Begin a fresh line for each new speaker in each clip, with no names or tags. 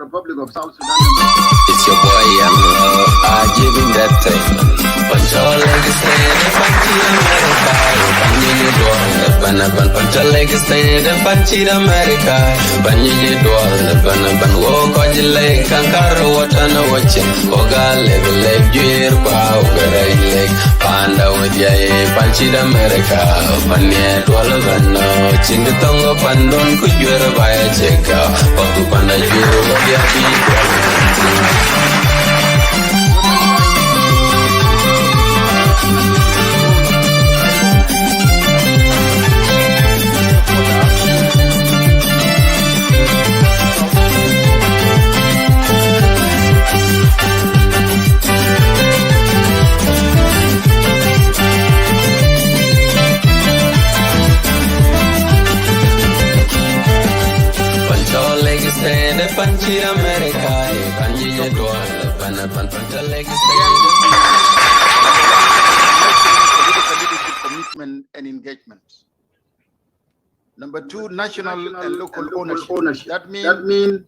Republic of South Sudan.
It's your boy Young I give him that thing. Punch all like a stand and punch it America. Banyi dwal punch all like a stand and punch it America. Banyi dwal ban walk on your leg kankaro watana watching. Oga level juir kwa ugara leg panda with ya punch it America. Banyi dwal bano chingitongo pandon kujuera baya cheka. Paku panda juir wabia Panchi America, Panchi Dual, Panapan
commitment and engagement. Number two, national and local ownership. That means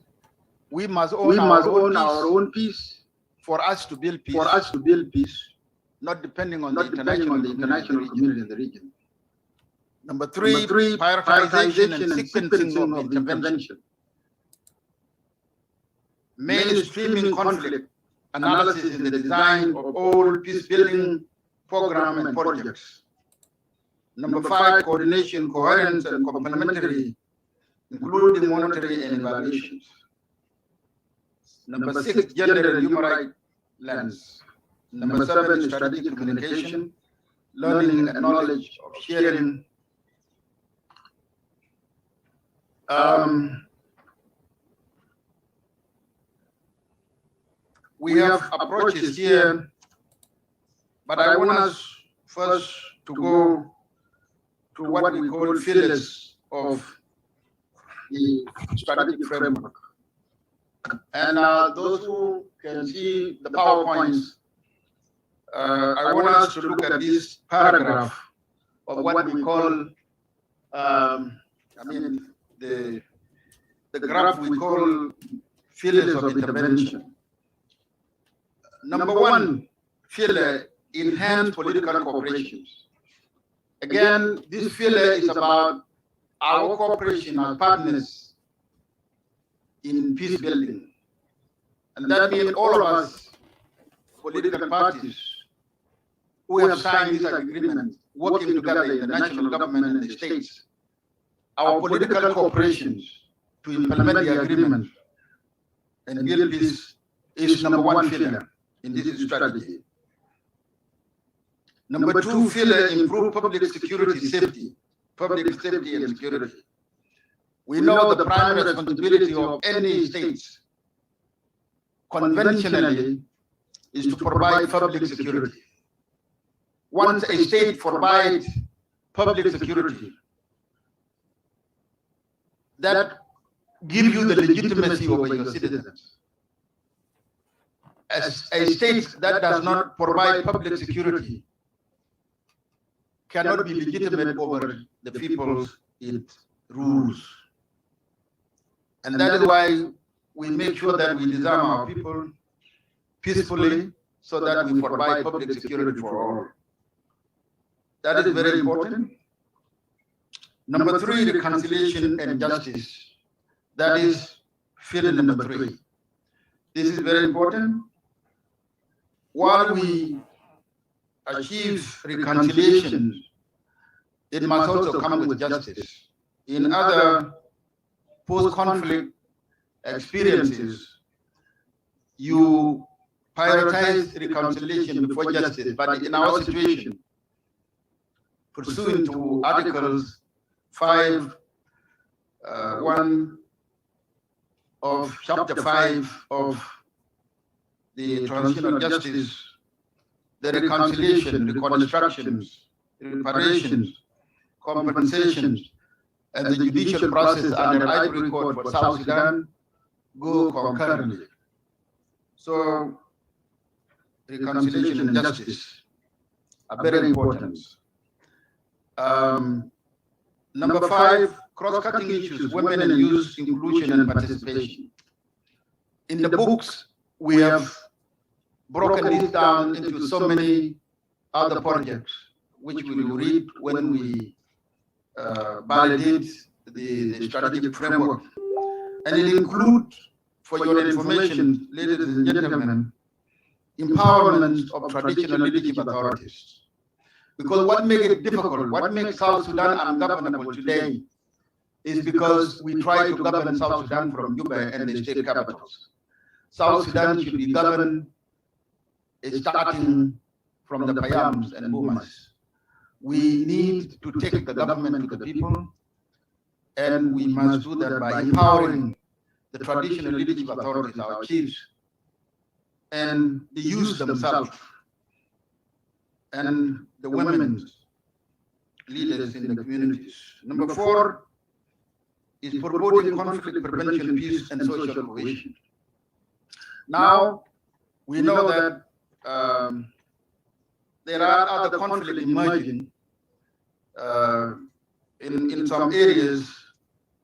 we must own our own peace for us to build peace. Not depending on the international community in the region. Number three, prioritization and sequencing of intervention. Mainstreaming conflict analysis in the design of all peace-building programs and projects. Number five, coordination, coherence, and complementary, including monitoring and evaluations. Number six, gender and human rights lens. Number seven, strategic communication, learning and knowledge of sharing. We have approaches here, but I want us first to go to what we call pillars of the strategic framework. And those who can see the PowerPoints, I want us to look at this paragraph of what we call, the graph we call pillars of intervention. Number one, pillar, enhance political cooperation. Again, this pillar is about our cooperation, our partners in peace building. And that means all of us, political parties, who have signed this agreement, working together in the national government and the states, our political cooperation to implement the agreement and build peace is number one pillar in this strategy. Number two, pillar, improve public security, safety and security. We know the primary responsibility of any states conventionally is to provide public security. Once a state provides public security, that gives you the legitimacy over your citizens. As a state that does not provide public security cannot be legitimate over the people it rules. And that is why we make sure that we disarm our people peacefully so that we provide public security for all. That is very important. Number three, reconciliation and justice. That is pillar number three. This is very important. While we achieve reconciliation, it must also come with justice. In other post-conflict experiences, you prioritize reconciliation before justice, but in our situation, pursuant to Articles 5.1 of Chapter 5 of the Transitional Justice, the reconciliation, reconstructions, reparations, compensations, and the judicial process under Ivory Court for South Sudan go concurrently. So, reconciliation and justice are very important. Number five, cross-cutting issues, women and youth inclusion and participation. in the books, we have broken this down into so many other projects, which we will read when we validate the strategic framework. And it includes, for your information, ladies and gentlemen, empowerment of traditional leadership authorities. Because what makes it difficult, what makes South Sudan ungovernable today is because we try to govern South Sudan from Juba and the state capitals. South Sudan should be governed starting from the Payams and Bumas. We need to take the government to the people, and we must do that by empowering the traditional leadership authorities, our chiefs, and the youth themselves, and the women leaders in the communities. Number 4 is promoting conflict prevention, peace, and social cohesion. Now, we know that there are other conflicts emerging in some areas.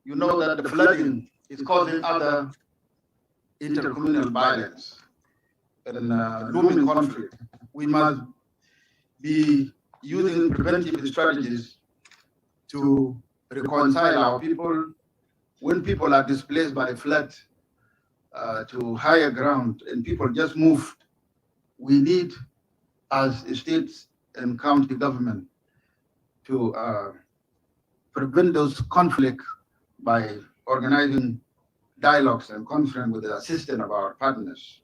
You know that the flooding is causing other intercommunal violence and looming conflict. We must be using preventive strategies to reconcile our people when people are displaced by flood to higher ground and people just move. We need, as states and county government, to prevent those conflicts by organizing dialogues and conference with the assistance of our partners.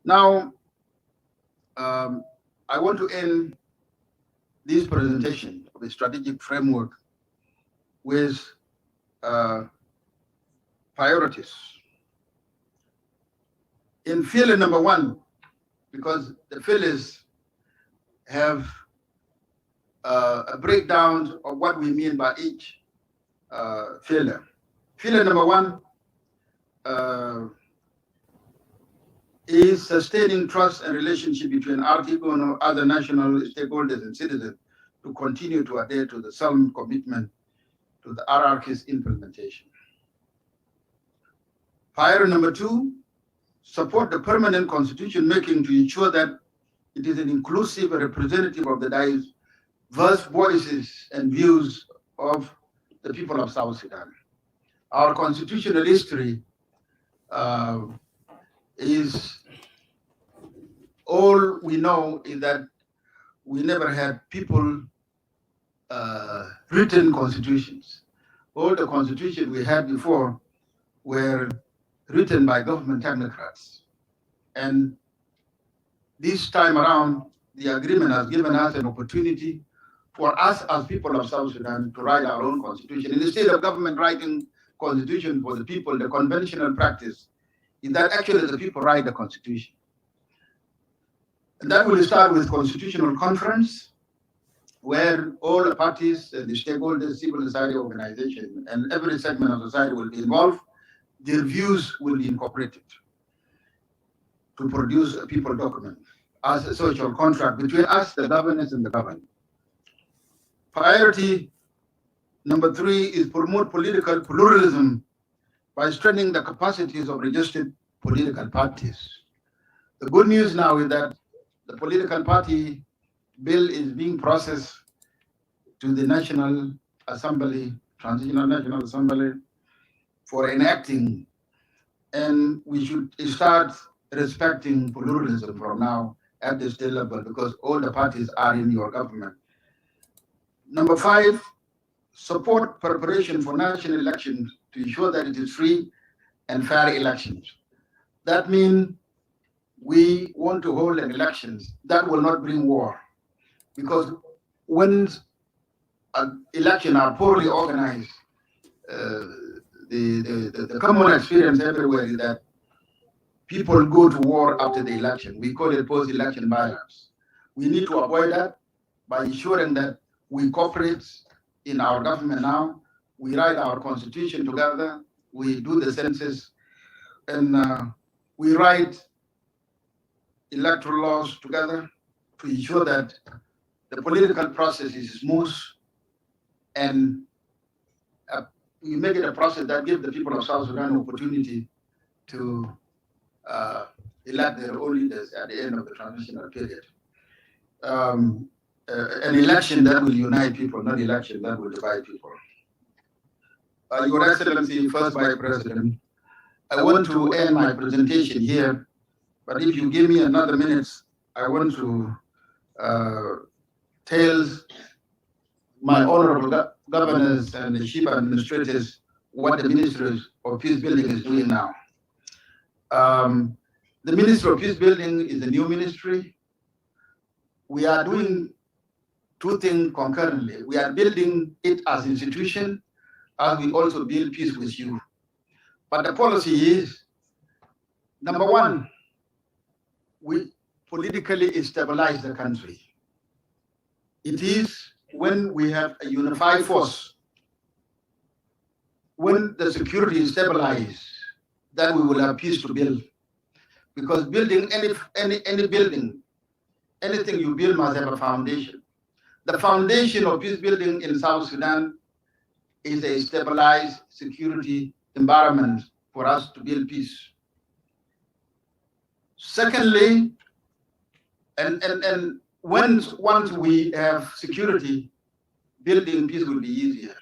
Now, I want to end this presentation of the strategic framework with priorities. In failure number 1, because the failures have a breakdown of what we mean by each failure. Failure number 1 is sustaining trust and relationship between our people and other national stakeholders and citizens to continue to adhere to the solemn commitment to the hierarchy's implementation. Priority number 2, support the permanent constitution making to ensure that it is an inclusive and representative of the diverse voices and views of the people of South Sudan. Our constitutional history is all we know is that we never had people written constitutions. All the constitutions we had before were written by government technocrats. And this time around, the agreement has given us an opportunity for us as people of South Sudan to write our own constitution. Instead of government writing constitution for the people, the conventional practice is that actually the people write the constitution. And that will start with constitutional conference, where all the parties, the stakeholders, civil society organization, and every segment of society will be involved. Their views will be incorporated to produce a people document as a social contract between us, the governance, and the governed. Priority number 3 is promote political pluralism by strengthening the capacities of registered political parties. The good news now is that the political party bill is being processed to the National Assembly, Transitional National Assembly, for enacting, and we should start respecting pluralism from now at the state level because all the parties are in your government. Number 5, support preparation for national elections to ensure that it is free and fair elections. That means we want to hold an elections that will not bring war, because when elections are poorly organized, the common experience everywhere is that people go to war after the election. We call it post-election violence. We need to avoid that by ensuring that we cooperate in our government now. We write our constitution together. We do the census, and we write electoral laws together to ensure that the political process is smooth, and we make it a process that gives the people of South Sudan an opportunity to elect their own leaders at the end of the transitional period. An election that will unite people, not election that will divide people. Your Excellency, First Vice President, I want to end my presentation here, but if you give me another minute, I want to tell my honorable governors and the chief administrators what the Ministry of Peace Building is doing now. The Ministry of Peace Building is a new ministry. We are doing two things concurrently. We are building it as an institution, as we also build peace with you. But the policy is, number one, we politically stabilize the country. It is when we have a unified force, when the security is stabilized, that we will have peace to build. Because building any building, anything you build must have a foundation. The foundation of peace building in South Sudan is a stabilized security environment for us to build peace. Secondly, and once we have security, building peace will be easier.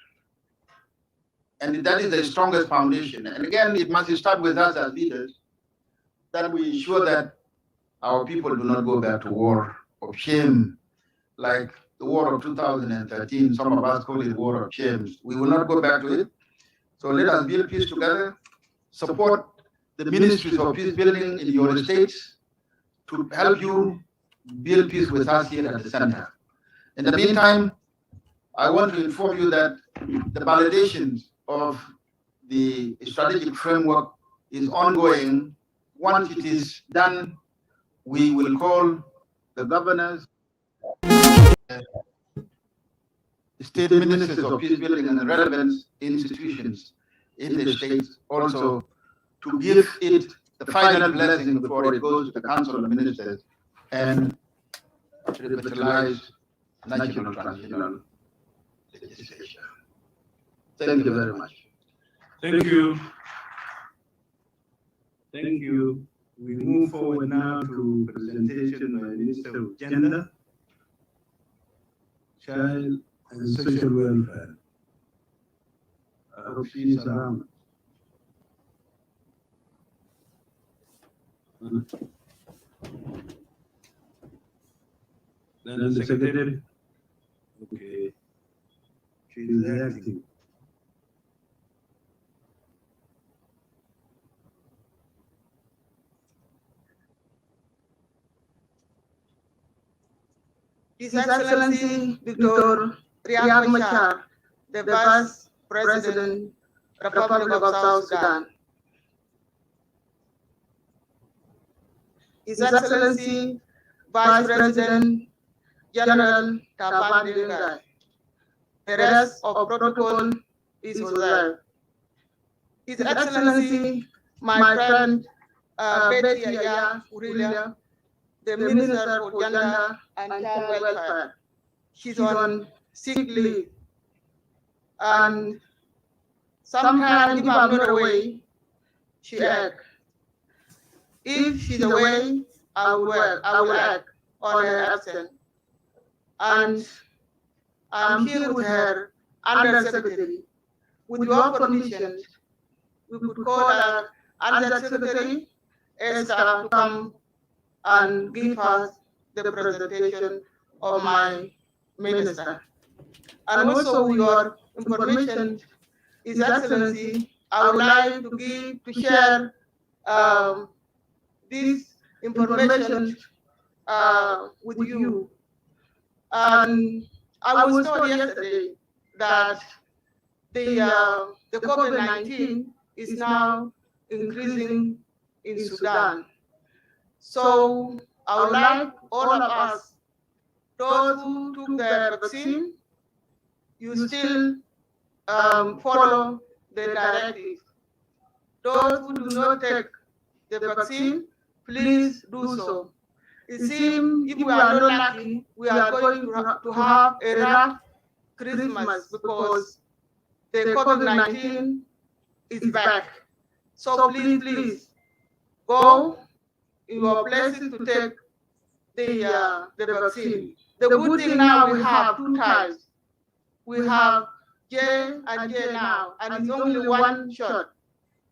And that is the strongest foundation. And again, it must start with us as leaders, that we ensure that our people do not go back to war of shame, like the war of 2013. Some of us call it war of shame. We will not go back to it. So let us build peace together, support the ministries of peace building in your states to help you build peace with us here at the center. In the meantime, I want to inform you that the validation of the strategic framework is ongoing. Once it is done, we will call the governors, state ministers of peace building and the relevant institutions in the states also to give it the final blessing before it goes to the Council of Ministers and revitalize national transitional legislation. Thank you very much.
Thank you. Thank you. We move forward now to presentation by Minister of Gender, Child and Social Welfare. I hope she is around. Then the Secretary. Okay. She is acting.
His Excellency Dr. Riek Machar, the Vice President, Republic of South Sudan. His Excellency Vice President General Taban Dengai. The rest of protocol is observed. His Excellency, my friend Betty Aya Urilia, the Minister for Gender and Child Welfare. She's on sick leave. And sometimes if I'm not away, she acts. If she's away, I will act on her absence. And I'm here with her Undersecretary. With your permission, we could call her Undersecretary Esther to come and give us the presentation of my minister. And also with your information, His Excellency, I would like to share this information with you. And I was told yesterday that the COVID-19 is now increasing in Sudan. So I would like all of us, those who took their vaccine, you still follow the directive. Those who do not take the vaccine, please do so. It seems if we are not lucky, we are going to have a rough Christmas because the COVID-19 is back. So please, go in your places to take the vaccine. The good thing now, we have two types. We have J and J now, and it's only one shot.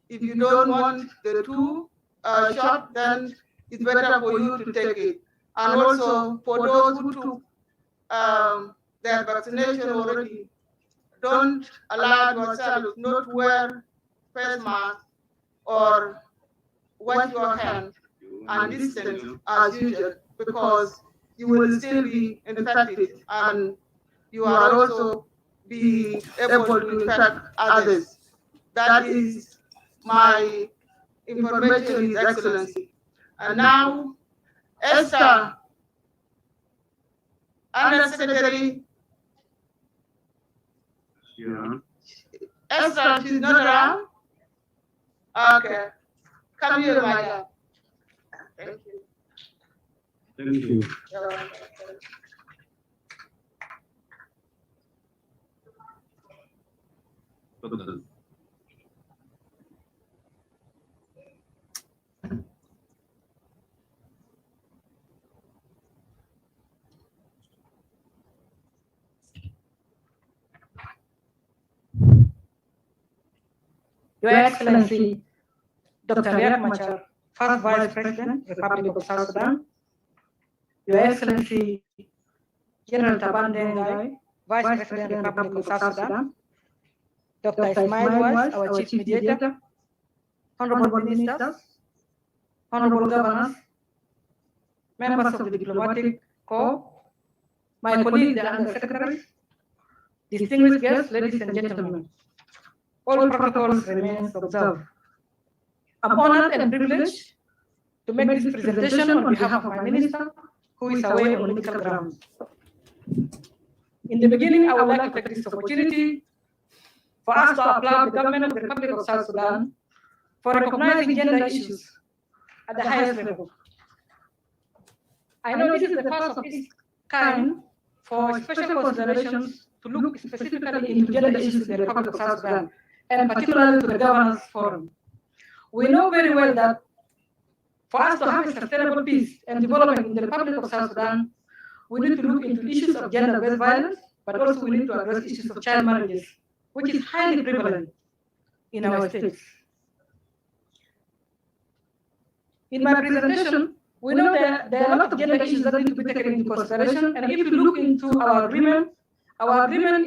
If you don't want the two shot, then it's better for you to take it. And also for those who took their vaccination already, don't allow yourself not to wear face mask or wash your hands and distance as usual, because you will still be infected and you are also be able to infect others. That is my information, His Excellency. And now, Esther, Under Secretary.
Yeah.
Esther, she's not around? Okay. Come here, my dad. Thank you.
Thank you.
You're welcome.
تفضل.
Your Excellency, Dr. Riek Machar, First Vice President, Republic of South Sudan. Your Excellency, General Taban Dengai, Vice President, Republic of South Sudan. Dr. Ismail Wise, our Chief Mediator. Honorable Ministers, Honorable Governors, members of the Diplomatic Corps, my colleagues, the Undersecretaries, distinguished guests, ladies and gentlemen. All protocols remain observed. I'm honored and privileged to make this presentation on behalf of my minister, who is away on medical grounds. In the beginning, I would like to take this opportunity for us to applaud the government of the Republic of South Sudan for recognizing gender issues at the highest level. I know this is the first of its kind for special considerations to look specifically into gender issues in the Republic of South Sudan, and particularly to the Governance Forum. We know very well that for us to have a sustainable peace and development in the Republic of South Sudan, we need to look into issues of gender-based violence, but also we need to address issues of child marriages, which is highly prevalent in our states. In my presentation, we know that there are a lot of gender issues that need to be taken into consideration, and if you look into our agreement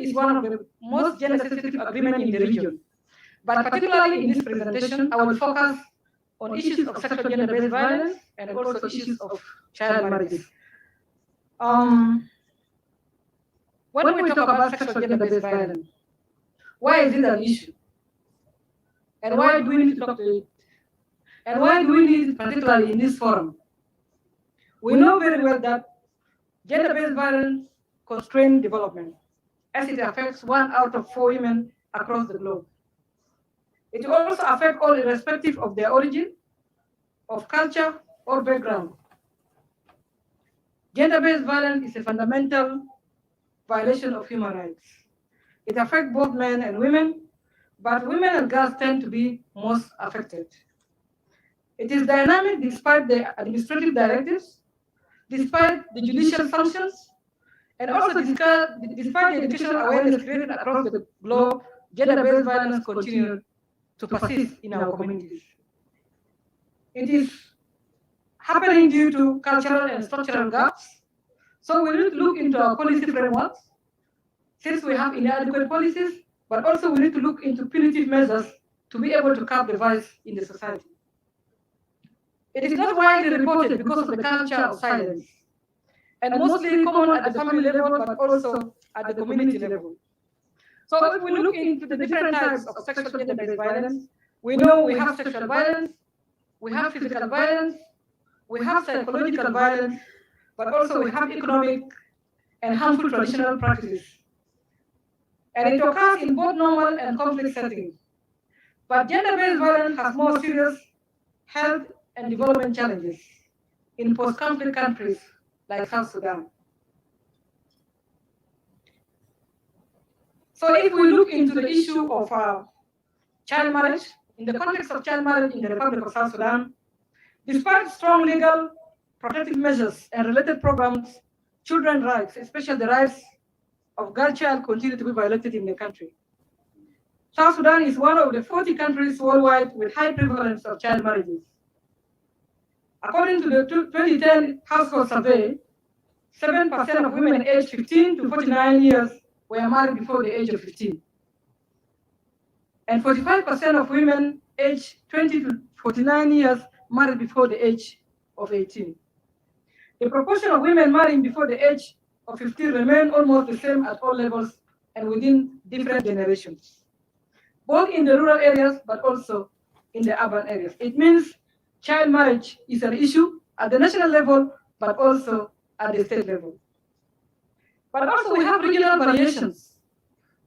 is one of the most gender-sensitive agreements in the region. But particularly in this presentation, I will focus on issues of sexual gender-based violence and also issues of child marriages. When we talk about sexual gender-based violence, why is it an issue? And why do we need to talk to it? And why do we need it particularly in this forum? We know very well that gender-based violence constrains development, as it affects 1 out of 4 women across the globe. It will also affect all irrespective of their origin, of culture, or background. Gender-based violence is a fundamental violation of human rights. It affects both men and women, but women and girls tend to be most affected. It is dynamic despite the administrative directives, despite the judicial sanctions, and also despite the educational awareness created across the globe. Gender-based violence continues to persist in our communities. It is happening due to cultural and structural gaps. So we need to look into our policy frameworks, since we have inadequate policies, but also we need to look into punitive measures to be able to curb the vice in the society. It is not widely reported because of the culture of silence, and mostly common at the family level, but also at the community level. So if we look into the different types of sexual gender-based violence, we know we have sexual violence, we have physical violence, we have psychological violence, but also we have economic and harmful traditional practices. And it occurs in both normal and conflict settings. But gender-based violence has more serious health and development challenges in post-conflict countries like South Sudan. So if we look into the issue of child marriage, in the context of child marriage in the Republic of South Sudan, Despite strong legal protective measures and related programs, children's rights, especially the rights of girl child, continue to be violated in the country. South Sudan is one of the 40 countries worldwide with high prevalence of child marriages. According to the 2010 household survey, 7% of women aged 15 to 49 years were married before the age of 15. And 45% of women aged 20 to 49 years married before the age of 18. The proportion of women marrying before the age of 15 remain almost the same at all levels and within different generations, both in the rural areas but also in the urban areas. It means child marriage is an issue at the national level but also at the state level. But also we have regional variations.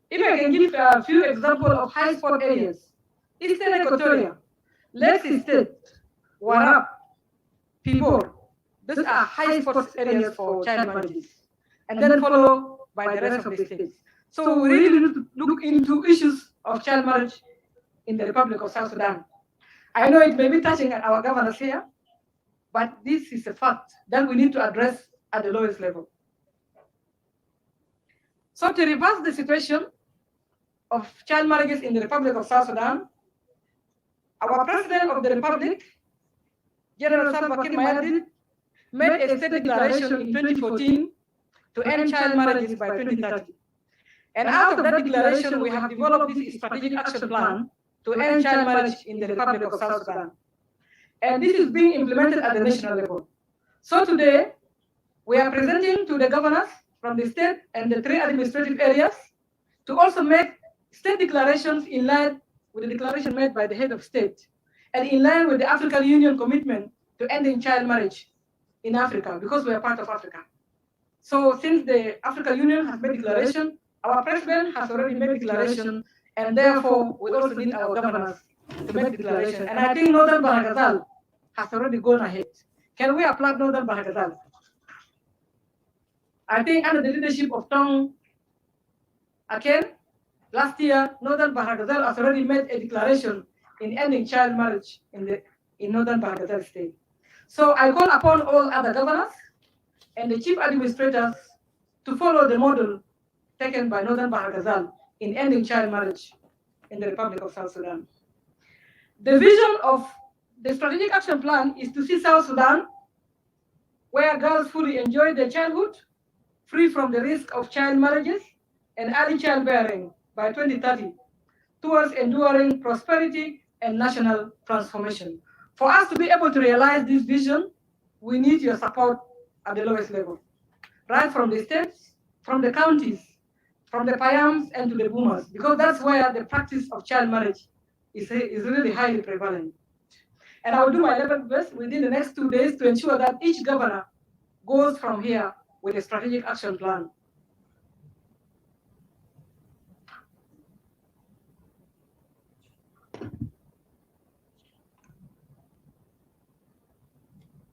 If I can give a few examples of high spot areas, Eastern Equatoria, Lakes State, Warab, Pibor, those are high spot areas for child marriages, and then followed by the rest of the states. So we really need to look into issues of child marriage in the Republic of South Sudan. I know it may be touching at our governors here, but this is a fact that we need to address at the lowest level. So to reverse the situation of child marriages in the Republic of South Sudan, our President of the Republic, General Salva Kiir Mayardit, made a state declaration in 2014 to end child marriages by 2030. And out of that declaration, we have developed this strategic action plan to end child marriage in the Republic of South Sudan. And this is being implemented at the national level. So today, we are presenting to the governors from the state and the 3 administrative areas to also make state declarations in line with the declaration made by the head of state and in line with the African Union commitment to ending child marriage in Africa, because we are part of Africa. So since the African Union has made declaration, our president has already made declaration, and therefore we also need our governors to make declaration. And I think Northern Bahagazal has already gone ahead. Can we applaud Northern Bahagazal? I think under the leadership of Tong Aken, last year, Northern Bahagazal has already made a declaration in ending child marriage in Northern Bahagazal state. So I call upon all other governors and the chief administrators to follow the model taken by Northern Bahagazal in ending child marriage in the Republic of South Sudan. The vision of the strategic action plan is to see South Sudan where girls fully enjoy their childhood, free from the risk of child marriages and early childbearing by 2030, towards enduring prosperity and national transformation. For us to be able to realize this vision, we need your support at the lowest level, right from the states, from the counties, from the Payams and to the boomers, because that's where the practice of child marriage is really highly prevalent. And I will do my level best within the next 2 days to ensure that each governor goes from here with a strategic action plan.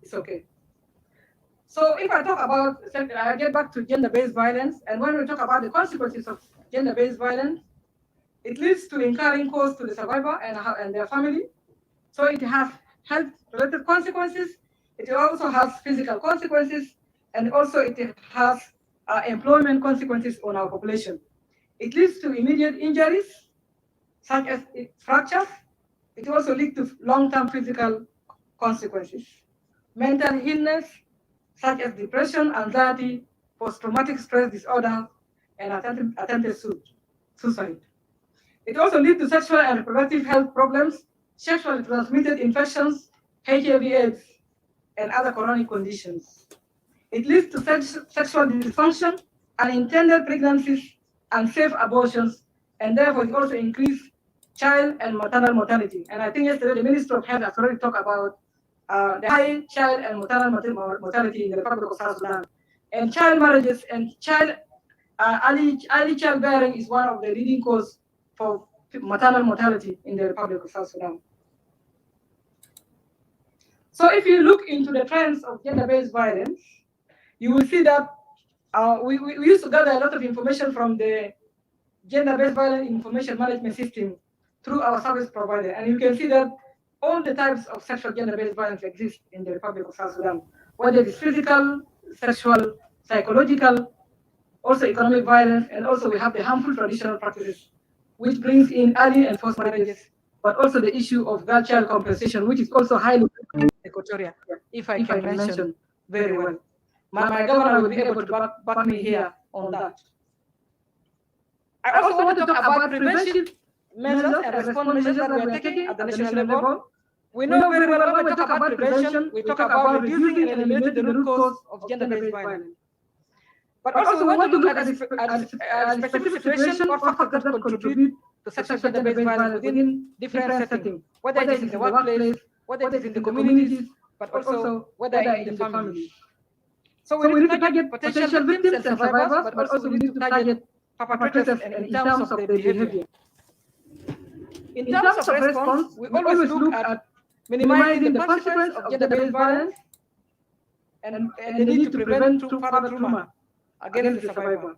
It's okay. So if I talk about, I get back to gender-based violence, and when we talk about the consequences of gender-based violence, it leads to incurring costs to the survivor and their family. So it has health-related consequences. It also has physical consequences, and also it has employment consequences on our population. It leads to immediate injuries, such as fractures. It also leads to long-term physical consequences. Mental illness, such as depression, anxiety, post-traumatic stress disorder, and attempted suicide. It also leads to sexual and reproductive health problems, sexually transmitted infections, HIV/AIDS, and other chronic conditions. It leads to sexual dysfunction, unintended pregnancies, unsafe abortions, and therefore it also increases child and maternal mortality. And I think yesterday the Minister of Health has already talked about the high child and maternal mortality in the Republic of South Sudan. And child marriages and early childbearing is one of the leading causes for maternal mortality in the Republic of South Sudan. So if you look into the trends of gender-based violence, you will see that we used to gather a lot of information from the gender-based violence information management system through our service provider. And you can see that all the types of sexual gender-based violence exist in the Republic of South Sudan, whether it's physical, sexual, psychological, also economic violence, and also we have the harmful traditional practices, which brings in early and forced marriages, but also the issue of girl-child compensation, which is also highly Equatoria, if I can mention very well. My governor will be able to back me here on that. I also want to talk about preventive measures and response measures that we are taking at the national level. We know very well when we talk about prevention, we talk about reducing and eliminating the root cause of gender-based violence. But also we want to look at a specific situation or factors that contribute to sexual gender-based violence within different settings, whether it is in the workplace, whether it is in the communities, but also whether in the family. So we need to target potential victims and survivors, but also we need to target perpetrators and in terms of their behavior. In terms of response, we always look at minimizing the consequence of gender-based violence and the need to prevent further trauma against the survivor.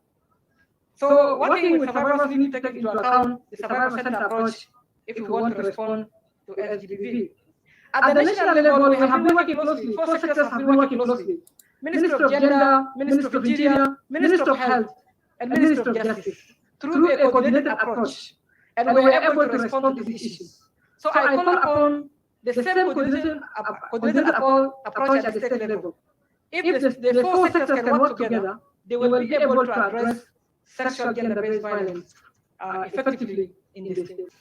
So working with survivors, we need to take into account the survivor-centered approach if we want to respond to SGBV. At the national level, we have been working closely, 4 sectors have been working closely. Ministry of Gender, Ministry of Interior, Ministry of Health, and Ministry of Justice, through a coordinated approach. And we were able to respond to these issues. So I call upon the same coordinated approach at the state level. If the 4 sectors can work together, they will be able to address sexual gender-based violence effectively in the state.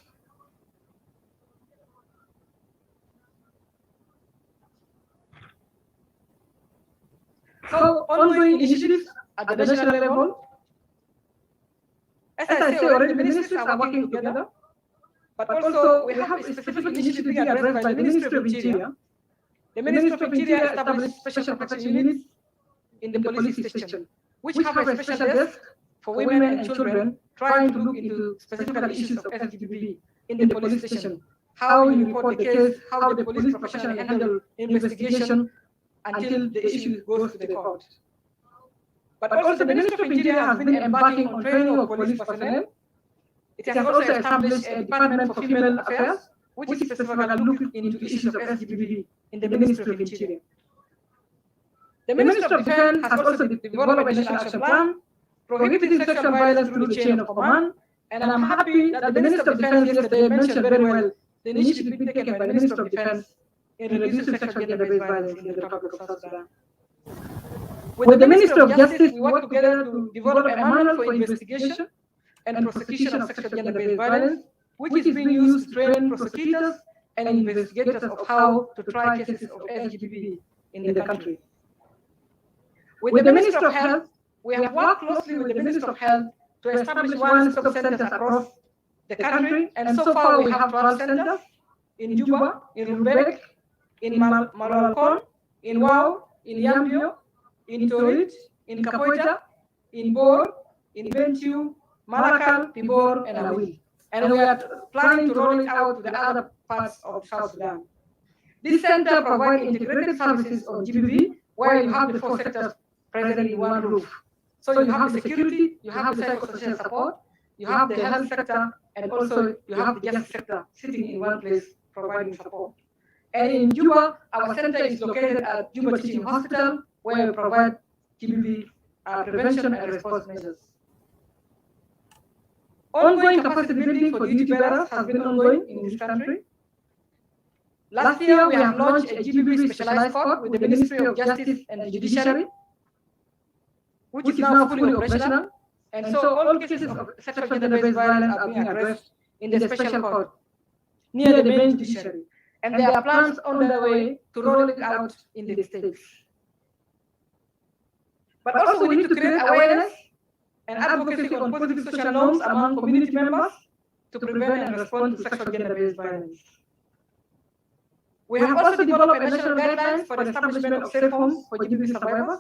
So ongoing initiatives at the national level. As I say already, the ministries are working together, but also we have a specific initiative being addressed by the Ministry of Interior. The Ministry of Interior established special protection units in the police station, which have a special desk for women and children trying to look into specific issues of SGBV in the police station. How you report the case, how the police professionals handle investigation until the issue goes to the court. But also the Ministry of Interior has been embarking on training of police personnel. It has also established a Department for Female Affairs, which is specifically looking into issues of SGBV in the Ministry of Interior. The Ministry of Defense has also developed a national action plan prohibiting sexual violence through the chain of command, and I'm happy that the Minister of Defense yesterday mentioned very well the initiative being taken by the Minister of Defense in reducing sexual gender-based violence in the Republic of South Sudan. With the Ministry of Justice, we work together to develop a manual for investigation and prosecution of sexual gender-based violence, which is being used to train prosecutors and investigators of how to try cases of SGBV in the country. With the Ministry of Health, we have worked closely with the Ministry of Health to establish one-stop centers across the country, and so far we have 12 centers in Juba, in Rumbek, in Malalakon, in Wau, in Yambio, in Torit, in Kapoita, in Bor, in Bentiu, Malakal, Pibor, and Awil. And we are planning to roll it out to the other parts of South Sudan. This center provides integrated services on GBV, where you have the 4 sectors present in one roof. So you have the security, you have the psychosocial support, you have the health sector, and also you have the justice sector sitting in one place providing support. And in Juba, our center is located at Juba Teaching Hospital, where we provide GBV prevention and response measures. Ongoing capacity building for duty bearers has been ongoing in this country. Last year, we have launched a GBV specialized court with the Ministry of Justice and Judiciary, which is now fully operational. And so all cases of sexual gender-based violence are being addressed in the special court near the main judiciary. And there are plans on the way to roll it out in the states. But also we need to create awareness and advocacy on positive social norms among community members to prevent and respond to sexual gender-based violence. We have also developed a national guidelines for the establishment of safe homes for GBV survivors,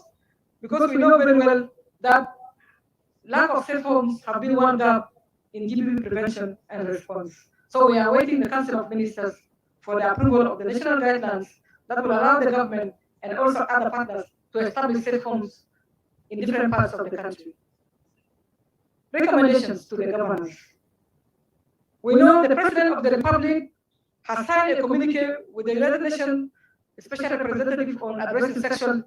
because we know very well that lack of safe homes have been one gap in GBV prevention and response. So we are awaiting the Council of Ministers for the approval of the national guidelines that will allow the government and also other partners to establish safe homes in different parts of the country. Recommendations to the governors. We know the President of the Republic has signed a communique with the United Nations Special Representative on addressing sexual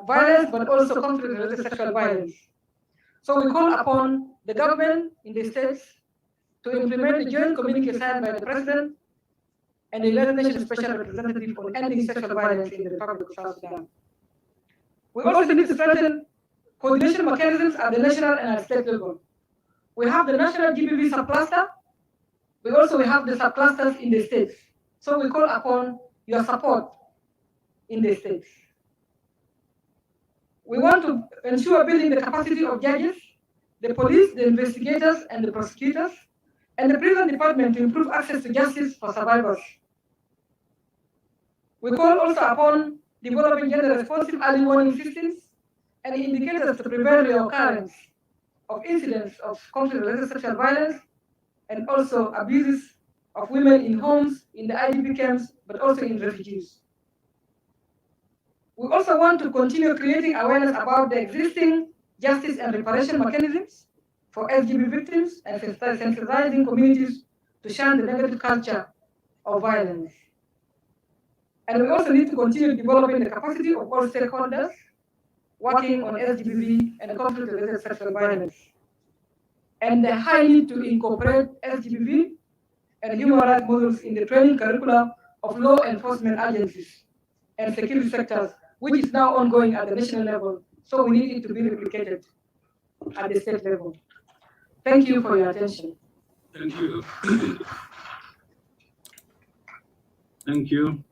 violence, but also conflict-related sexual violence. So we call upon the government in the states to implement the joint communique signed by the President and the United Nations Special Representative on ending sexual violence in the Republic of South Sudan. We also need to strengthen coordination mechanisms at the national and at state level. We have the national GBV subcluster. We also have the subclusters in the states. So we call upon your support in the states. We want to ensure building the capacity of judges, the police, the investigators, and the prosecutors, and the prison department to improve access to justice for survivors. We call also upon developing gender-responsive early warning systems and indicators to prevent the occurrence of incidents of conflict-related sexual violence and also abuses of women in homes, in the IDP camps, but also in refugees. We also want to continue creating awareness about the existing justice and reparation mechanisms for LGBT victims and sensitizing communities to shun the negative culture of violence. And we also need to continue developing the capacity of all stakeholders working on SGBV and conflict-related sexual violence. And the high need to incorporate SGBV and human rights models in the training curricula of law enforcement agencies and security sectors, which is now ongoing at the national level. So we need it to be replicated at the state level. Thank you for your attention.
Thank you. Thank you.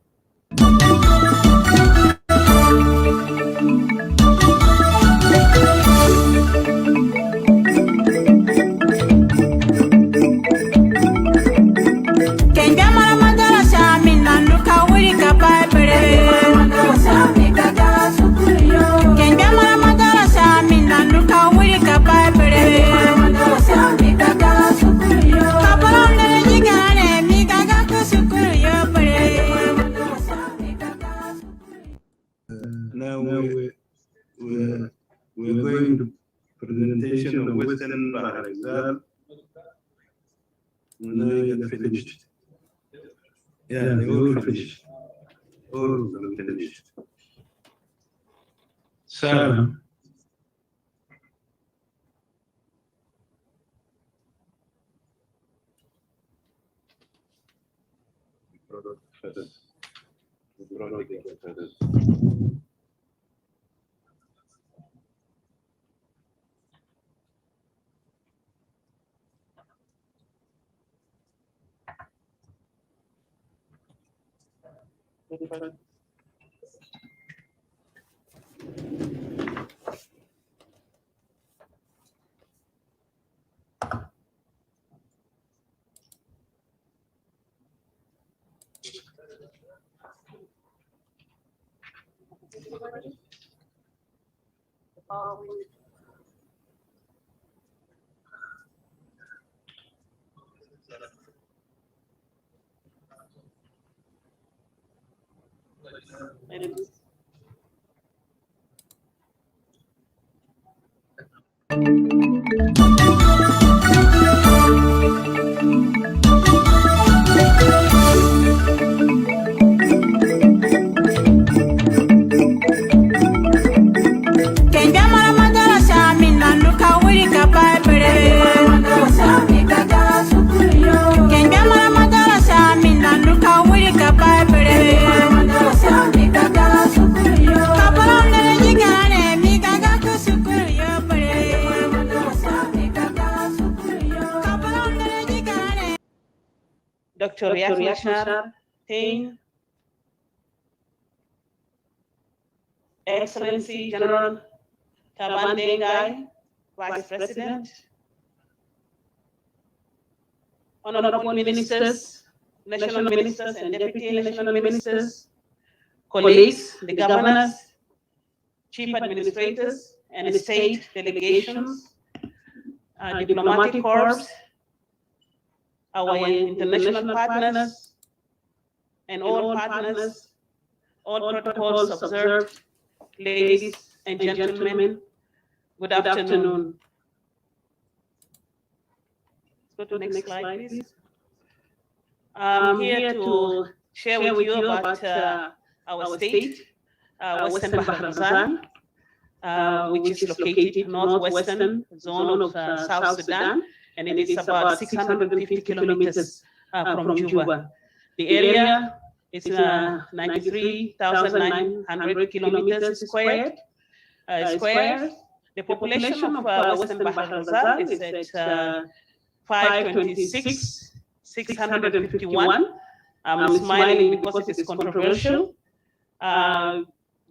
Now we're going to presentation of Western Bahrain. When they get finished. Yeah, they all finished. All of them finished. Sarah.
Dr. Yashar Tain, Excellency General Taban Dengai, Vice President, Honorable Ministers, National Ministers and Deputy National Ministers, colleagues, the governors, chief administrators, and state delegations, diplomatic corps, our international partners, and all partners, all protocols observed, ladies and gentlemen, good afternoon. Let's go to the next slide, please. I'm here to share with you about our state, Western Bahr el Ghazal, which is located in northwestern zone of South Sudan, and it is about 650 kilometers from Juba. The area is 93,900 kilometers squared. The population of Western Bahr el Ghazal is at 526,651. I'm smiling because it is controversial.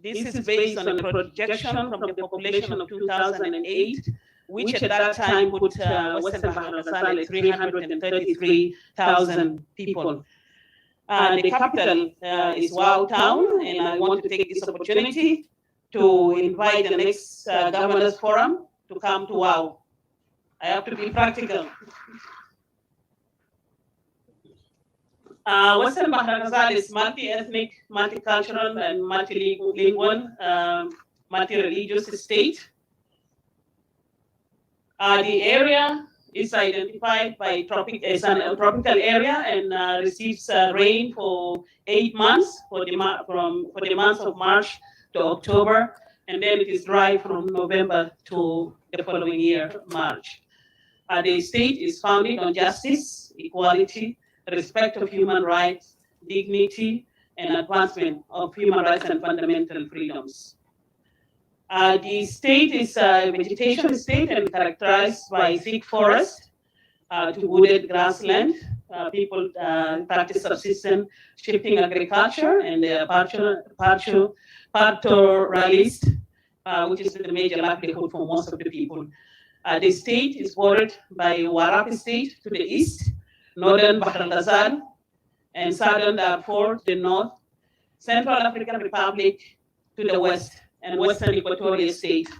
This is based on a projection from the population of 2008, which at that time put Western Bahr el Ghazal at 333,000 people. The capital is Wow Town, and I want to take this opportunity to invite the next Governors Forum to come to Wow. I have to be practical. Western Bahr el Ghazal is multi-ethnic, multicultural, and multilingual, multi-religious state. The area is identified by as a tropical area and receives rain for 8 months for the months of March to October, and then it is dry from November to the following year, March. The state is founded on justice, equality, respect of human rights, dignity, and advancement of human rights and fundamental freedoms. The state is a vegetation state and characterized by thick forest to wooded grassland. People practice subsistence shifting agriculture, and they are pastoralist, which is the major livelihood for most of the people. The state is bordered by Warab state to the east, northern Bahr el Ghazal, and southern Darfur to the north, Central African Republic to the west, and Western Equatorial State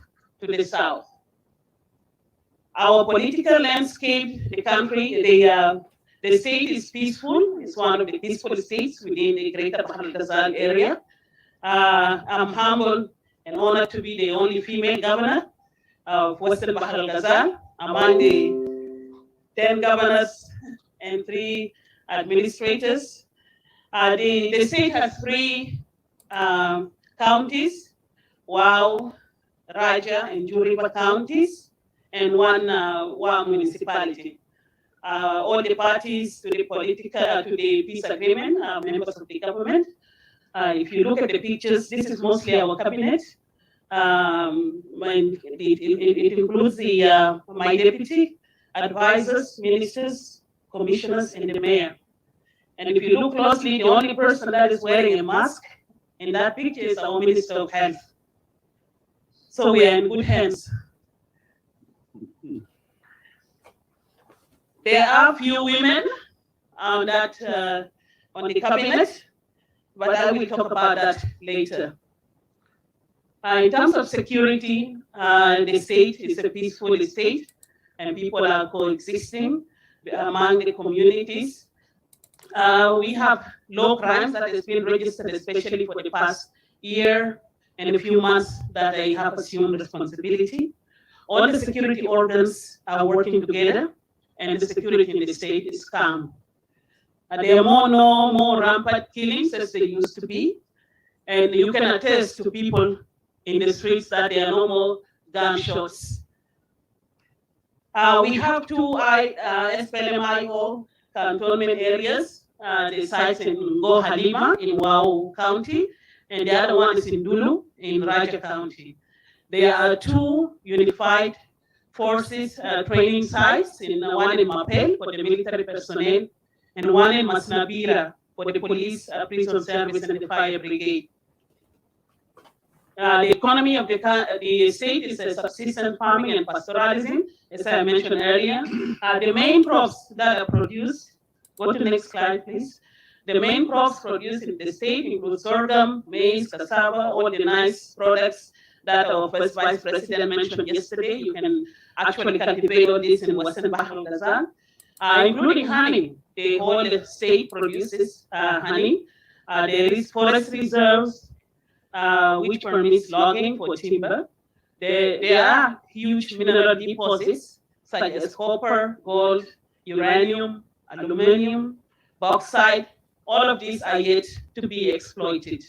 to the south. Our political landscape, the country, the state is peaceful. It's one of the peaceful states within the greater Bahr el Ghazal area. I'm humbled and honored to be the only female governor of Western Bahr el Ghazal among the 10 governors and 3 administrators. The state has 3 counties, Wow, Raja, and Juba counties, and 1 Wow municipality. All the parties to the peace agreement are members of the government. If you look at the pictures, this is mostly our cabinet. It includes my deputy, advisors, ministers, commissioners, and the mayor. And if you look closely, the only person that is wearing a mask in that picture is our Minister of Health. So we are in good hands. There are few women on the cabinet, but I will talk about that later. In terms of security, the state is a peaceful state, and people are coexisting among the communities. We have low crimes that has been registered, especially for the past year and a few months that I have assumed responsibility. All the security organs are working together, and the security in the state is calm. There are no more rampant killings as they used to be, and you can attest to people in the streets that there are no more gunshots. We have 2 SPLM-IO cantonment areas. The sites in Go Halima in Wow County, and the other one is in Dulu in Raja County. There are 2 unified forces training sites, one in Mapel for the military personnel, and one in Masnabira for the police, prison service, and the fire brigade. The economy of the state is a subsistence farming and pastoralism, as I mentioned earlier. The main crops that are produced, go to the next slide, please. The main crops produced in the state include sorghum, maize, cassava, all the nice products that our first Vice President mentioned yesterday. You can actually cultivate all this in Western Bahr el Ghazal, including honey. The whole state produces honey. There is forest reserves, which permits logging for timber. There are huge mineral deposits such as copper, gold, uranium, aluminum, bauxite. All of these are yet to be exploited.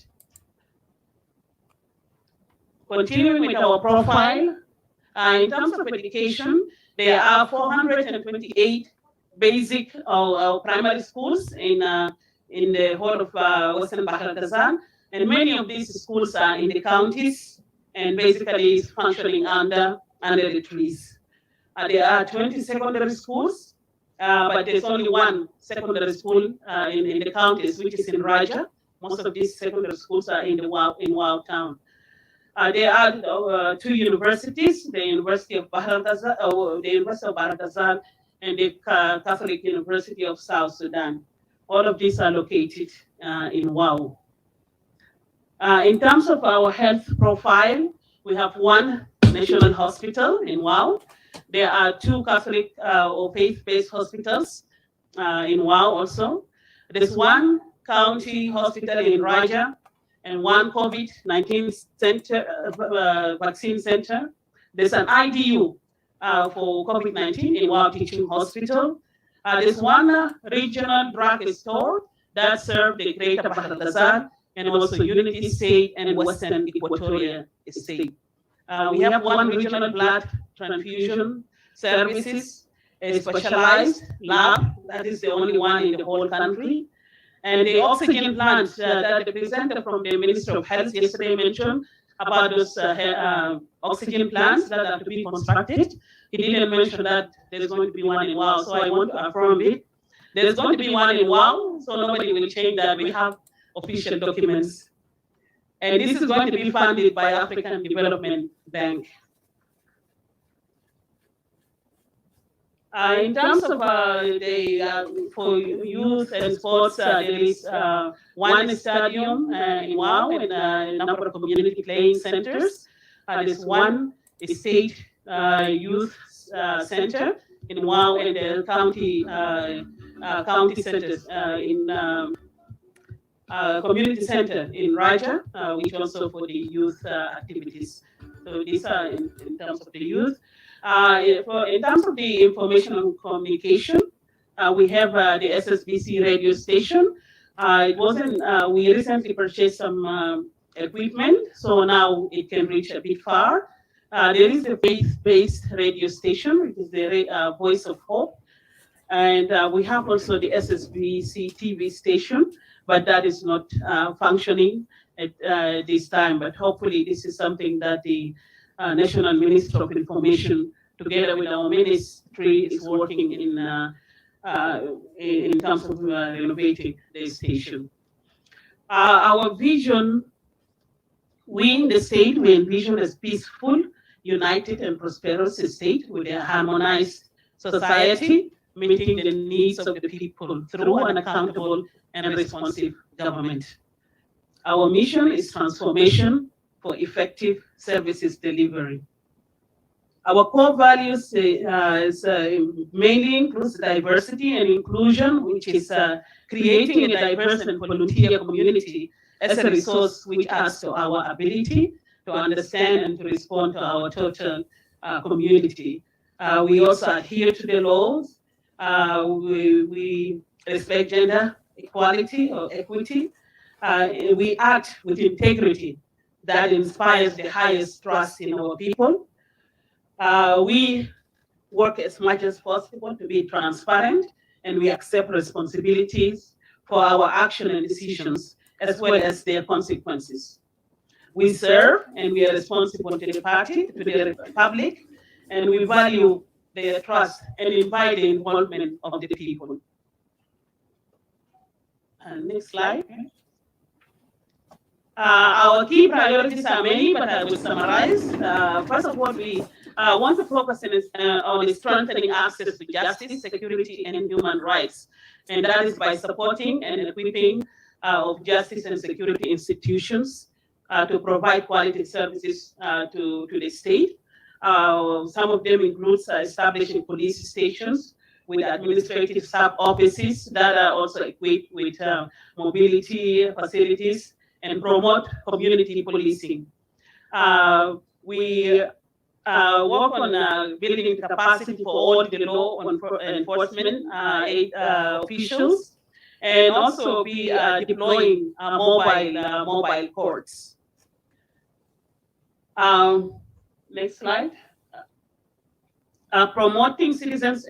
Continuing with our profile, in terms of education, there are 428 basic or primary schools in the whole of Western Bahr al-Ghazal, and many of these schools are in the counties and basically functioning under the trees. There are 20 secondary schools, but there's only one secondary school in the counties, which is in Raja. Most of these secondary schools are in Wau town. There are two universities: the University of Bahr al-Ghazal, and the Catholic University of South Sudan. All of these are located in Wau. In terms of our health profile, we have one national hospital in Wau. There are two Catholic or faith-based hospitals in Wau also. There's one county hospital in Raja and one COVID-19 center, vaccine center. There's an IDU for COVID-19 in Wau Teaching Hospital. There's one regional drug store that serves the Greater Bahr al-Ghazal and also Unity State and Western Equatoria State. We have one regional blood transfusion services, a specialized lab, that is the only one in the whole country. And the oxygen plant that the presenter from the Ministry of Health yesterday mentioned about those oxygen plants that are to be constructed. He didn't mention that there's going to be one in Wau, so I want to affirm it. There's going to be one in Wau, so nobody will change that. We have official documents. And this is going to be funded by African Development Bank. In terms of for youth and sports, there is one stadium in Wau and a number of community playing centers. There's one state youth center in Wau and the county centers in community center in Raja, which also for the youth activities. So these are in terms of the youth. In terms of the information and communication, we have the SSBC radio station. It wasn't. We recently purchased some equipment, so now it can reach a bit far. There is a faith-based radio station, which is the Voice of Hope, and we have also the SSBC TV station, but that is not functioning at this time. But hopefully, this is something that the National Ministry of Information, together with our ministry, is working in terms of renovating the station. Our vision, we in the state, we envision a peaceful, united, and prosperous state with a harmonized society, meeting the needs of the people through an accountable and responsive government. Our mission is transformation for effective services delivery. Our core values mainly includes diversity and inclusion, which is creating a diverse and volunteer community as a resource which adds to our ability to understand and to respond to our total community. We also adhere to the laws. We respect gender equality or equity. We act with integrity that inspires the highest trust in our people. We work as much as possible to be transparent, and we accept responsibilities for our action and decisions, as well as their consequences. We serve and we are responsible to the party, to the public, and we value their trust and invite the involvement of the people. Next slide. Our key priorities are many, but I will summarize. First of all, we want to focus on strengthening access to justice, security, and human rights. And that is by supporting and equipping of justice and security institutions to provide quality services to the state. Some of them include establishing police stations with administrative sub-offices that are also equipped with mobility facilities and promote community policing. We work on building capacity for all the law enforcement officials and also be deploying mobile courts. Next slide. Promoting citizens'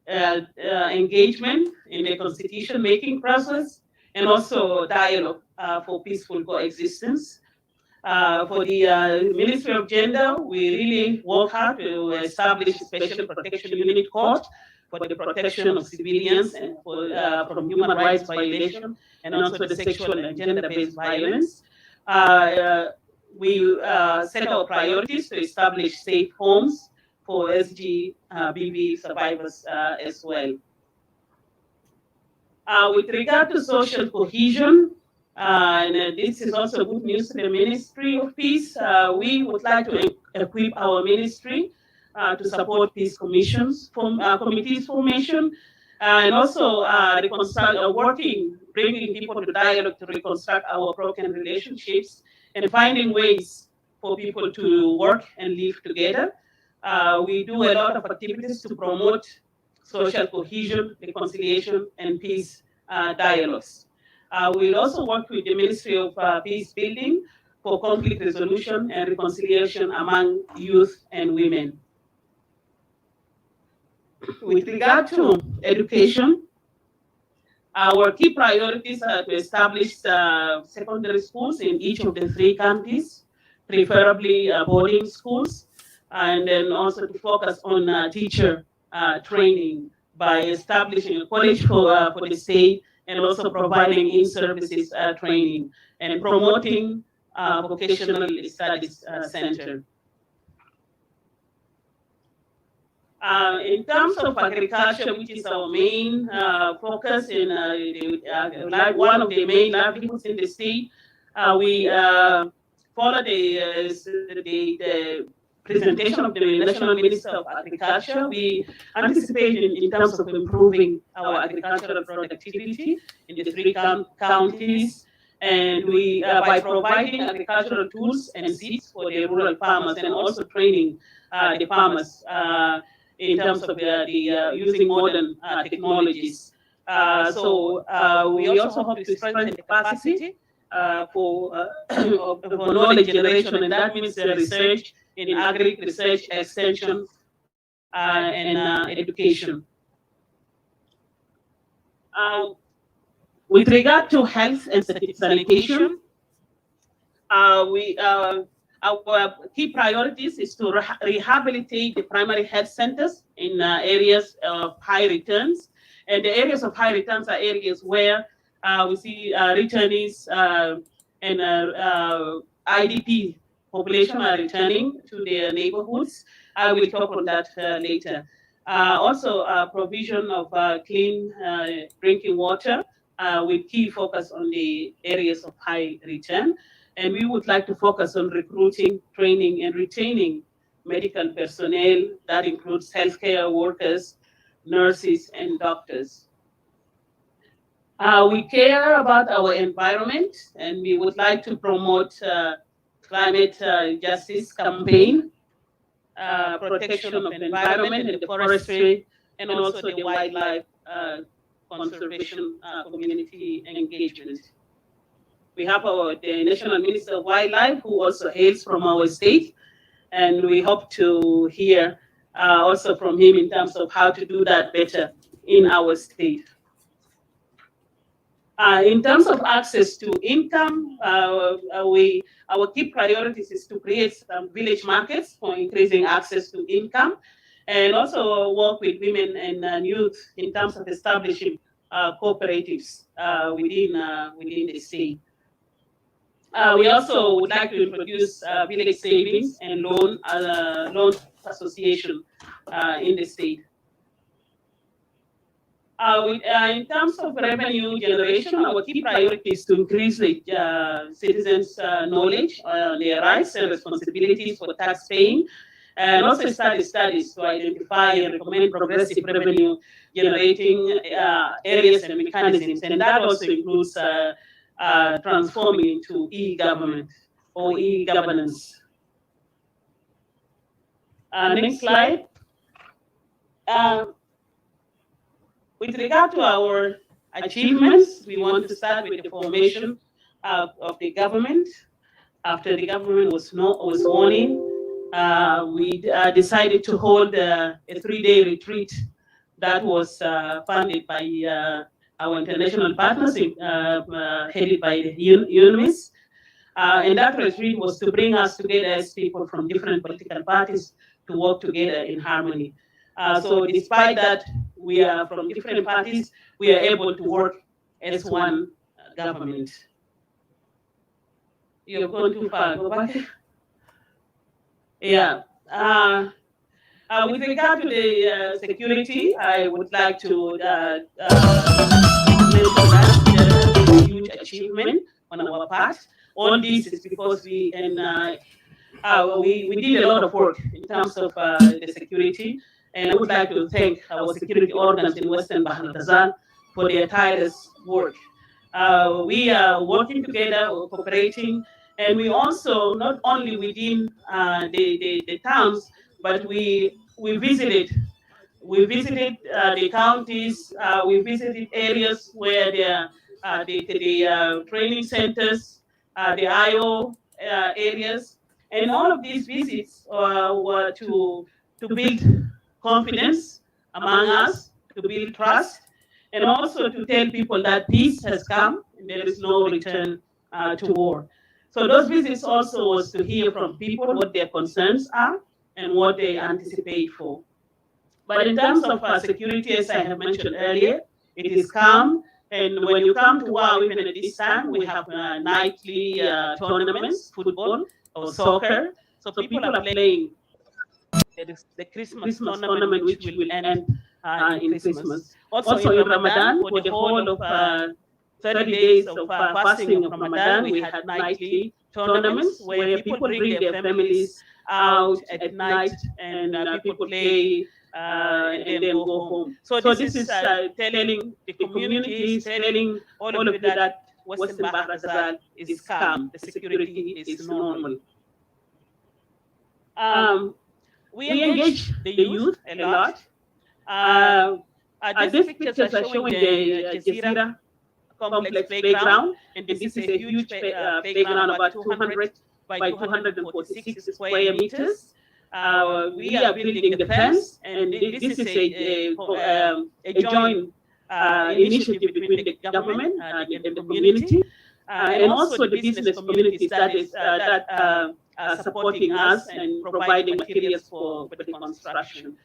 engagement in the constitution-making process, and also dialogue for peaceful coexistence. For the Ministry of Gender, we really work hard to establish a special protection unit court for the protection of civilians and from human rights violation, and also the sexual and gender-based violence. We set our priorities to establish safe homes for SGBV survivors as well. With regard to social cohesion, and this is also good news to the Ministry of Peace, we would like to equip our ministry to support peace commissions, committees formation, and also bringing people to dialogue to reconstruct our broken relationships and finding ways for people to work and live together. We do a lot of activities to promote social cohesion, reconciliation, and peace dialogues. We'll also work with the Ministry of Peace Building for conflict resolution and reconciliation among youth and women. With regard to education, our key priorities are to establish secondary schools in each of the 3 counties, preferably boarding schools, and then also to focus on teacher training by establishing a college for the state, and also providing in-services training and promoting vocational studies center. In terms of agriculture, which is our main focus in one of the main livelihoods in the state, we follow the presentation of the National Minister of Agriculture. We anticipate in terms of improving our agricultural productivity in the 3 counties, and we by providing agricultural tools and seeds for the rural farmers, and also training the farmers in terms of using modern technologies. So we also hope to strengthen the capacity for knowledge generation, and that means the research in agri research, extension, and education. With regard to health and sanitation, our key priorities is to rehabilitate the primary health centers in areas of high returns. And the areas of high returns are areas where we see returnees and IDP population are returning to their neighborhoods. I will talk on that later. Also, provision of clean drinking water with key focus on the areas of high return. And we would like to focus on recruiting, training, and retaining medical personnel. That includes healthcare workers, nurses, and doctors. We care about our environment, and we would like to promote climate justice campaign, protection of the environment and the forestry, and also the wildlife conservation community engagement. We have the National Minister of Wildlife, who also hails from our state, and we hope to hear also from him in terms of how to do that better in our state. In terms of access to income, our key priorities is to create some village markets for increasing access to income, and also work with women and youth in terms of establishing cooperatives within the state. We also would like to introduce village savings and loan association in the state. In terms of revenue generation, our key priority is to increase the citizens' knowledge on their rights and responsibilities for tax paying, and also studies to identify and recommend progressive revenue generating areas and mechanisms, and that also includes transforming into e-government or e-governance. Next slide. With regard to our achievements, we want to start with the formation of the government. After the government was sworn in, we decided to hold a 3-day retreat that was funded by our international partners, headed by the UNMISS. And that retreat was to bring us together as people from different political parties to work together in harmony. So despite that, we are from different parties, we are able to work as one government. You're going too far, go back. Yeah. With regard to the security, I would like to mention that it's a huge achievement on our part. All this is because we did a lot of work in terms of the security, and I would like to thank our security organs in Western Bahr el-Ghazal for their tireless work. We are working together, cooperating, and we also, not only within the towns, but we visited the counties, we visited areas where there are the training centers, the IO areas, and all of these visits were to build confidence among us, to build trust, and also to tell people that peace has come and there is no return to war. So those visits also was to hear from people what their concerns are and what they anticipate for. But in terms of security, as I have mentioned earlier, it is calm. And when you come to WOW, even at this time, we have nightly tournaments, football or soccer. So people are playing the Christmas tournament, which will end in Christmas. Also in Ramadan, for the whole of 30 days of fasting of Ramadan, we had nightly tournaments where people bring their families out at night and people play and then go home. So this is telling the communities, telling all of you that Western Bahr el-Ghazal is calm, the security is normal. We engage the youth a lot. These pictures are showing the Jazeera complex playground, and this is a huge playground, about 200 by 246 square meters. We are building the fence, and this is a joint initiative between the government and the community, and also the business communities that are supporting us and providing materials for the construction.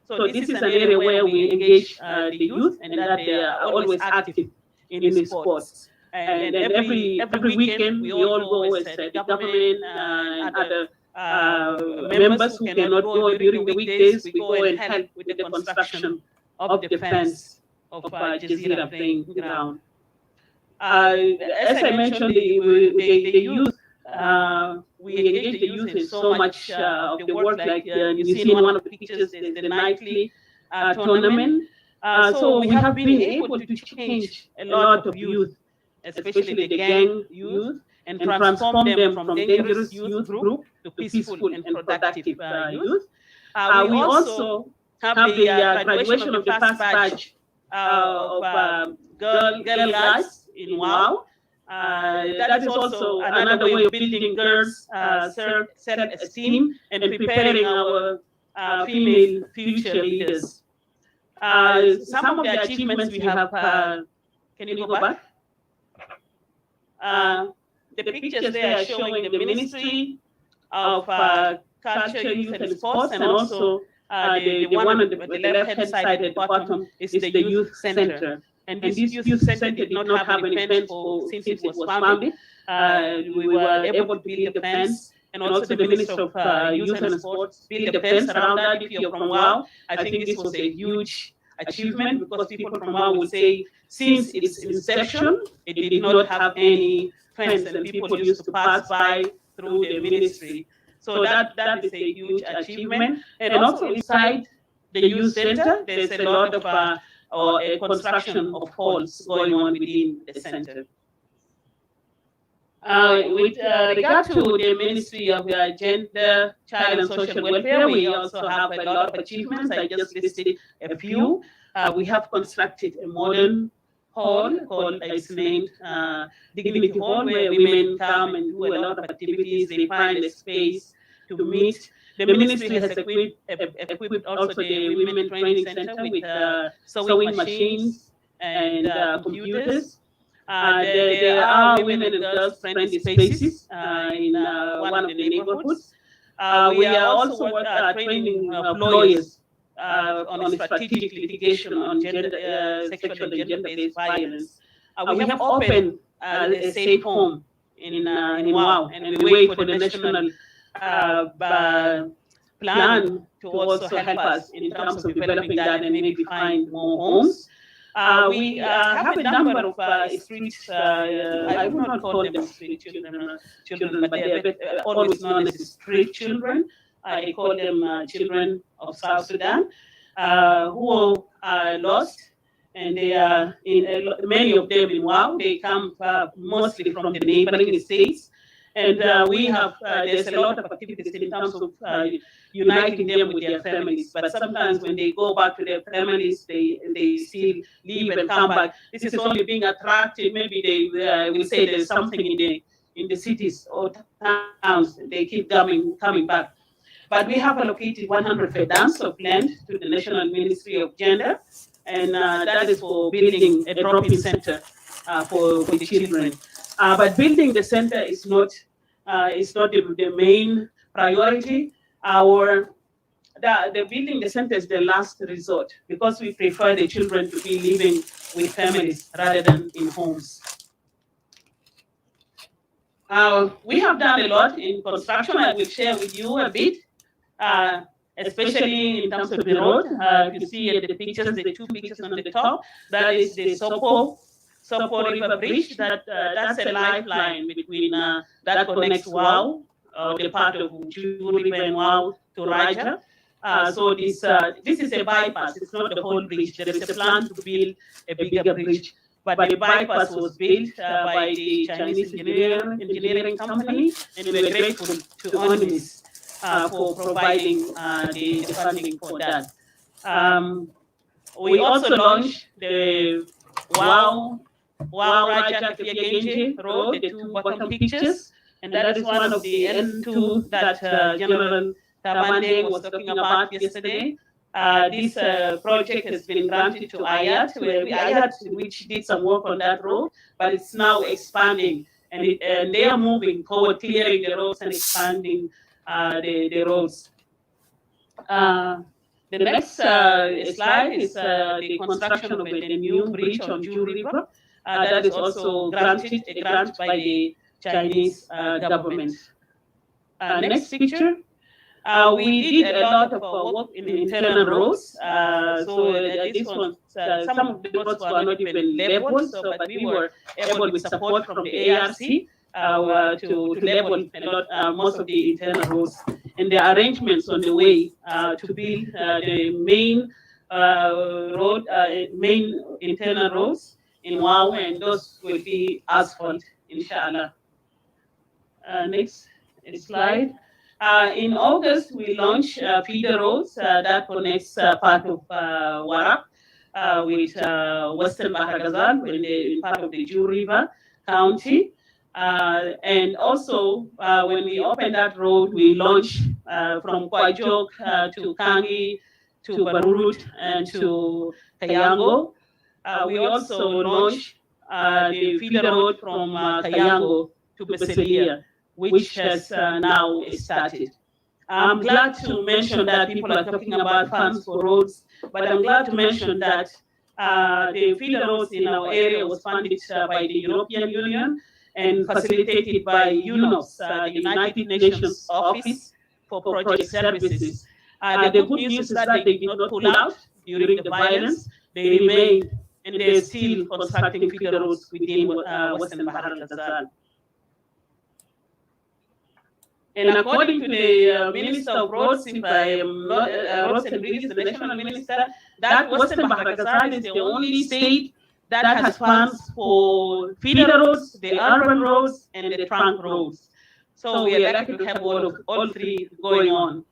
So this is an area where we engage the youth, and that they are always active in sports. And every weekend we all go as the government and other members who cannot go during the weekdays. We go and help with the construction of the fence of Jazeera playing ground. As I mentioned, the youth, we engage the youth in so much of the work. Like you see in one of the pictures, there's the nightly tournament. So we have been able to change a lot of youth, especially the gang youth, and transform them from dangerous youth group to peaceful and productive youth. We also have the graduation of the first batch of girl guides in WOW. That is also another way of building girls' self-esteem and preparing our female future leaders. Some of the achievements we have, can you go back? The pictures there are showing the Ministry of Culture, Youth and Sports, and also the one on the left-hand side at the bottom is the Youth Center. And this youth center did not have any fence since it was founded. We were able to build the fence, and also the Minister of Youth and Sports built the fence around that. If you're from WOW, I think this was a huge achievement, because people from WOW will say, since its inception, it did not have any fence, and people used to pass by through the ministry. So that is a huge achievement. And also inside the youth center, there's a lot of a construction of halls going on within the center. With regard to the Ministry of Gender, Child and Social Welfare, we also have a lot of achievements. I just listed a few. We have constructed a modern hall called, it's named Dignity Hall, where women come and do a lot of activities. They find a space to meet. The ministry has equipped also the Women Training Center with sewing machines and computers. There are women and girls friendly spaces in one of the neighborhoods. We are also training lawyers on strategic litigation on sexual and gender-based violence. We have opened a safe home in Wow, and we wait for the national plan to also help us in terms of developing that and maybe find more homes. We have a number of street, I would not call them street children, but they are always known as street children. I call them children of South Sudan, who are lost, and they are many of them in Wow. They come mostly from the neighboring states. And we have, there's a lot of activities in terms of uniting them with their families. But sometimes when they go back to their families, they still leave and come back. This is only being attracted. Maybe they will say there's something in the cities or towns. They keep coming back. But we have allocated 100 fedans of land to the National Ministry of Gender, and that is for building a drop-in center for the children. But building the center is not the main priority. The building the center is the last resort, because we prefer the children to be living with families rather than in homes. We have done a lot in construction. I will share with you a bit, especially in terms of the road. You see the pictures, the two pictures on the top. That is the Sopo River Bridge. That's a lifeline between that connects Wow, the part of Juba River and Wow to Raja. So this is a bypass. It's not the whole bridge. There is a plan to build a bigger bridge. But the bypass was built by the Chinese engineering company, and we're grateful to ONMIS for providing the funding for that. We also launched the Wow Raja Genji Road, the two bottom pictures, and that is one of the N2 that General Tabande was talking about yesterday. This project has been granted to IAT, which did some work on that road, but it's now expanding, and they are moving forward, clearing the roads and expanding the roads. The next slide is the construction of a new bridge on Juba River. That is also granted a grant by the Chinese government. Next picture. We did a lot of work in internal roads. So this one, some of the roads were not even labeled, but we were able, with support from the ARC, to label a lot, most of the internal roads. And the arrangements on the way to build the main main internal roads in Wow, and those will be asphalt, inshallah. Next slide. In August, we launched feeder roads that connects part of Warab with Western Bahar Ghazal in part of the Juba River County. And also, when we opened that road, we launched from Kwajok to Kangi, to Barurut, and to Kayango. We also launched the feeder road from Kayango to Beselia, which has now started. I'm glad to mention that people are talking about funds for roads, but I'm glad to mention that the feeder roads in our area was funded by the European Union and facilitated by UNOPS, the United Nations Office for Project Services. The good news is that they did not pull out during the violence. They remained, and they're still constructing feeder roads within Western Bahar Ghazal. And according to the Minister of Roads, if I am not, Roads and Bridges, the National Minister, that Western Bahar Ghazal is the only state that has funds for feeder roads, the urban roads, and the trunk roads. So we are lucky to have all three going on.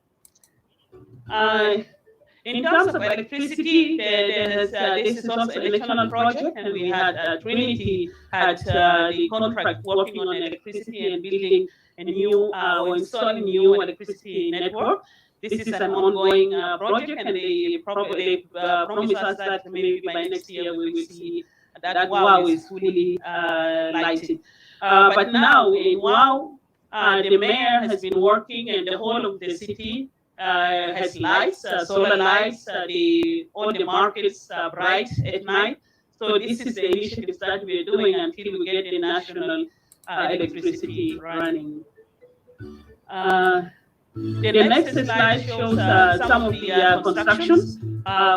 In terms of electricity, this is also a national project, and we had Trinity had the contract working on electricity and building a new or installing new electricity network. This is an ongoing project, and they probably promise us that maybe by next year we will see that WOW is fully lighted. But now in WOW, the mayor has been working, and the whole of the city has lights, solar lights. All the markets are bright at night. So this is the initiatives that we're doing until we get the national electricity running. The next slide shows some of the constructions.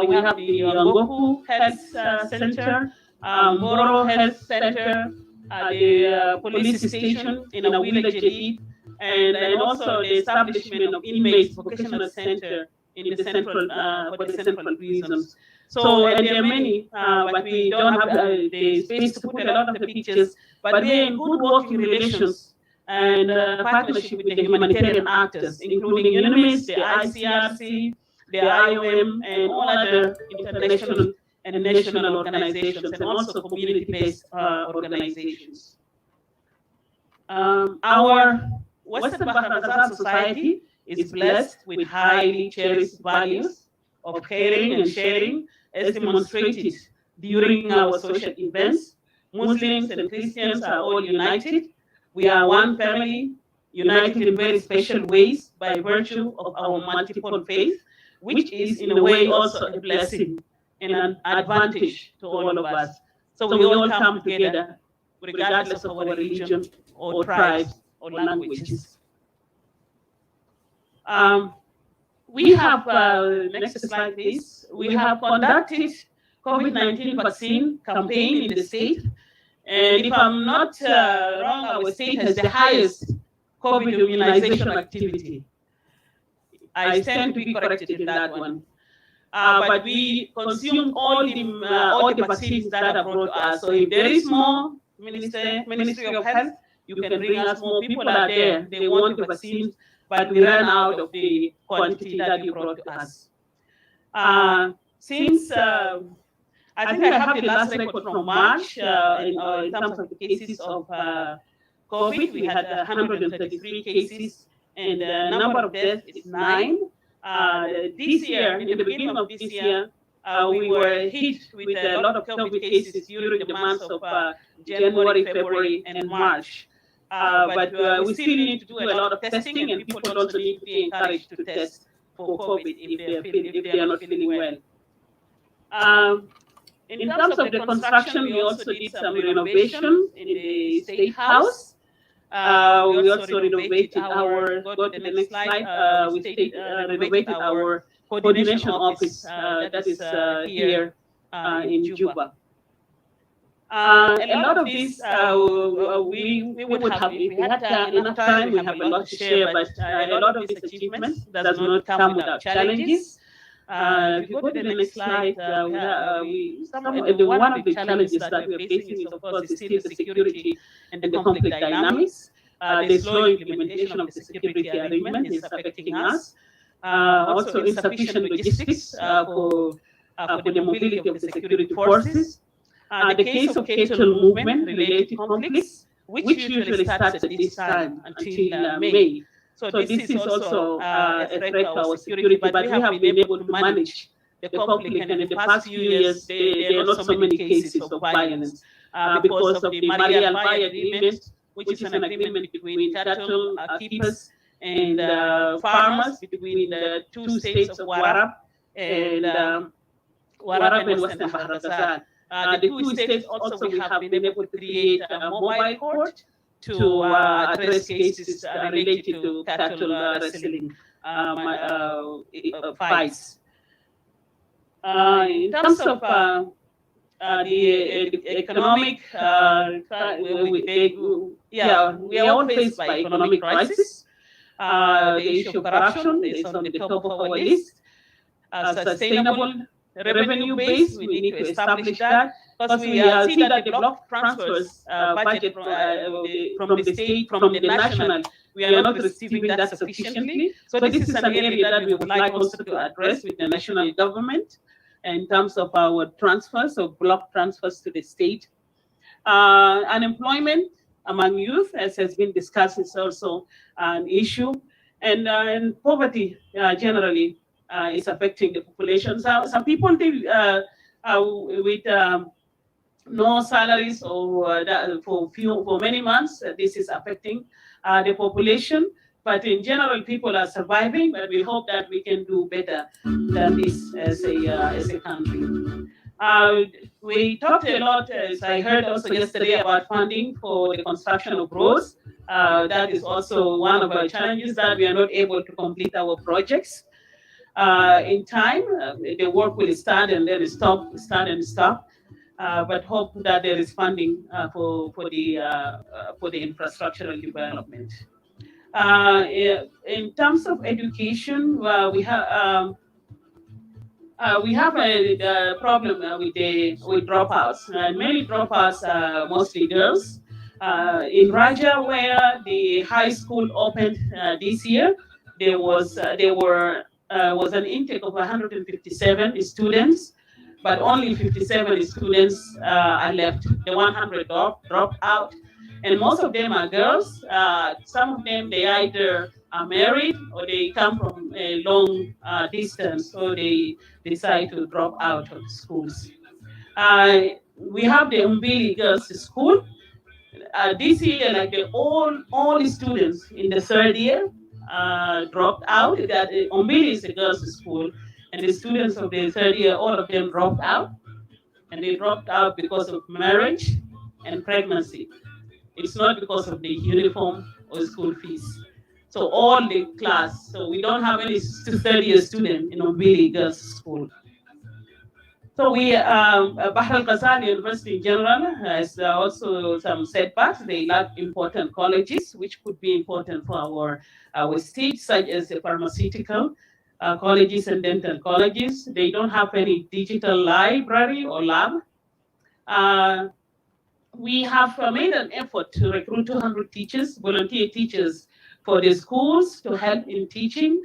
We have the Ngoku Health Center, Moro Health Center, the police station in a village elite, and also the establishment of inmates vocational center in the central for the central prisons. So and there are many, but we don't have the space to put a lot of the pictures. But we're in good working relations and partnership with the humanitarian actors, including UNIMIS, the ICRC, the IOM, and all other international and national organizations, and also community-based organizations. Our Western Bahar Ghazal society is blessed with highly cherished values of caring and sharing, as demonstrated during our social events. Muslims and Christians are all united. We are one family, united in very special ways by virtue of our multiple faith, which is in a way also a blessing and an advantage to all of us. So we all come together, regardless of our religion or tribes or languages. We have, next slide please, we have conducted COVID-19 vaccine campaign in the state. And if I'm not wrong, our state has the highest COVID immunization activity. I stand to be corrected in that one. But we consume all the vaccines that are brought to us. So if there is more, Ministry of Health, you can bring us more. People are there, they want the vaccines, but we ran out of the quantity that you brought to us. Since I think I have the last record from March in terms of the cases of COVID. We had 133 cases, and the number of deaths is 9. This year, in the beginning of this year, we were hit with a lot of COVID cases during the months of January, February, and March. But we still need to do a lot of testing, and people also need to be encouraged to test for COVID if they are not feeling well. In terms of the construction, we also did some renovation in the State House. We also renovated our, go to the next slide, we renovated our coordination office that is here in Juba. A lot of this, we would have, if we had enough time, we have a lot to share, but a lot of these achievements does not come without challenges. If you go to the next slide, one of the challenges that we're facing is, of course, still the security and the conflict dynamics. The slow implementation of the security agreement is affecting us. Also, insufficient logistics for the mobility of the security forces. The case of cattle movement related conflicts, which usually starts at this time until May. So this is also a threat to our security, but we have been able to manage the conflict, and in the past few years, there are not so many cases of violence because of the Marial Agreement, which is an agreement between cattle keepers and farmers between the two states of Warab and Western Bahar Ghazal. The two states also we have been able to create a mobile court to address cases related to cattle wrestling fights. In terms of the economic, we are all faced by economic crisis. The issue of corruption is on the top of our list. Sustainable revenue base, we need to establish that, because we see that the block transfers budget from the state, from the national we are not receiving that sufficiently. So this is an area that we would like also to address with the national government in terms of our transfers, or block transfers to the state. Unemployment among youth, as has been discussed, is also an issue, and poverty generally is affecting the population. So some people think with no salaries or for many months, this is affecting the population. But in general, people are surviving. But we hope that we can do better than this as a country. We talked a lot, as I heard also yesterday, about funding for the construction of roads. That is also one of our challenges, that we are not able to complete our projects in time. The work will start and then stop, start and stop. But hope that there is funding for the infrastructural development. In terms of education, we have a problem with dropouts. Many dropouts are mostly girls. In Raja, where the high school opened this year, was an intake of 157 students, but only 57 students are left. The 100 dropped out, and most of them are girls. Some of them, they either are married or they come from a long distance, so they decide to drop out of schools. We have the Umbili Girls School. This year, like all students in the third year dropped out. That Umbili is a girls' school, and the students of the third year, all of them dropped out, and they dropped out because of marriage and pregnancy. It's not because of the uniform or school fees. So all the class, so we don't have any third-year student in Umbili Girls School. So Bahr al-Ghazali University in general has also some setbacks. They lack important colleges, which could be important for our state, such as the pharmaceutical colleges and dental colleges. They don't have any digital library or lab. We have made an effort to recruit 200 teachers, volunteer teachers, for the schools to help in teaching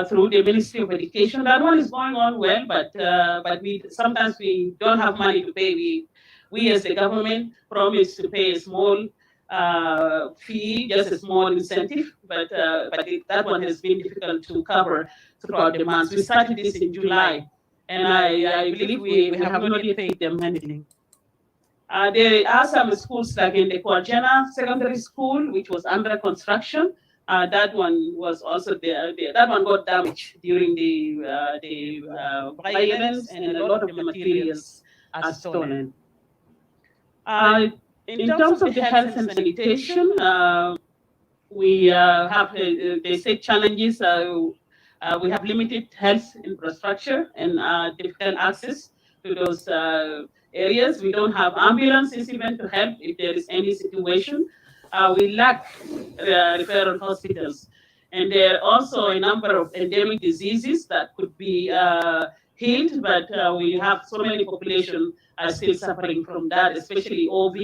through the Ministry of Education. That one is going on well, but sometimes we don't have money to pay. We as the government promise to pay a small fee, just a small incentive, but that one has been difficult to cover throughout the months. We started this in July, and I believe we have not yet paid them anything. There are some schools like in the Kwajana Secondary School, which was under construction. That one was also there. That one got damaged during the violence, and a lot of the materials are stolen. In terms of the health and sanitation, we have the state challenges. We have limited health infrastructure and difficult access to those areas. We don't have ambulances even to help if there is any situation. We lack referral hospitals. And there are also a number of endemic diseases that could be healed, but we have so many population are still suffering from that, especially OV,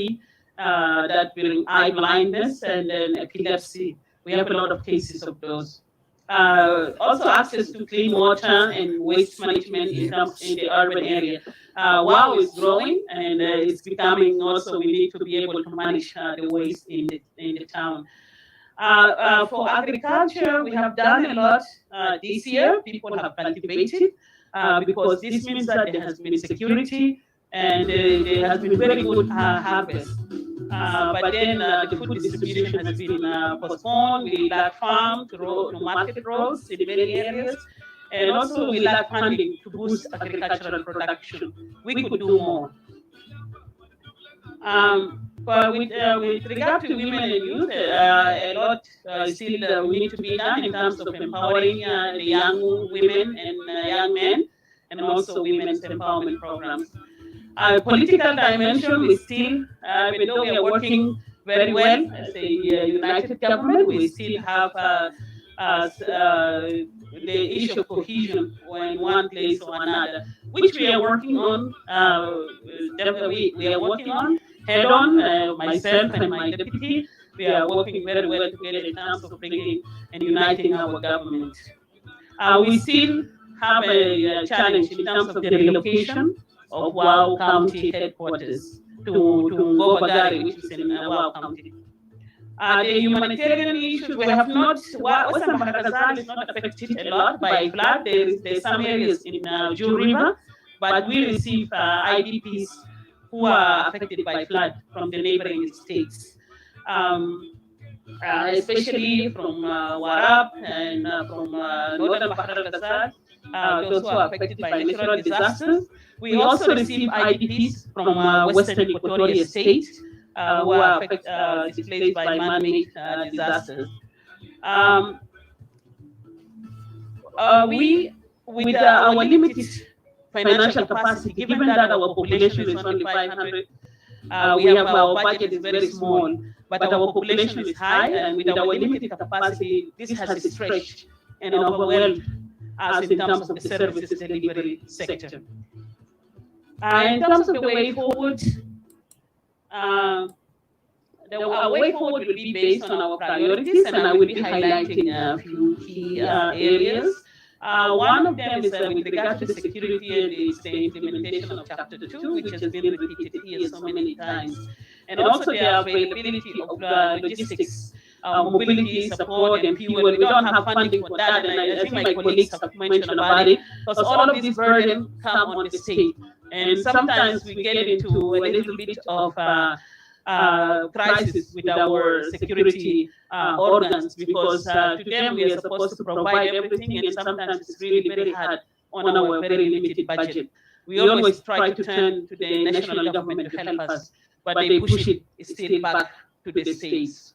that bring eye blindness, and then epilepsy. We have a lot of cases of those. Also access to clean water and waste management in the urban area. WOW is growing, and it's becoming also, we need to be able to manage the waste in the town. For agriculture, we have done a lot this year. People have cultivated because this means that there has been security and there has been very good harvest. But then the food distribution has been postponed. We lack farm to market roads in many areas. And also we lack funding to boost agricultural production. We could do more. But with regard to women and youth, a lot still we need to be done in terms of empowering the young women and young men, and also women's empowerment programs. Political dimension, we still, even though we are working very well as a united government, we still have the issue of cohesion in one place or another, which we are working on. We are working on head on, myself and my deputy. we are working very well together in terms of bringing and uniting our government. We still have a challenge in terms of the relocation of Wow County headquarters to Ngobagari, which is in Wow County. The humanitarian issues, we have not, Western Bahar Ghazal is not affected a lot by flood. There's some areas in Juba River, but we receive IDPs who are affected by flood from the neighboring states. Especially from Warab and from northern Bahar al-Ghazal, those who are affected by natural disasters. We also receive IDPs from Western Equatoria State who are displaced by man-made disasters. We, with our limited financial capacity, given that our population is only 500, we have our budget is very small, but our population is high, and with our limited capacity, this has stretched and overwhelmed us in terms of the services delivery sector. In terms of the way forward, our way forward will be based on our priorities, and I will be highlighting a few key areas. One of them is with regard to the security, and it's the implementation of Chapter 2, which has been repeated here so many times. And also the availability of logistics, mobility, support, and fuel. We don't have funding for that, and I think my colleagues have mentioned about it, because all of these burdens come on the state. And sometimes we get into a little bit of crisis with our security organs, because to them we are supposed to provide everything, and sometimes it's really very hard on our very limited budget. We always try to turn to the national government to help us, but they push it still back to the states.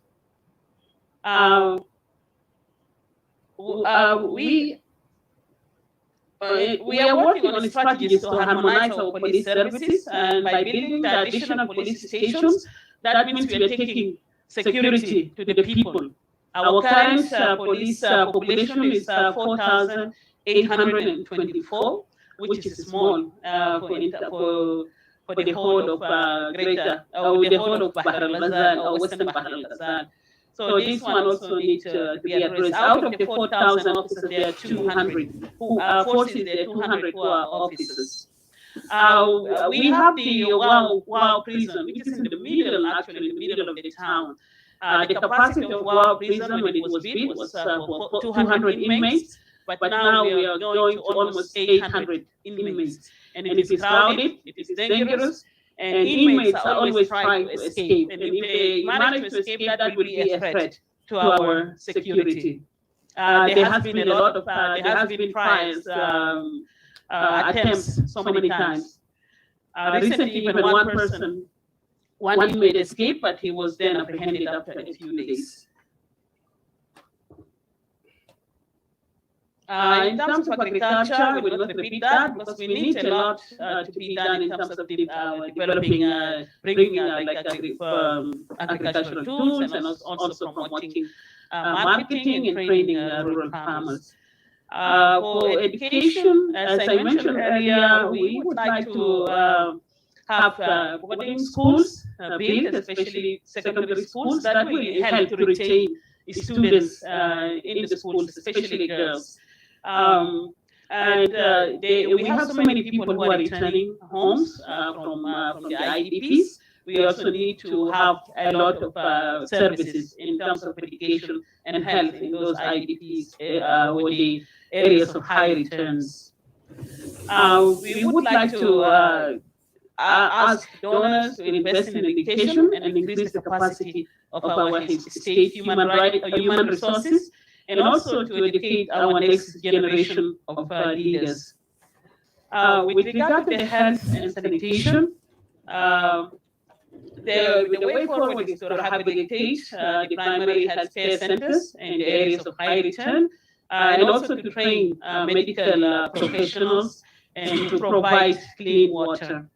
We are working on strategies to harmonize our police services, and by building the additional police stations, that means we are taking security to the people. Our current police population is 4,824, which is small for the whole of Greater, or the whole of Bahar al-Ghazal, or Western Bahar al-Ghazal. So this one also needs to be addressed. Out of the 4,000 officers, there are 200 who are forces. There are 200 who are officers. We have the Wow prison, which is in the middle, actually in the middle of the town. The capacity of Wow prison when it was built was 200 inmates, but now we are going to almost 800 inmates. And it is crowded, it is dangerous, and inmates are always trying to escape. And if they manage to escape, that will be a threat to our security. There has been a lot of, there has been trials, attempts so many times. Recently, even one inmate escaped, but he was then apprehended after a few days. In terms of agriculture, we will not repeat that, because we need a lot to be done in terms of developing, bringing agricultural tools, and also promoting marketing and training rural farmers. For education, as I mentioned earlier, we would like to have boarding schools built, especially secondary schools, that will help to retain students in the schools, especially girls. We have so many people who are returning homes from the IDPs. We also need to have a lot of services in terms of education and health in those IDPs with the areas of high returns. We would like to ask donors to invest in education and increase the capacity of our state human resources, and also to educate our next generation of leaders. With regard to the health and sanitation, the way forward is to rehabilitate the primary health care centers in the areas of high return, and also to train medical professionals and to provide clean water.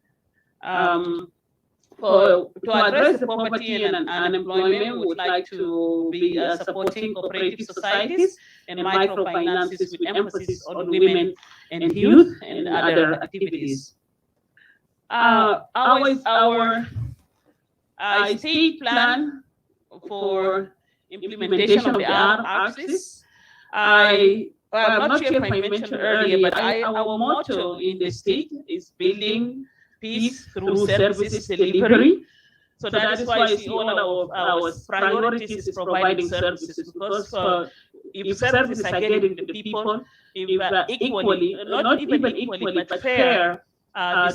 To address the poverty and unemployment, we would like to be supporting cooperative societies and microfinances with emphasis on women and youth and other activities. Our state plan for implementation of the RRCs. I'm not sure if I mentioned earlier, but our motto in the state is building peace through services delivery. So that is why I see all our priorities is providing services, because if services are getting to the people, if equally, not even equally, but fair,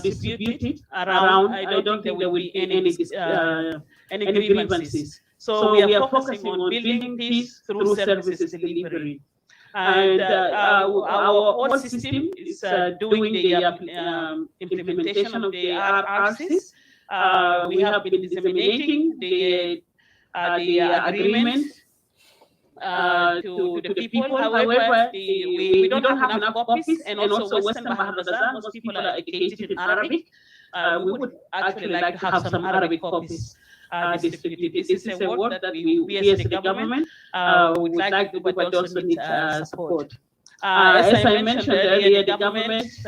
distributed around, I don't think there will be any grievances. So we are focusing on building peace through services delivery. And our whole system is doing the implementation of the RRCs. We have been disseminating the agreement to the people. However, we don't have enough copies, and also Western Bahar Gaza, most people are educated in Arabic. We would actually like to have some Arabic copies distributed. This is a work that we as the government would like to do, but also need support. As I mentioned earlier, the government is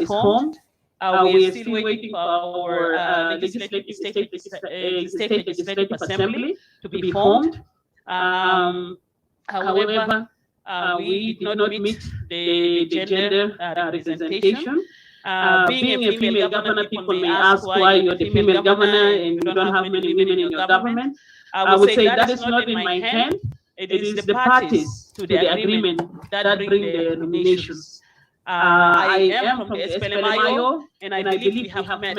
formed. We are still waiting for our state legislative assembly to be formed. However, we did not meet the gender representation. Being a female governor, people may ask why you're the female governor and you don't have many women in your government. I would say that is not in my hand. It is the parties to the agreement that bring the nominations. I am from the SPLMIO, and I believe we have met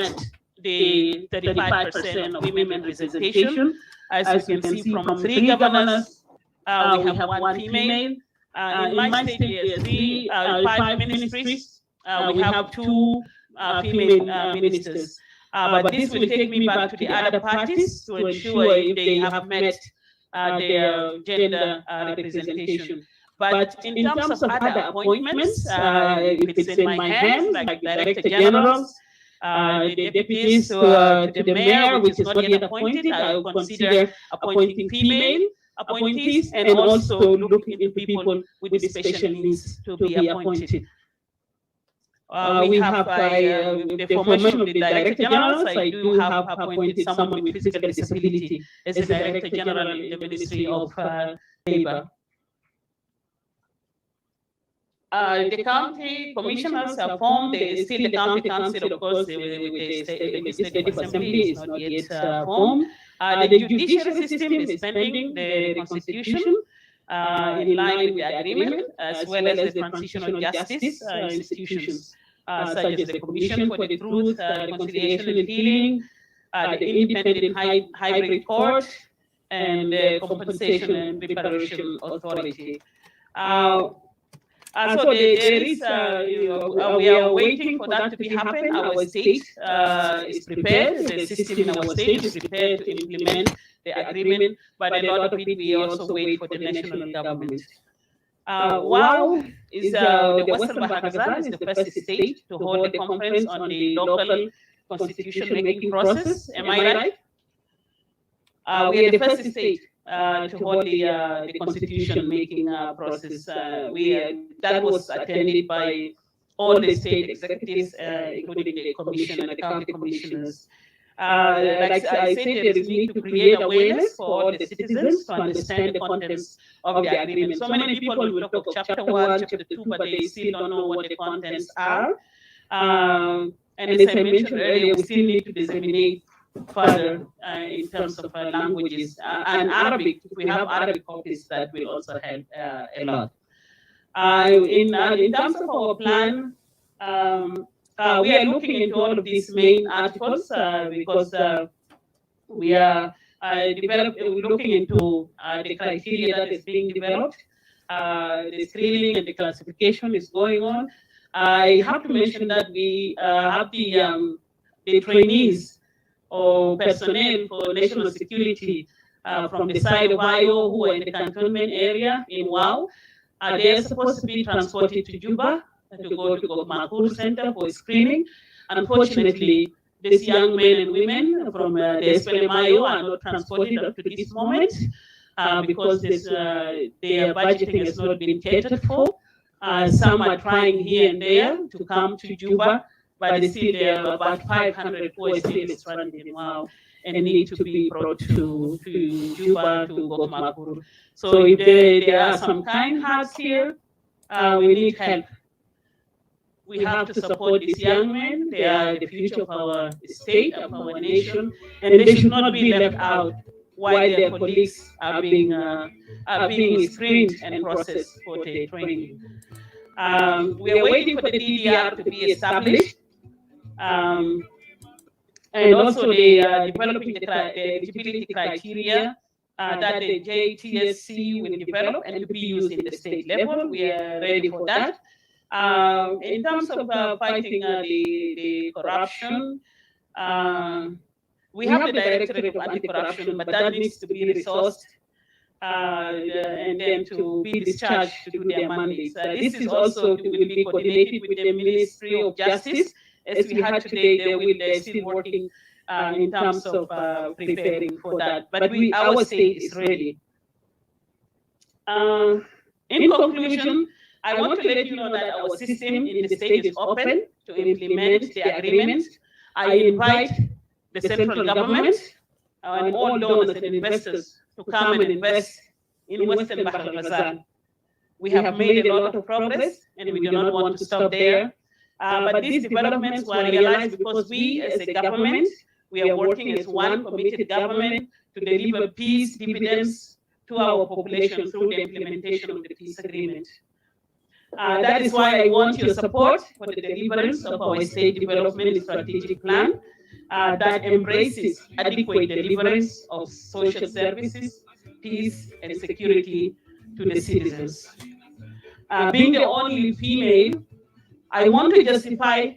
the 35% of women representation. As you can see from 3 governors, we have 1 female. In my state, there are 5 ministries. We have 2 female ministers. But this will take me back to the other parties to ensure if they have met their gender representation. But in terms of other appointments, if it's in my hands, like director generals, the deputies to the mayor, which is not yet appointed, I will consider appointing female appointees and also looking into people with special needs to be appointed. We have the formation of the director generals. I do have appointed someone with physical disability as the director general in the Ministry of Labor. The county commissioners are formed. Still the county council, of course, the legislative assembly is not yet formed. The judiciary system is pending the constitution in line with the agreement, as well as the transitional justice institutions, such as the Commission for the Truth, Reconciliation and Healing, the Independent Hybrid Court, and the Compensation and Reparation Authority. So there is, we are waiting for that to happen. Our state is prepared. The system in our state is prepared to implement the agreement, but a lot of it we also wait for the national government. WOW is the Western Bahar Gaza is the first state to hold a conference on the local constitution-making process. Am I right? We are the first state to hold the constitution-making process. That was attended by all the state executives, including the commission and the county commissioners. Like I said, there is need to create awareness for all the citizens to understand the contents of the agreement. So many people will talk of chapter 1, chapter 2, but they still don't know what the contents are. And as I mentioned earlier, we still need to disseminate further in terms of languages and Arabic. If we have Arabic copies, that will also help a lot. In terms of our plan, we are looking into all of these main articles because we are looking into the criteria that is being developed. The screening and the classification is going on. I have to mention that we have the trainees or personnel for national security from the side of IO who are in the cantonment area in WOW. They are supposed to be transported to Juba to go to Makur Center for screening. Unfortunately, these young men and women from the SPLMIO are not transported up to this moment because their budgeting has not been catered for. Some are trying here and there to come to Juba, but still there are about 500 who are still stranded in WOW. and need to be brought to Juba, to go to Makuru. So if there are some kind hearts here, we need help. We have to support these young men. They are the future of our state, of our nation, and they should not be left out while their colleagues are being screened and processed for their training. We are waiting for the DDR to be established. And also developing the eligibility criteria that the JTSC will develop and to be used in the state level. We are ready for that. In terms of fighting the corruption, we have the Directorate of Anti-Corruption, but that needs to be resourced and then to be discharged to do their mandates. This is also will be coordinated with the Ministry of Justice. As we had today, they're still working in terms of preparing for that. But our state is ready. In conclusion, I want to let you know that our system in the state is open to implement the agreement. I invite the central government and all donors and investors to come and invest in Western Bahr el-Ghazal. We have made a lot of progress, and we do not want to stop there. But these developments were realized because we, as a government, we are working as one committed government to deliver peace dividends to our population through the implementation of the peace agreement. That is why I want your support for the deliverance of our state development strategic plan that embraces adequate deliverance of social services, peace, and security to the citizens. Being the only female, I want to justify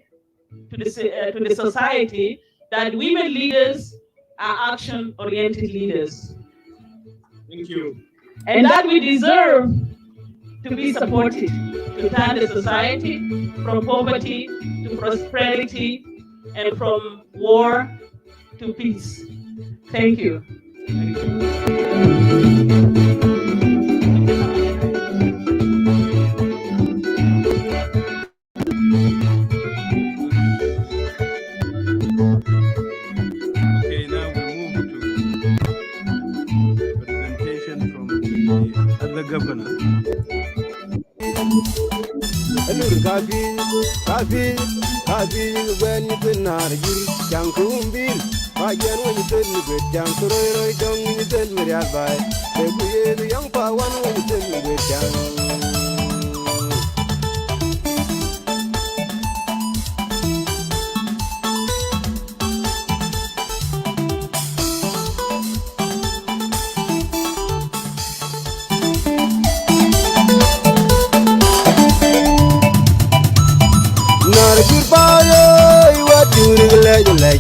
to the society that women leaders are action-oriented leaders.
Thank you.
And that we deserve to be supported, to turn the society from poverty to prosperity and from war to peace. Thank you.
Thank you. Okay, now we move to presentation from the other governor.
When you can not you can come bill. I can when you tell me good jam to roy don't you tell me that by the young power when you tell me good jam.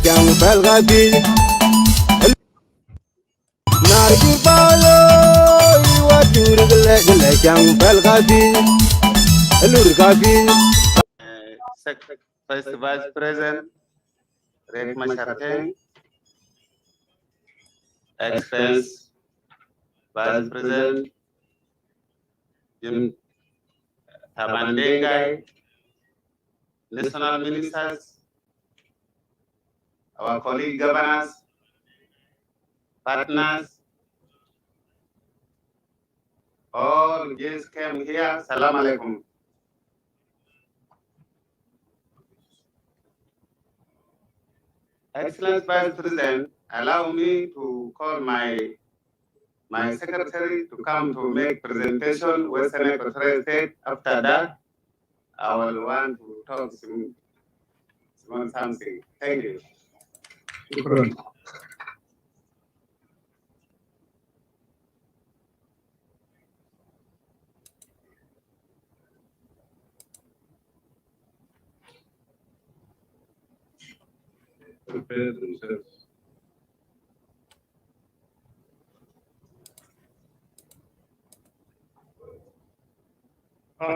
Jang bel gabi nar ki balo wa jur gele jang bel gabi lur gabi
First Vice President Red Masharteng, Expense Vice President Jim Tabandengai, National Ministers, our colleague governors, partners, all guests came here. Salam alaikum. Excellent Vice President, allow me to call my secretary to come to make presentation Western Equatorial State. After that, I will want to talk something. Thank you.
Shukran. Prepare themselves.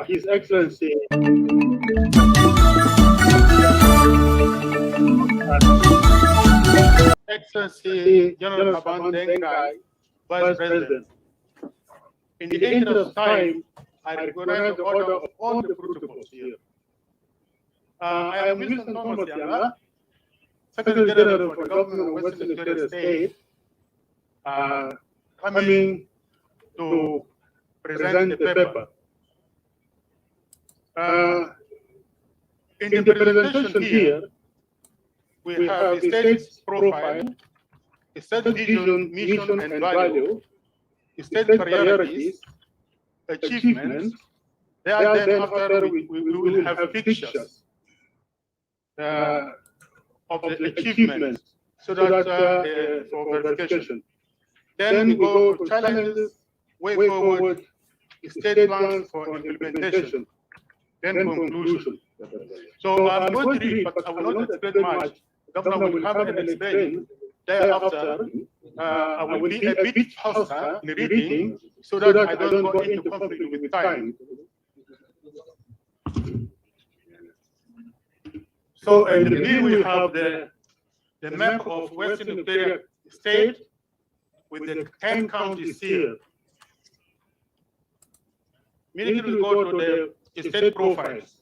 His Excellency.
Excellency General Tabandengai, Vice President. In the interest of time, I recognize the order of all the protocols here. I am Wilson Thomas Yanga, Secretary General for the Government of Western Equatorial State, coming to present the paper. In the presentation here, we have the state's profile, the state vision, mission, and value, the state priorities, achievements. Then after we will have pictures of the achievements, so that for verification. Then we go to challenges, way forward, state plans for implementation, then conclusion. So I'm going to read, but I will not explain much. The governor will come and explain. Thereafter, I will be a bit faster in reading so that I don't go into conflict with time. So in the bill we have the map of Western Equatorial State with the 10 counties here. Immediately we go to the state profiles.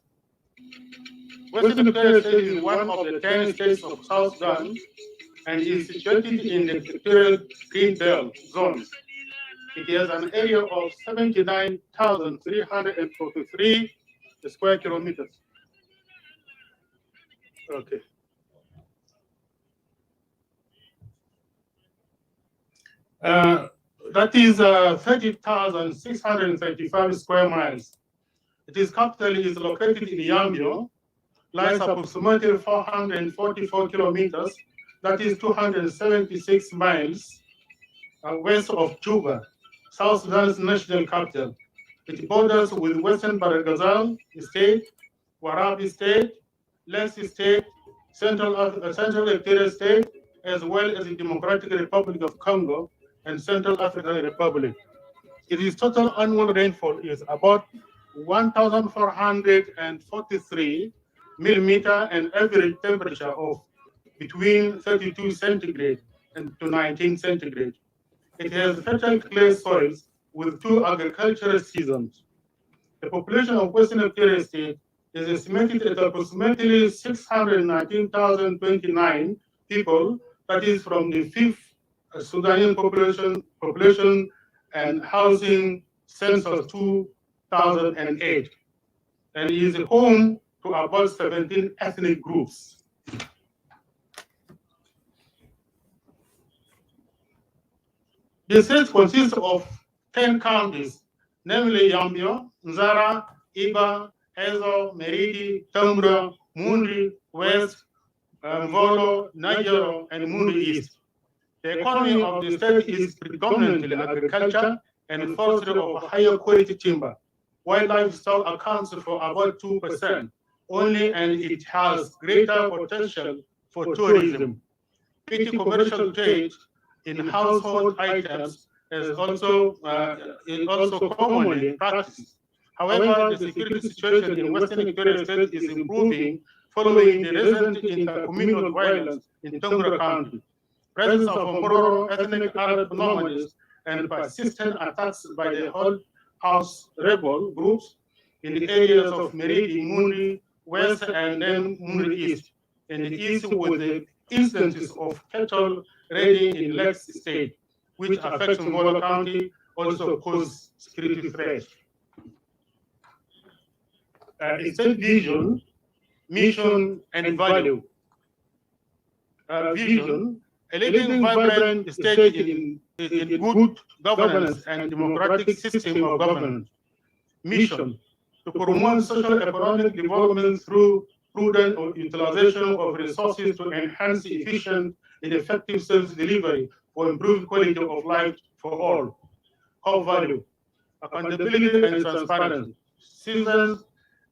Western Equatorial State is one of the 10 states of South Sudan and is situated in the Equatorial Green Belt zone. It has an area of 79,343 square kilometers. Okay. That is 30,635 square miles. Its capital is located in Yambio, lies approximately 444 kilometers, that is 276 miles west of Juba, South Sudan's national capital. It borders with Western Baragazal State, Warabi State, Lest State, Central Equatorial State, as well as the Democratic Republic of Congo and Central African Republic. Its total annual rainfall is about 1,443 millimeter and average temperature of between 32 centigrade and to 19 centigrade. It has fertile clay soils with 2 agricultural seasons. The population of Western Equatorial State is estimated at approximately 619,029 people, that is from the 5th Sudanese population and housing census 2008, and is home to about 17 ethnic groups. The state consists of 10 counties, namely Yambio, Nzara, Iba, Ezo, Meridi, Tambra, Mundi, West, Mvolo, Nigero, and Mundi East. The economy of the state is predominantly agriculture and forestry of higher quality timber, while livestock accounts for about 2% only, and it has greater potential for tourism. Petty commercial trade in household items is also commonly practiced. However, the security situation in Western Equatorial State is improving following the recent intercommunal violence in Tongura County. Presence of Mbororo ethnic Arab nomads and persistent attacks by the whole house rebel groups in the areas of Meridi, Mundi West, and then Mundi East. In the east, with the instances of cattle raiding in Lex State, which affects Mvolo County, also pose security threat. State vision, mission, and value. Vision: a leading vibrant state in good governance and democratic system of governance. Mission: to promote social economic development through prudent utilization of resources to enhance efficient and effective service delivery for improved quality of life for all. Core value: accountability and transparency, citizens'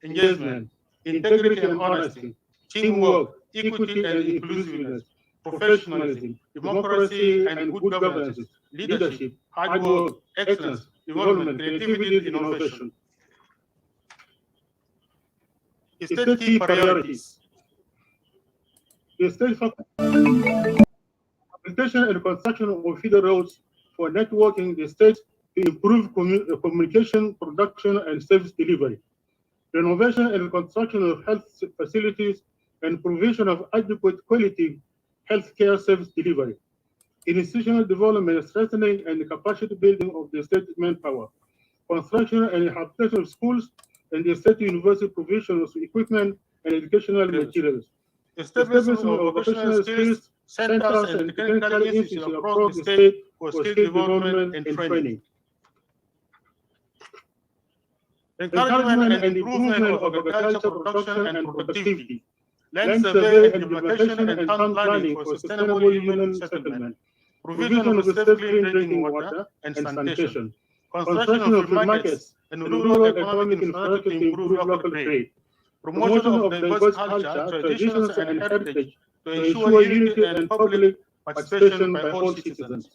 engagement, integrity and honesty, teamwork, equity and inclusiveness, professionalism, democracy and good governance, leadership, hard work, excellence, development, creativity, and innovation. State key priorities. The state implementation and construction of feeder roads for networking the state to improve communication, production, and service delivery. Renovation and construction of health facilities and provision of adequate quality healthcare service delivery, institutional development, strengthening and capacity building of the state manpower, construction and rehabilitation of schools, and the state university provision of equipment and educational materials, establishment of vocational skills centers and technical institutions across the state for skill development and training. Encouragement and improvement of agriculture production and productivity, land survey and implementation and town planning for sustainable human settlement, provision of safe clean drinking water and sanitation, construction of free markets and rural economic infrastructure to improve local trade, promotion of diverse culture, traditions, and heritage to ensure unity and public participation by all citizens.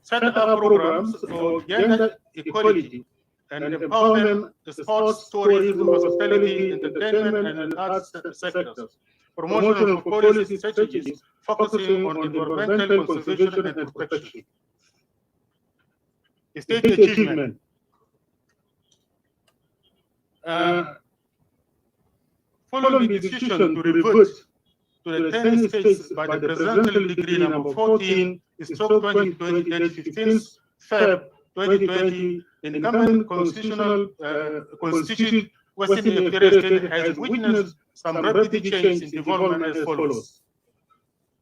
Set up programs for gender equality and empowerment, sports, tourism, hospitality, entertainment, and arts sectors. Promotion of policy strategies focusing on environmental conservation and protection. State achievement. Following the decision to revert to the 10 states by the presidential decree number 14, stroke 2020, dated 15th Feb 2020, the incumbent constituted Western Equatorial State has witnessed some rapid change in development as follows.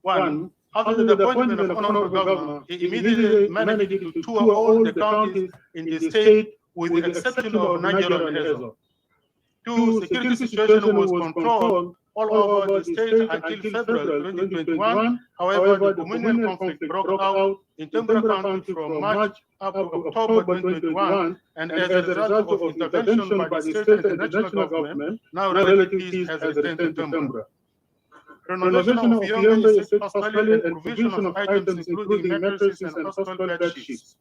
One, after the appointment of honorable governor, he immediately managed to tour all the counties in the state with the exception of Nigeria and Ezo. Two, security situation was controlled all over the state until February 2021. However, the communal conflict broke out in Tembra County from March up to October 2021, and as a result of intervention by the state and the national government, now relative peace has returned to Tembra. Renovation of Yonge State Hospital and provision of items including mattresses and hospital bed sheets.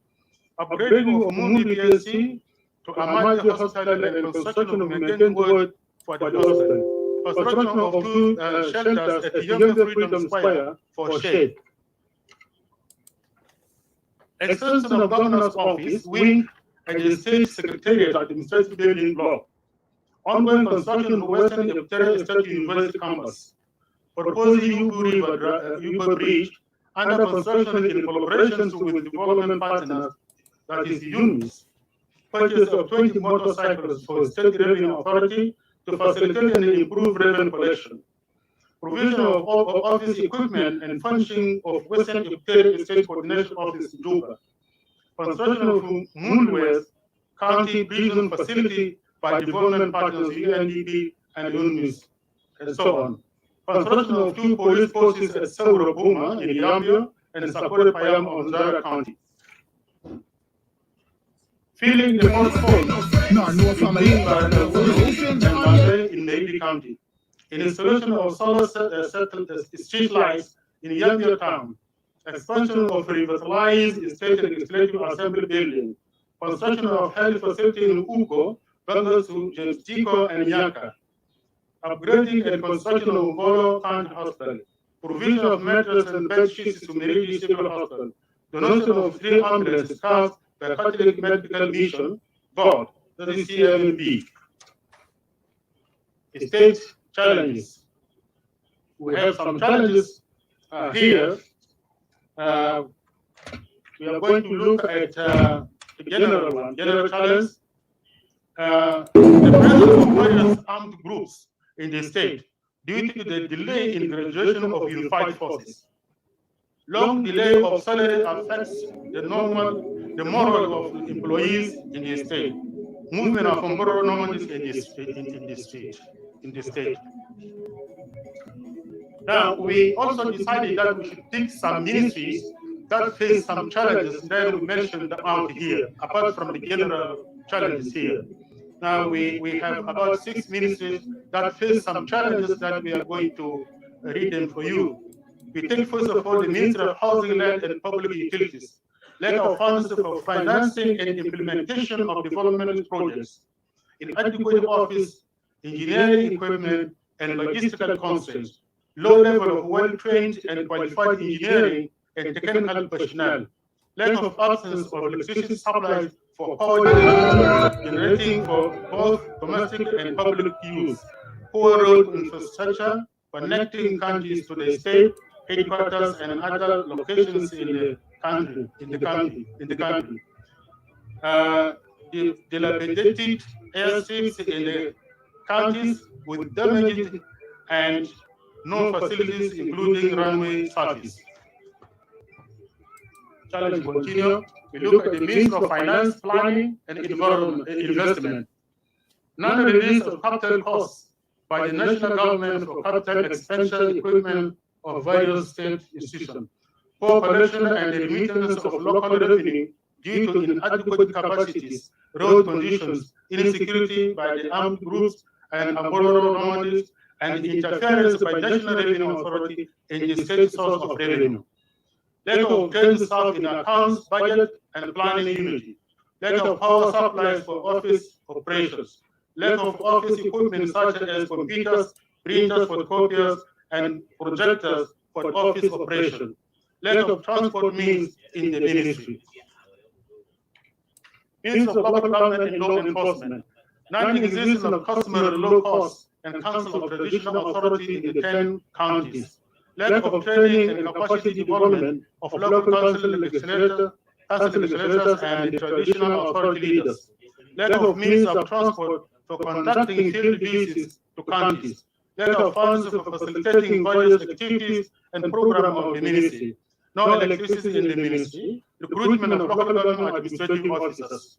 Upgrading of Mundi PLC to Amadi Hospital and construction of maintained ward for the hospital. Construction of two shelters at the Yonge Freedom Square for shade. Extension of Governor's Office, wing, and the State Secretariat Administrative Building block. Ongoing construction of Western Equatorial State University campus. Proposed Juba Bridge under construction in collaboration with development partners, that is UNIS. Purchase of 20 motorcycles for State Revenue Authority to facilitate and improve revenue collection. Provision of office equipment and functioning of Western Equatorial State Coordination Office in Juba. Construction of Moon West County Prison Facility by development partners UNDP and UNIS, and so on. Construction of two police posts at Saura Buma in Yambio and Sakore Payam of Zara County. Filling the hotspots in Navy County. Installation of solar street lights in Yambio town. Expansion of Revitalized State Legislative Assembly building. Construction of health facility in Ugo, Bangasu, Jemstiko, and Yanka. Upgrading and construction of Ngolo County Hospital, provision of mattress and bed sheets to Meridi Civil Hospital, donation of 3 ambulance cars by Catholic Medical Mission Board, that is CMB. State challenges. We have some challenges here. We are going to look at the general one, general challenge. The presence of various armed groups in the state due to the delay in graduation of unified forces. Long delay of salary affects the moral of employees in the state. Movement of moral normals in the state. Now, we also decided that we should pick some ministries that face some challenges that we mentioned out here, apart from the general challenges here. Now we have about 6 ministries that face some challenges that we are going to read them for you. We take first of all the Ministry of Housing, Land and Public Utilities, lack of funds for financing and implementation of development projects, inadequate office, engineering equipment, and logistical constraints, low level of well-trained and qualified engineering and technical personnel, lack of absence of electricity supplies for power generating for both domestic and public use, poor road infrastructure connecting countries to the state, headquarters, and other locations in the country. Dilapidated airstrips in the counties with damaged and no facilities, including runway service. Challenge continue. We look at the means of finance, planning, and investment. None release of capital costs by the national government for capital expenditure equipment of various state institutions. Poor collection and the remittance of local revenue due to inadequate capacities, road conditions, insecurity by the armed groups and aboriginal nomads, and interference by National Revenue Authority in the state source of revenue. Lack of trained staff in accounts, budget, and planning unity. Lack of power supplies for office operations. Lack of office equipment such as computers, printers, photocopiers, and projectors for office operation. Lack of transport means in the ministry. Means of local government and law enforcement. Non-existence of customary law costs and council of traditional authority in the 10 counties. Lack of training and capacity development of local council legislators and the traditional authority leaders. Lack of means of transport for conducting field visits to counties. Lack of funds for facilitating various activities and programs of the ministry. No electricity in the ministry. Recruitment of local government administrative officers.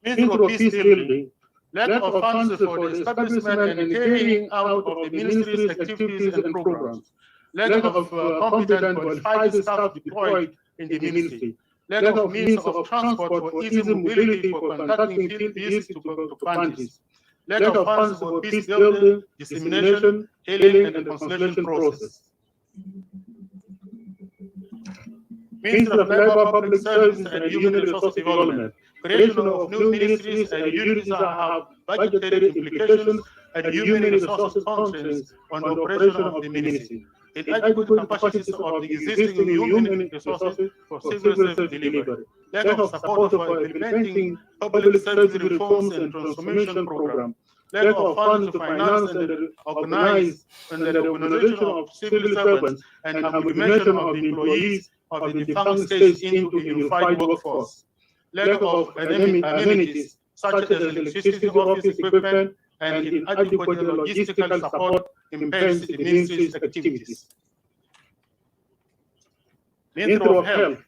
Means of peace building. Lack of funds for the establishment and carrying out of the ministry's activities and programs. Lack of competent qualified staff deployed in the ministry. Lack of means of transport for easy mobility for conducting field visits to counties. Lack of funds for peace building, dissemination, healing, and reconciliation process. Means of labor, public service, and human resource development. Creation of new ministries and units that have budgetary implications and human resources functions on the operation of the ministry. Inadequate capacities of the existing human resources for civil service delivery. Lack of support for implementing public service reforms and transformation programs. Lack of funds to finance and organize the organization of civil servants and amalgamation of the employees of the defunct states into a unified workforce. Lack of amenities such as electricity, office equipment, and inadequate logistical support impairs the ministry's activities. Ministry of Health.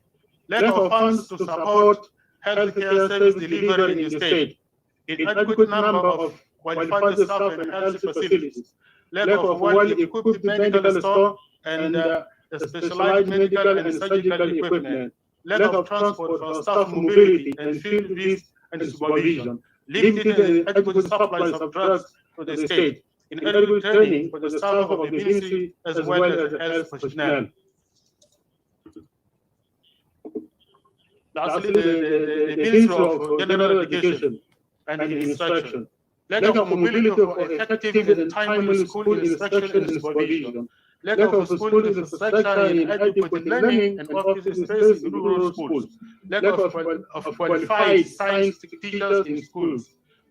Lack of funds to support healthcare service delivery in the state. Inadequate number of qualified staff and health facilities. Lack of well-equipped medical staff and specialized medical and surgical equipment. Lack of transport for staff mobility and field visits and supervision. Limited and adequate supplies of drugs to the state. Inadequate training for the staff of the ministry as well as health personnel. Lastly, the Ministry of General Education and Instruction. Lack of mobility for effective and timely school instruction and supervision. Lack of school infrastructure and adequate learning and office space in rural schools. Lack of qualified science teachers in schools.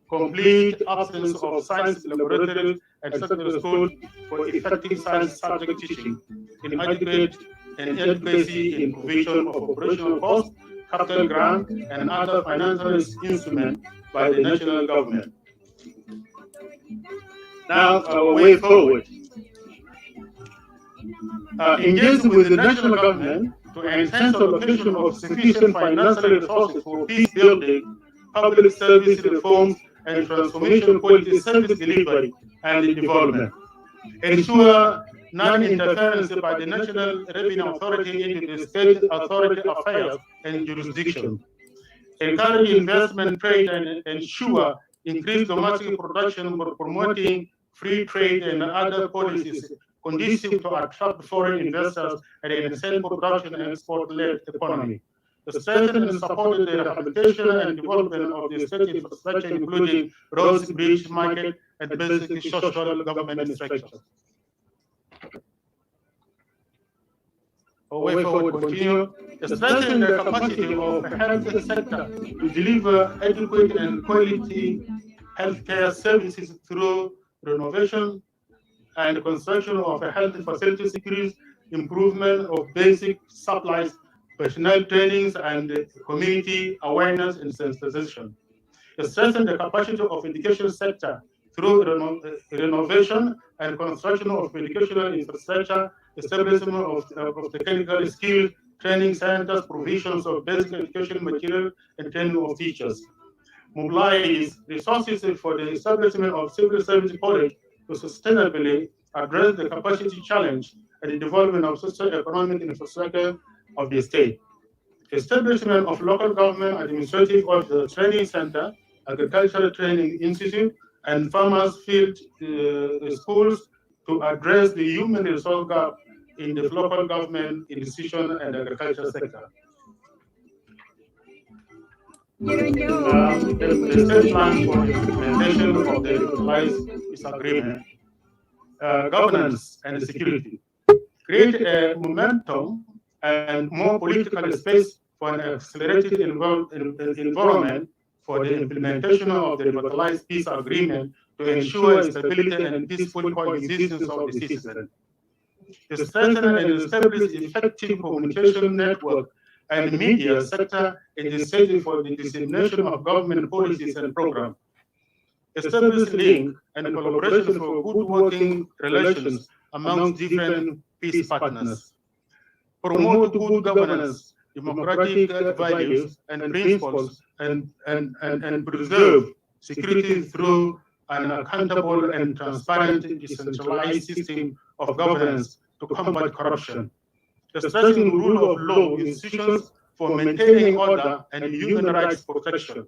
Complete absence of science laboratories and secondary schools for effective science subject teaching. Inadequate and advocacy in provision of operational costs, capital grant, and other financial instruments by the national government. Now, our way forward. Engaging with the national government to enhance the allocation of sufficient financial resources for peace building, public service reforms, and transformation quality service delivery and development. Ensure non-interference by the National Revenue Authority into the state authority affairs and jurisdiction. Encourage investment, trade, and ensure increased domestic production for promoting free trade and other policies conducive to attract foreign investors and enhance production and export-led economy. To strengthen and support the rehabilitation and development of the state infrastructure, including roads, bridge, market, and basic social government structures. Our way forward continue. To strengthen the capacity of the health sector to deliver adequate and quality healthcare services through renovation and construction of a health facility securities, improvement of basic supplies, personnel trainings, and community awareness and sensitization. Strengthen the capacity of education sector through renovation and construction of educational infrastructure, establishment of technical skill training centers, provisions of basic education material, and training of teachers. Mobilize resources for the establishment of civil service college to sustainably address the capacity challenge and the development of socio-economic infrastructure of the state. Establishment of local government administrative officer training center, agricultural training institute, and farmers field schools to address the human resource gap in the local government in decision and agriculture sector. The state plan for implementation of the Revitalized Peace Agreement, governance and security. Create a momentum and more political space for an accelerated environment for the implementation of the Revitalized Peace Agreement to ensure stability and peaceful coexistence of the citizens. To strengthen and establish effective communication network and media sector in the state for the dissemination of government policies and programs. Establish link and collaboration for good working relations amongst different peace partners. Promote good governance, democratic values and principles, and preserve security through an accountable and transparent decentralized system of governance to combat corruption. Stressing rule of law institutions for maintaining order and human rights protection.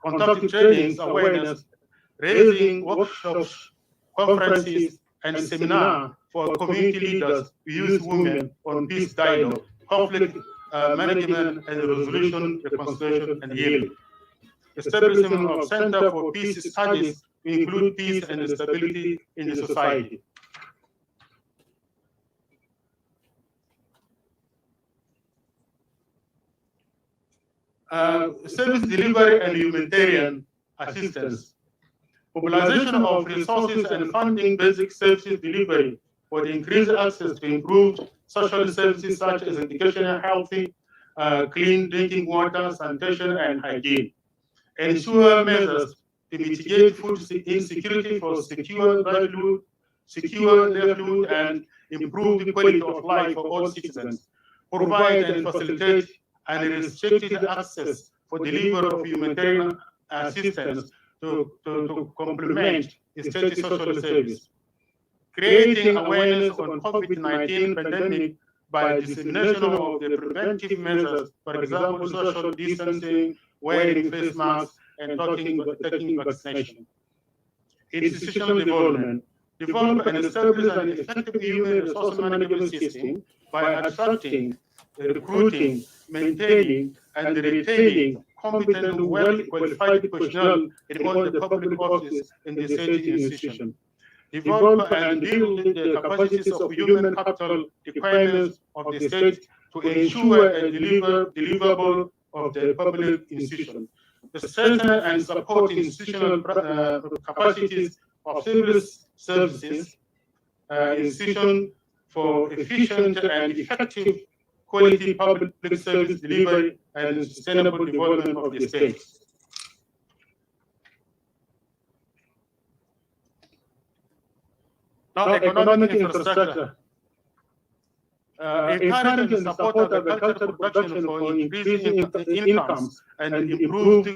Conducting trainings, awareness, raising workshops, conferences, and seminars for community leaders to use women on peace dialogue, conflict management and resolution, reconciliation, and healing. Establishment of Center for Peace Studies to include peace and stability in the society. Service delivery and humanitarian assistance. Mobilization of resources and funding basic services delivery for the increased access to improved social services such as education, healthy, clean drinking water, sanitation, and hygiene. Ensure measures to mitigate food insecurity for secure livelihood, and improve the quality of life for all citizens. Provide and facilitate unrestricted access for delivery of humanitarian assistance to complement state social service. Creating awareness on COVID-19 pandemic by dissemination of the preventive measures, for example, social distancing, wearing face masks, and taking vaccination. Institutional development. Develop and establish an effective human resource management system by attracting, recruiting, maintaining, and retaining competent, well-qualified personnel in all the public offices in the state institution. Develop and build the capacities of human capital requirements of the state to ensure a deliverable of the public institution. To strengthen and support institutional capacities of civil services institution for efficient and effective quality public service delivery and sustainable development of the state. Now, economic infrastructure. Encourage and support agricultural production for increasing incomes and improved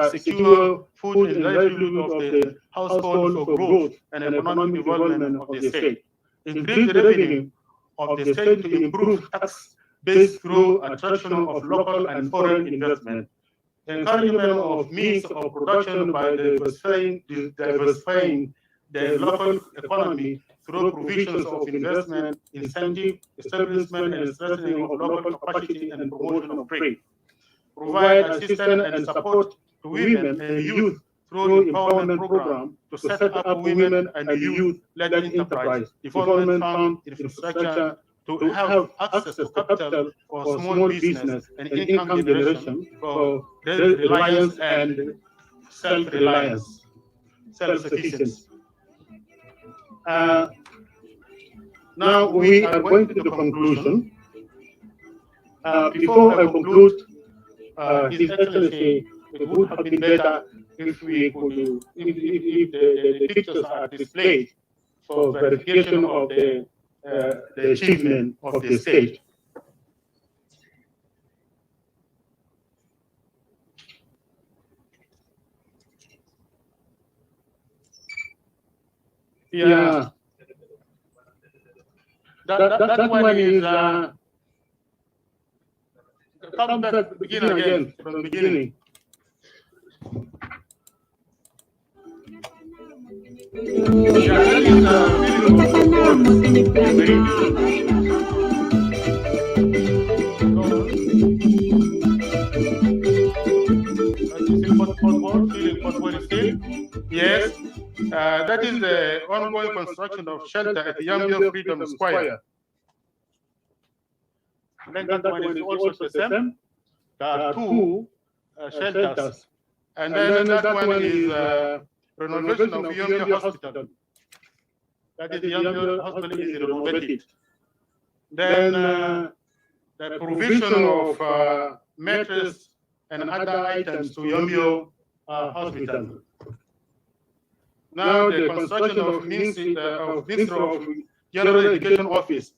secure food and livelihood of the household for growth and economic development of the state. Increase the revenue of the state to improve tax base through attraction of local and foreign investment. Encouragement of means of production by diversifying the local economy through provisions of investment, incentive, establishment, and strengthening of local capacity and promotion of trade. Provide assistance and support to women and youth through empowerment program to set up women and youth-led enterprise, development fund, infrastructure, to have access to capital for small business and income generation for reliance and self-reliance, self-sufficiency. Now we are going to the conclusion. Before I conclude, His Excellency, it would have been better if we could, if the pictures are displayed for verification of the achievement of the state. Yeah, that one is, come back, begin again, from the beginning. Yeah, that is yes, that is the ongoing construction of shelter at the Yambio Freedom Square. Then that one is also the same. There are two shelters. And then that one is renovation of Yambio Hospital. That is the Yambio Hospital is renovated. Then the provision of mattress and other items to Yambio Hospital. Now the construction of Ministry of General Education Office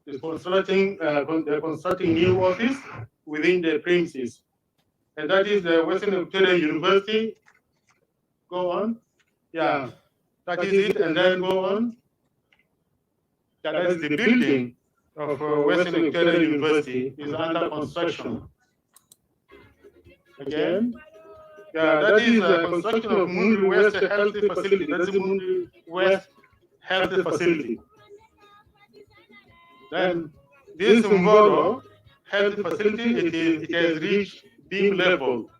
is constructing new office within the premises, and that is the Western Victoria University. Go on, yeah, that is it, and then go on. That is the building of Western Victoria University is under construction. Again. Yeah, that is the construction of Mundi West Health Facility. That's the Mundi West Health Facility. Then this Mboro Health Facility, it has reached beam level.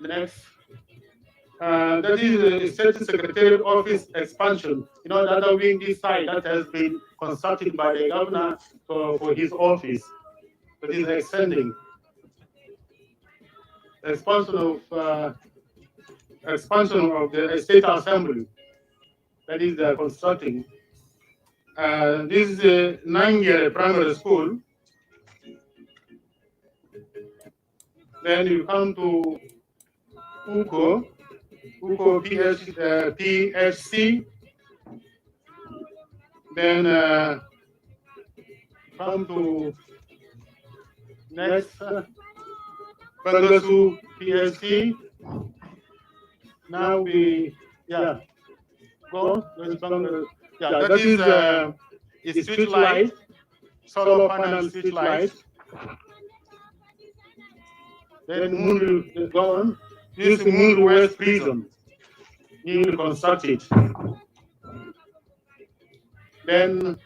Next, that is the State Secretariat Office expansion. You know, the other wing this side that has been constructed by the governor for his office, that is extending. Expansion of the State Assembly, that is constructing. This is a 9-year primary school. Then you come to Uko PHC. Then come to next. Bangasu PSC. Now we, yeah, go. Yeah, that is street light, solar panel street light. Then Moon, go on. This is Moon West Prison, newly constructed. Then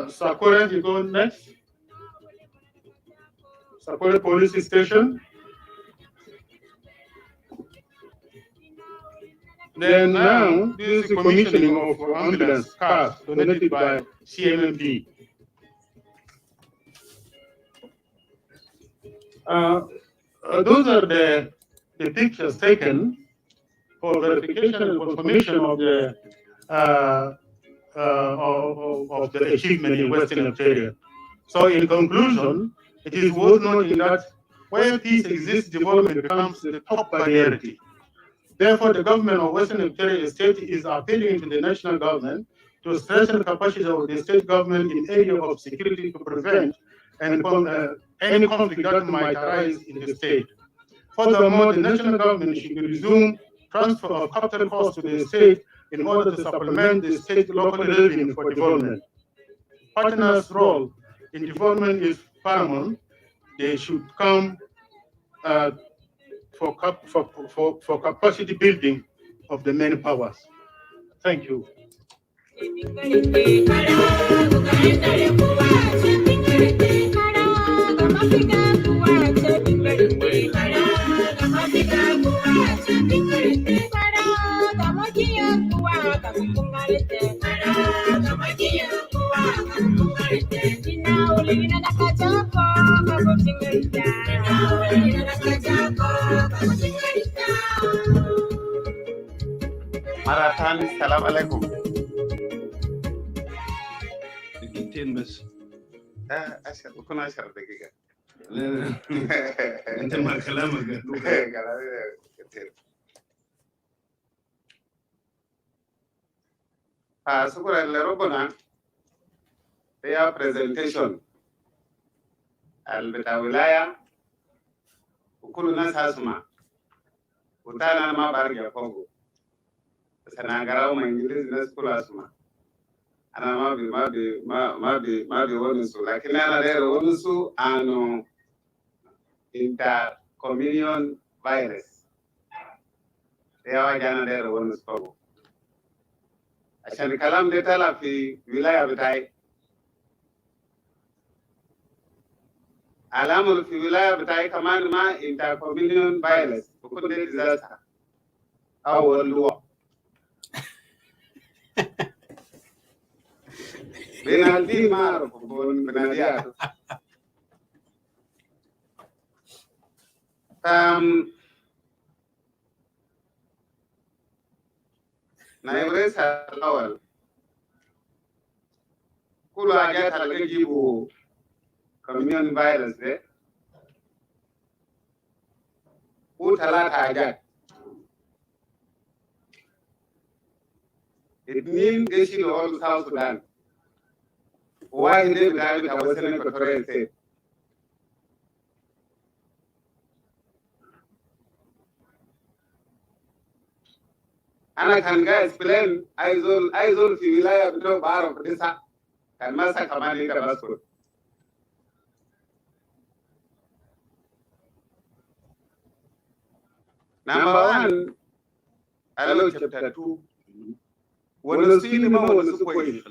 Sakura, you go next. Sakura Police Station. Then now, this is the commissioning of ambulance cars donated by CMMP. Those are the pictures taken for verification and confirmation of the achievement in Western Ontario. So in conclusion, it is worth noting that where peace exists, development becomes the top priority. Therefore, the government of Western Ontario State is appealing to the national government to strengthen the capacity of the state government in area of security to prevent any conflict that might arise in the state. Furthermore, the national government should resume transfer of capital costs to the state in order to supplement the state local revenue for development. Partners' role in development is paramount. They should come for capacity building of the main powers. Thank you.
Marathon, salam alaikum.
violence.
عشر بكون 10 دقيقة.
لا انت ما كلامك
كلامي كتير. شكرا لربنا هي presentation بتاع ولاية وكل الناس هسمع وتاني أنا ما برجع فوقه بس أنا أقرأ من إنجليزي الناس كلها أسمع أنا ما بيونسوا لكن أنا داير أونسوا عن intercommunion virus هي واجه أنا داير أونس فوقه عشان الكلام ده طلع في ولاية بتاعي الأمر في ولاية بتاعي كمان ما intercommunion violence بكون ده disaster أو اللواء بين الدين ما أعرف بناديات نائب رئيس الأول كل حاجات اللي يجيبوا communion violence ده هو 3 حاجات 2 جيش لأول ساوث السودان واحد بتاع وسنة كتوريا ستيت أنا كان قاعد إكسبلين أيزول في ولاية بتوع بعرف لسه كان ماسك كمان أنت بسكت Number 1 hello chapter 2 ونسيني ما ونسو كويس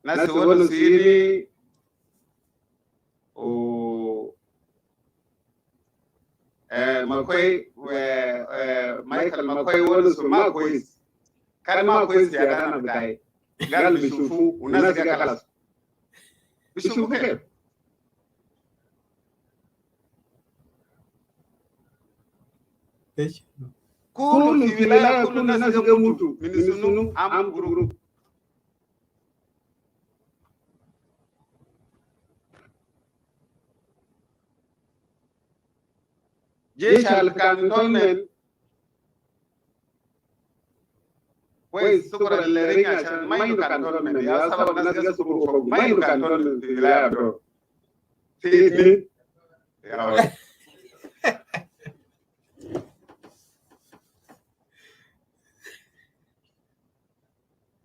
ناس ونسيني ماكوي مايكل ماكوي ونسو ما كويس كان ما كويس يا دانا بتاعي قال بيشوفوا والناس قال خلاص بيشوفوا كيف
ايش؟
كل في ولاية كل الناس يموتوا من السنو عم جروب جيش الكانتونمنت كويس شكرا للرينج عشان ما ينو كانتونمنت يا سبب الناس يسبروا فوق ما ينو كانتونمنت في ولاية برو في يا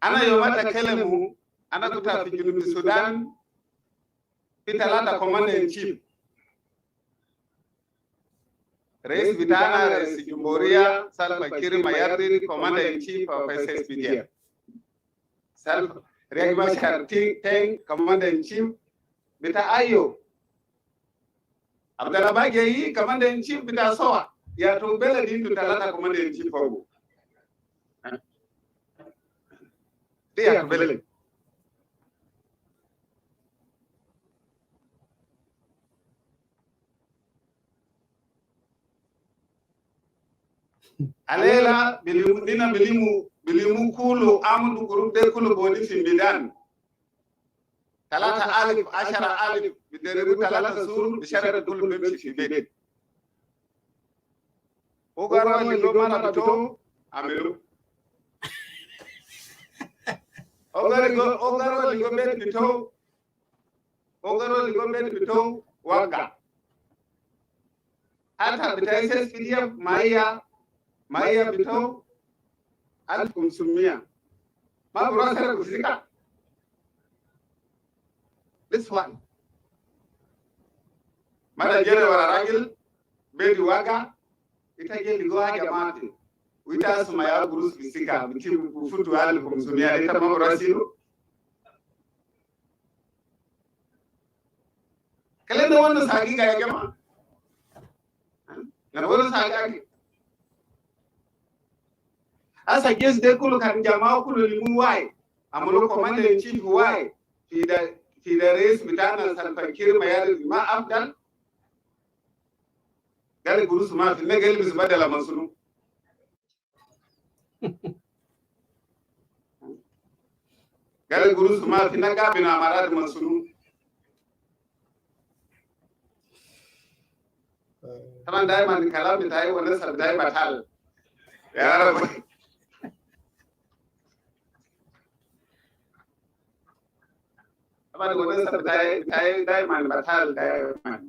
أنا يوم أتكلم أنا كنت في جنوب السودان في 3 كوماندر تشيف رئيس بتاعنا رئيس الجمهورية سالفا كير ماياردي كوماندر تشيف أوف اس بي دي سالفا رياض مشار تين كوماندر تشيف بتاع أيو عبد الله باجي كوماندر تشيف بتاع سوا يا توبلا دين 3 كوماندر تشيف فوق dia beli. Alela bilimu kulu amudu group de kulu boni fi bidan 3,000 10,000 bideribu 3 sur bishara kulu bemshi fi bed ogaro ligo mara bito amelu ogaro ligo bet bito waga hata bitaise PDF maya bito 1500 ma brasara kusika this one mara jere wala ragil bedi waga itaje ligo haja mate wita suma ya burus bisika biti futu 1500 ita ma brasilu kale da wannan sagi ga jama'a na wannan sagi asa guess de kulu kan jamaa kulu limu wai amulo commander in chief wai fi da race bitana salfakir mayar ma afdal gali burus ma fi negal bis badala masunu Gal guru suma fina gabina marad masunu. Taman daiman kalam bitai wana sabdai batal. Ya Rabbi. Taman wana sabdai daiman batal daiman.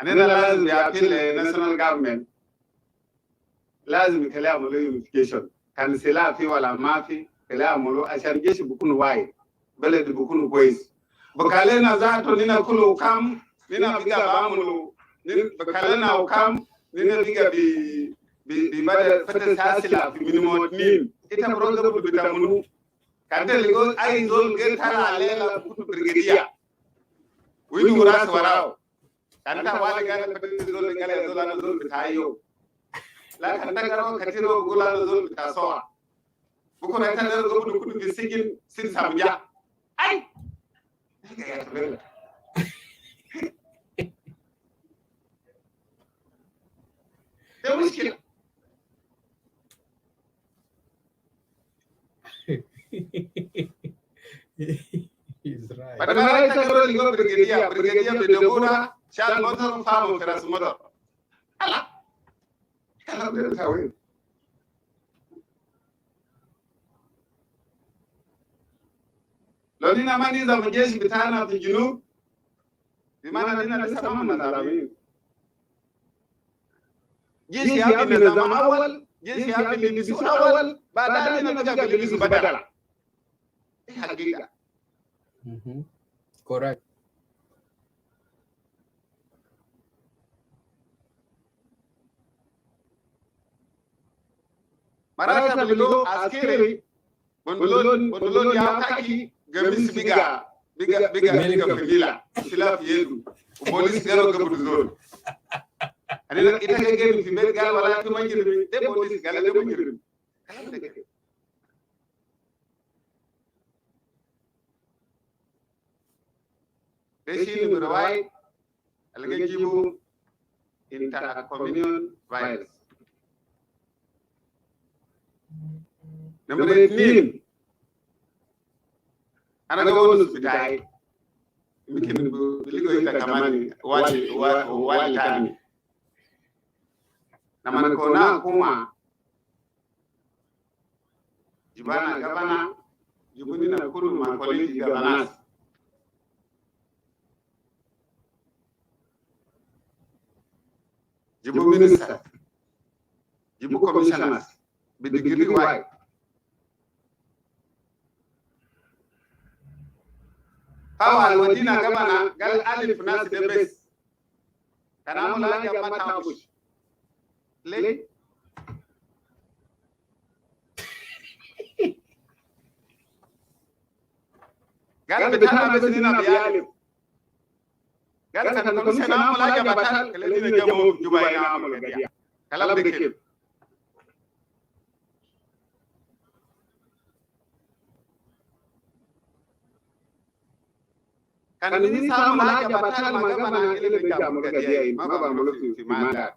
Anina lazim yapil national government. لازم يكلام له يونيفيكيشن كان سلاح في ولا ما في كلام له عشان جيش بيكون واعي بلد بيكون كويس بكالنا ذاته نينا كله كام نينا بيجا بعملوا بكالنا وكام نينا بيجا ببدأ فتح ساسلا في مينيموت مين إذا بروجرام بتعملوا كان تلقوا أي زول غير تلا عليه بكون بريجيديا وينو راس وراو كان تاوالي قال فتح زول قال زول أنا زول بتاعيو لا كنتاكرو كتيرو غولا زول بتاسوا بكون ايتانا زول كنت بسجن سن سامجا اي ده مشكلة
He's right.
But I eitakarو ligo brigadier bedogura shal motor farm feras motor ala kala de tawe لو ما نظام الجيش بتاعنا في الجنوب بمعنى اننا لسه ما منظمين جيش يابي نظام اول جيش يابي لبس اول بعدين نبقى بلبس بدل دي حقيقه
Correct.
مرات بلو عسكري بندلون يا كاكي gamis biga figila silaf yedu police galo gabu zone anina ita ke gemi fi bel gal wala to manjiri de police gal de manjiri kala de deshi ni rawai alga jibu inter communion virus number 18 أنا قاول نسبتاي يمكن بليكو إنت كمان والي تاني نما نكونا كوما جبانا جبانا جبوني نكون ما كوليج جباناس جبو مينيستر جبو كوميشنرز بديجري واي Hawa alwadina gabana gal alif nas de bes kana mula ga mata bush le gal betana bes nina biyalif gal kan komishana mula ga batal kale dina jamu Juba ina amul gadiya kalam de kib kan ini sama lagi batal magabana ile beja magadia in mababa mulufi fi manda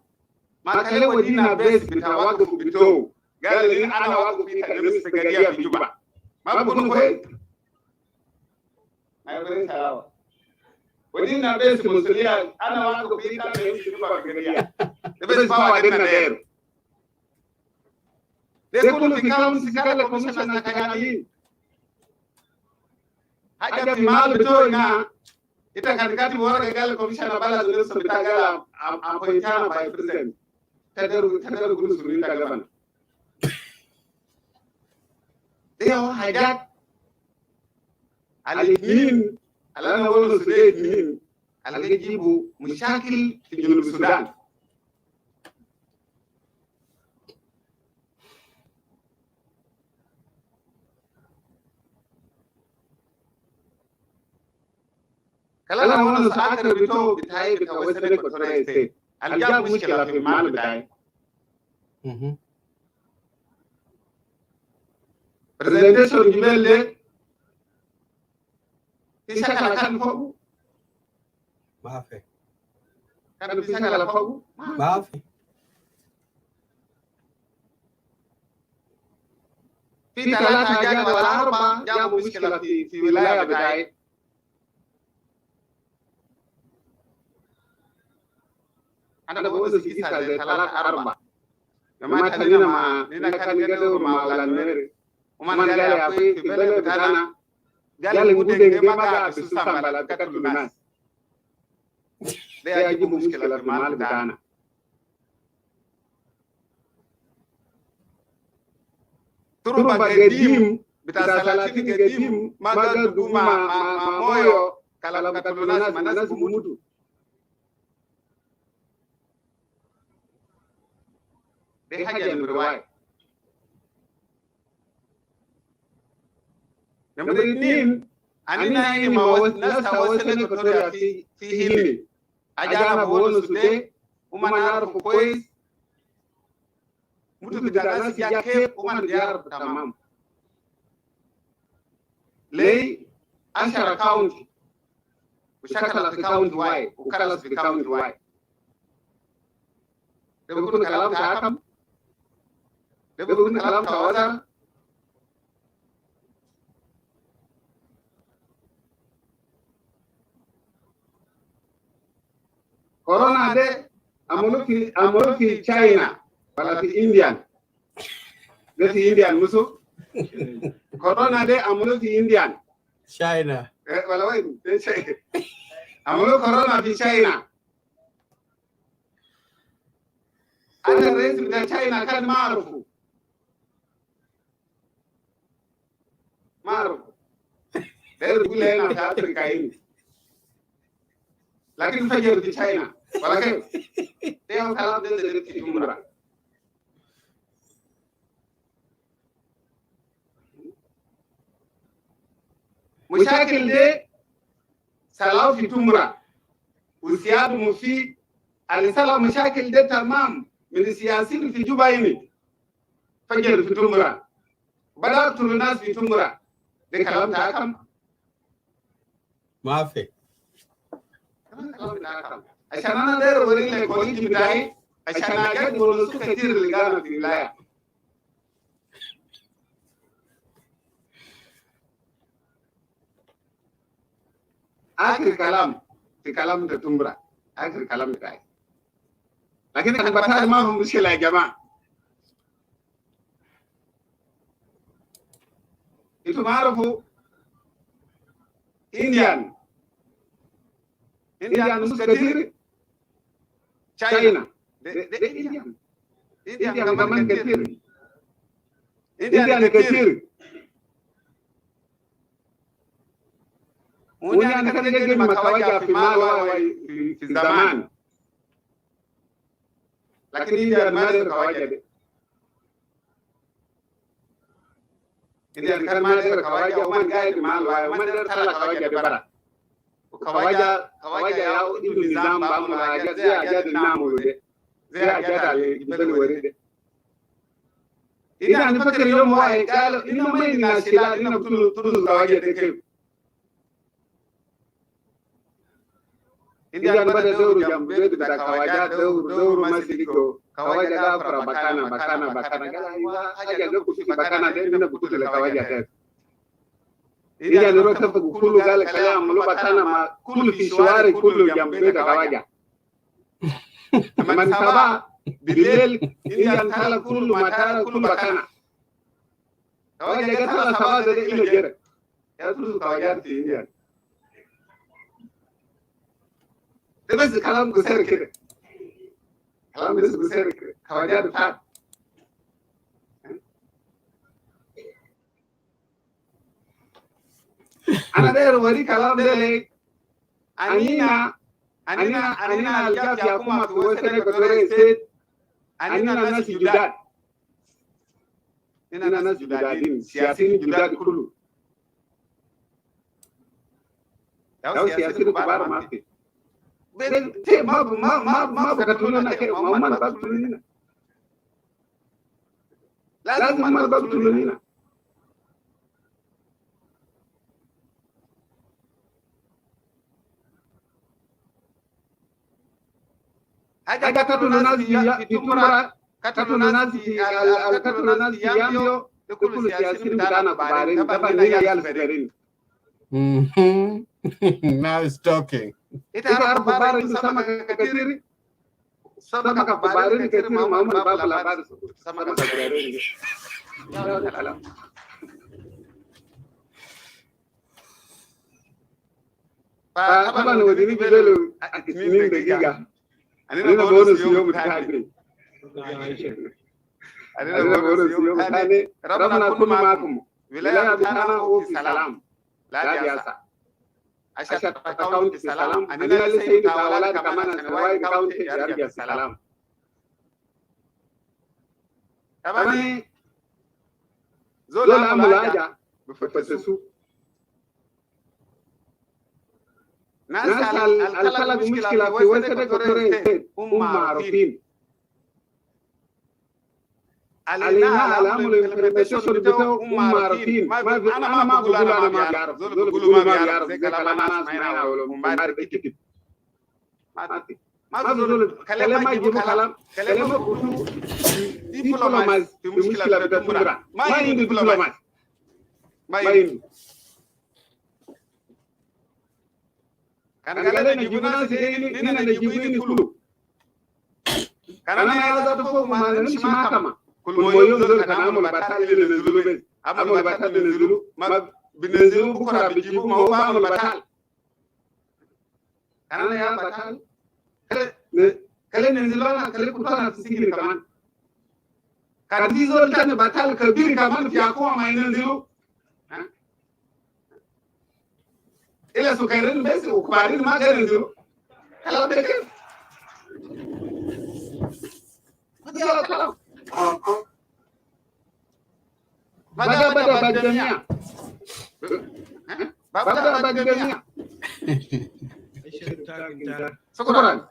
makale wadina base bitawagu bito gal ni ana wagu bita nemis gadia fi Juba mabunu ko ay bari salawa wadina base musulia ana wagu bita nemis Juba gadia the base power wadina der de kulu fi council kala commission na kayani haja fi mal bito ina ita katikati bora gal commissioner bala zuri sabita gala appointana by president tadaru guru suri ta gaban deo hajat alinin alana wolo sudain algajibu mushakil fi junub Sudan كلا نقول ساكر بيتو بتاعي بتوسط كوتوري ستيت الجاب مشكلة في المال بتاعي presentation جبال ده تشكل كان فوق
ما في
كان تشكل فوق
ما في
في 3 أجاد ولا 4 جابوا مشكلة في ولاية بتاعي. أنا بقول في 3 4 لما تنينا ما نينا كان قدر ما ولا نمر وما قال يا أخوي في بلد بتاعنا قال نقول ما قاعد بسوسام بلا بكتب الناس ده يجيب مشكلة في المال بتاعنا. تربة قديم بتاع 30 قديم ما قدروا ما مويو كلام كتب الناس ما ناس بموتوا. دي حاجة من الرواية. نمبر 2 أنا إني ما ناس وصلنا كتير في هيمي. أجانا بقول سودة وما نعرف كويس. متى بتاع ناس يا كيف وما نعرف تمام. ليه 10 كاونتي وشكل في كاونتي واي وكلاس في كاونتي واي. ده بيقول كلام تاعكم. ده بيقول كلام تاعوزر. كورونا ده عملوا في تشاينا ولا في إنديان. ده في إنديان مسو. كورونا ده عملوا في إنديان.
China.
ولا وين؟ عملوا كورونا في تشاينا. أنا الرئيس بتاع تشاينا كان ما أعرفه. ما أعرفه. ده يقول لي أنا في أفريقيا هنا. لكن فجر في تشاينا ولا كيف؟ ده هو كلام ده في جمرة. مشاكل ده سلاو في تمرة وسياد مفيد السلاو مشاكل ده تمام من السياسيين في جوبا هنا فجر في تمرة بدأت الناس في تمرة. ده كلام تاعكم
ما في.
عشان أنا داير أوري لك الكوليج بتاعي عشان أجد ونسو كتير اللي قاموا في الولاية. آخر كلام في كلام تتمبرا آخر كلام بتاعي. لكن أنا بتاعي ما هو مشكلة يا جماعة. أنتوا ما عرفوا إنديان نص كتير تشاينا ده إنديان كمان كتير إنديان كتير ونحن كان نجي متواجع في مال في زمان لكن إنديان ما دير كواجع ده إنديان كان ما دير كواجع ومن قاعد مال ومن دير تلا كواجع ببرا وكواجع يا ابن النظام بعمل حاجات زي حاجات النامو ده زي حاجات اللي يبدو ورده إذا نفكر يوم واحد قالوا إنه ما الناس لا إنه بتطلع كواجع ده كيف إذا بدأ دور جنب بيت بتاع كواجع دور ما سيدكو كواجع كافر بكانا قال أيوة حاجة لو كنت بكانا ده إنه بتطلع كواجع ده إذا نروح تفق كله قال كلام لو بكانا ما كل في شوارع كله جنب بيت كواجع من سبعة بالليل إذا نطلع كله ما ترى كله بكانا كواجع قتل سبعة ده إلى جرة يا تقول كواجع تيجي بس كلام قصير كده كلام بس قصير كده كواجع بتاعت أنا داير أوري كلام ده ليه أنينا الجاب يا كوما في وسط كتوري ستيت أنينا ناس جداد أنينا ناس جدادين سياسيين جداد كله أو سياسيين كبار ما في ما بقتلونا كده ما بقتلونا لازم ما بقتلونا حاجة قتلوا ناس في تمرة قتلوا ناس في يامبيو
Kulu siyasin bitana kubarin, dapat nina yal severin.
Now it's talking.
Ita harap kubarin itu sama kekiri. Sama kubarin kekiri mau babu labar sama kekiri. Ya udah kalah. Taban wadini bidelu min dagiga. Anina bonus yom tani. Anina bonus yom tani. Rabbana kullu ma'akum. Wilaya bitana o fi salam. La biasa. Asha account fi salam. Anina lisay tawala kamana sanawai account fi salam. Tabani zola mulaja bifatasu. نسأل الخلق مشكلة في وسط الكوريين معروفين علينا على أمر الإمبلمنتيشن بتاعه معروفين أنا ما بقول أنا ما بعرف دول بيقولوا ما بعرف زي كلام أنا سمعنا ولا ما بعرف كتب ما بقول كلام ما يجيبوا كلام بقولوا دبلوماسي في مشكلة بتاعتنا ما يندو دبلوماسي ما يندو Karena najibuna sini nina najibuni kulu. Karena ada tu pun mana ni mahkamah. Kul moyom zul kana amal batal ni zulu ben. Amal batal ni zulu. Ma binzulu bukara bijibu mau amal batal. Karena ya batal. Kale nzulu na kale kutana sikini kaman. Kadi zul kana batal kabir kaman fi akwa ma nzulu. Ila sukairin besi ukubarin maganin dulu. Kalau dekat. Kalau. Bada bagiannya. Bada bagiannya. Syukuran.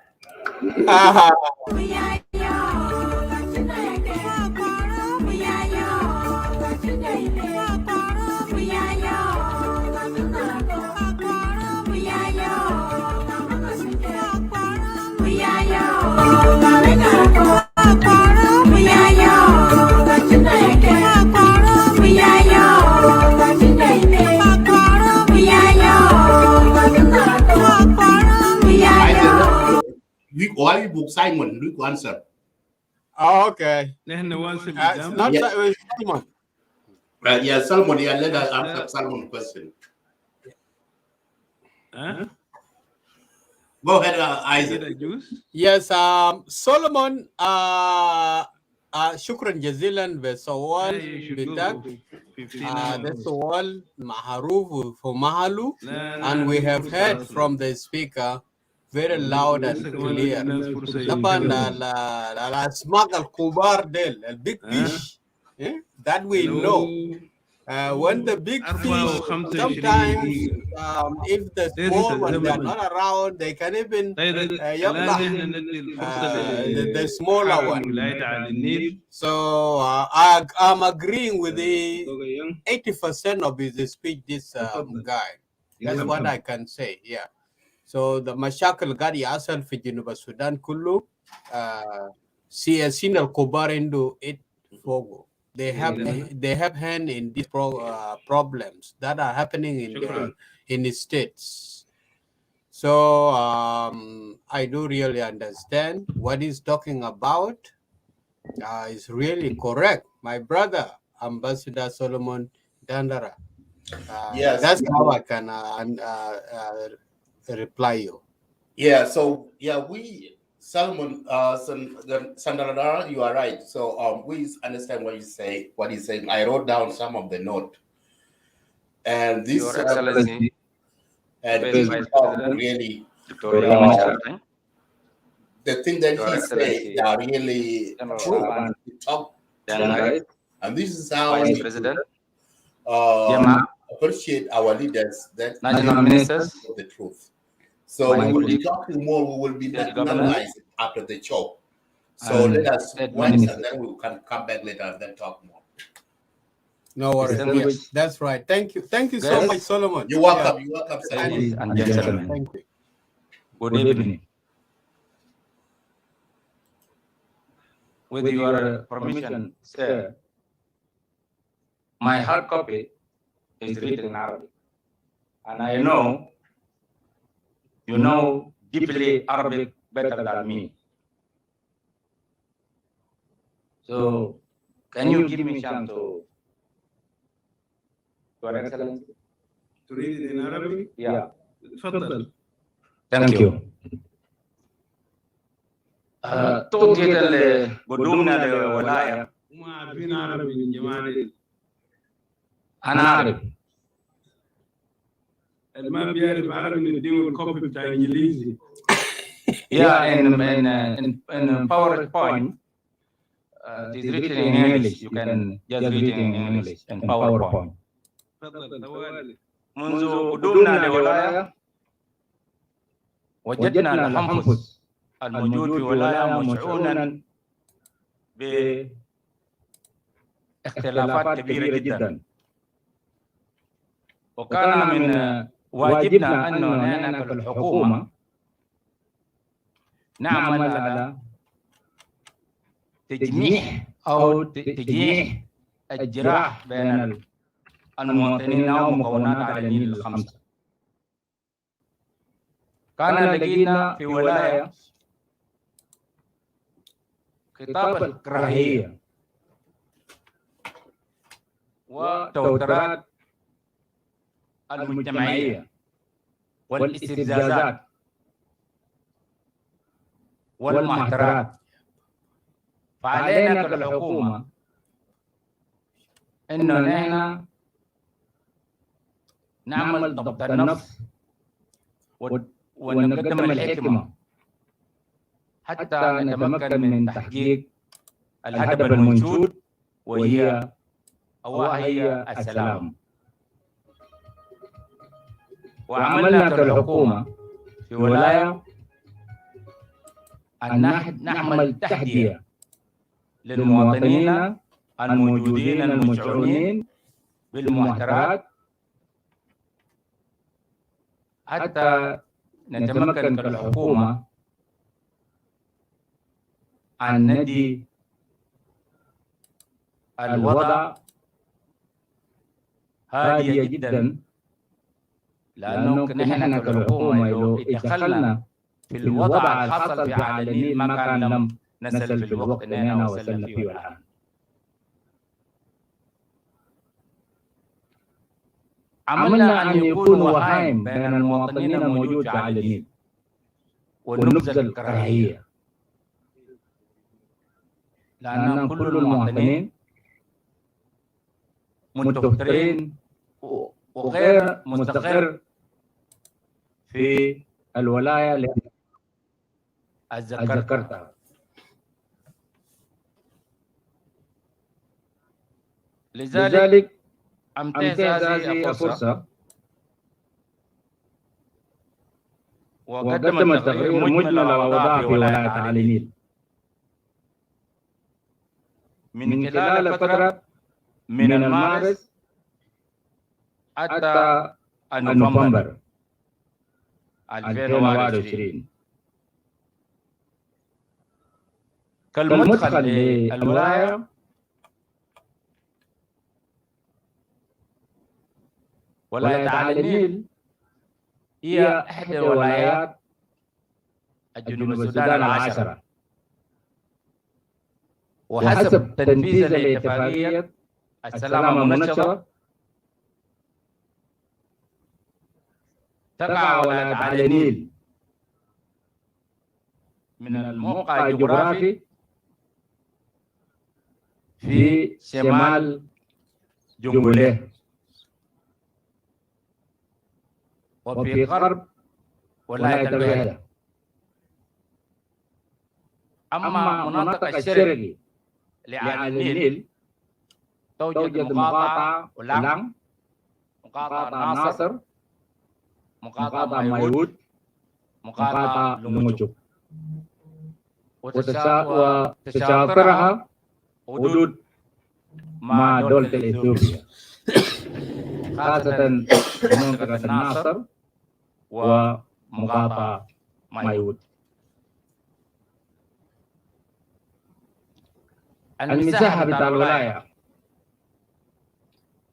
Why book Simon? Look answer.
Oh, okay.
Then the ones
Not Simon.
Yeah, Salmon. Yeah, let us answer Salmon question. Go ahead, Isaac.
Yes, Solomon. شكرا جزيلا بسؤال بتاعك. ده سؤال معروف في محله, and we have heard from the speaker very loud and clear. طبعا الأسماك الكبار ديل البيج fish that we know. When the big fish, sometimes if the small ones are not around, they can even the smaller one. So I'm agreeing with the 80% of his speech, this guy. That's what I can say, yeah. So the mashakal gadi asal fi Juba Sudan kullu siyasina al-kubar into it fogo. They have hand in these problems that are happening in the states. So I do really understand what he's talking about. Is really correct, my brother Ambassador Solomon Dandara.
Yes,
that's how I can reply you.
Yeah. So we. Salmon, Sandara, you are right. So we understand what he's saying. I wrote down some of the note. And this
Your Excellency,
really the thing that he said are really true. Talk right. And this is how
Vice President
appreciate our leaders that
national ministers
the truth. So we will be talking more. We will be analyzing after the show. So let us watch, and then we can come back later and then talk more.
No worries. Yes, that's right. Thank you. Thank you so much, Solomon.
You're welcome. Yeah. You're welcome, sir.
Ladies and gentlemen.
Thank you.
Good evening. With your permission, sir, My hard copy is written in Arabic. And I know you know deeply Arabic better than me. So, can you give me a chance to, Your Excellency?
To read it in Arabic?
Yeah.
تفضل.
Thank you. توجد قدومنا لولاية.
وما عارفين عربي من جماعة دي.
أنا أعرف.
ما بيعرف عربي نديه الكوبي بتاع إنجليزي.
Yeah, in PowerPoint, it is written in English. You can just read it in English in PowerPoint.
تفضل طوالي.
منذ قدومنا لولاية وجدنا الحنفس الموجود في ولاية مشعونا باختلافات كبيرة جدا، وكان من واجبنا أن نحن كالحكومة نعمل على تجميع الجراح بين المواطنين أو مكونات على النيل الخمسة. كان لدينا في ولاية خطاب الكراهية والتوترات المجتمعية والاستفزازات والمهاترات، فعلينا كالحكومة إنه نحن نعمل ضبط النفس ونقدم الحكمة حتى نتمكن من تحقيق الهدف المنشود وهي السلام. وعملنا كالحكومة في ولاية أن نعمل تحدية للمواطنين الموجودين المشعورين بالمهاترات حتى نتمكن كالحكومة أن ندي الوضع هادية جدا، لأنه نحن كالحكومة لو دخلنا في الوضع الحاصل في على النيل ما كان لم نصل في الوقت اللي أنا وصلنا فيه الآن. عملنا أن يكون وهائم بين المواطنين الموجود على النيل ونبذل الكراهية، لأن كل المواطنين متوترين وغير مستقر في الولاية اللي ذكرتها. لذلك امتاز هذه الفرصة وقدم تقرير مجمل الأوضاع في ولاية على النيل من خلال فترة من المارس حتى نوفمبر 2021 كالمدخل للولاية. ولاية على النيل هي إحدى ولايات الجنوب السودان العشرة، وحسب تنفيذ الاتفاقية السلام المنشطة تقع ولاية على النيل من الموقع الجغرافي في شمال جنوبه وفي غرب ولاية الوحدة. أما مناطق الشرقي لعلى النيل توجد مقاطعة ولام، مقاطعة ناصر، مقاطعة ميود، مقاطعة لموجب، وتشاطرها حدود مع دولة إثيوبيا، خاصة منطقة الناصر ومقاطعة ميود. المساحة بتاع الولاية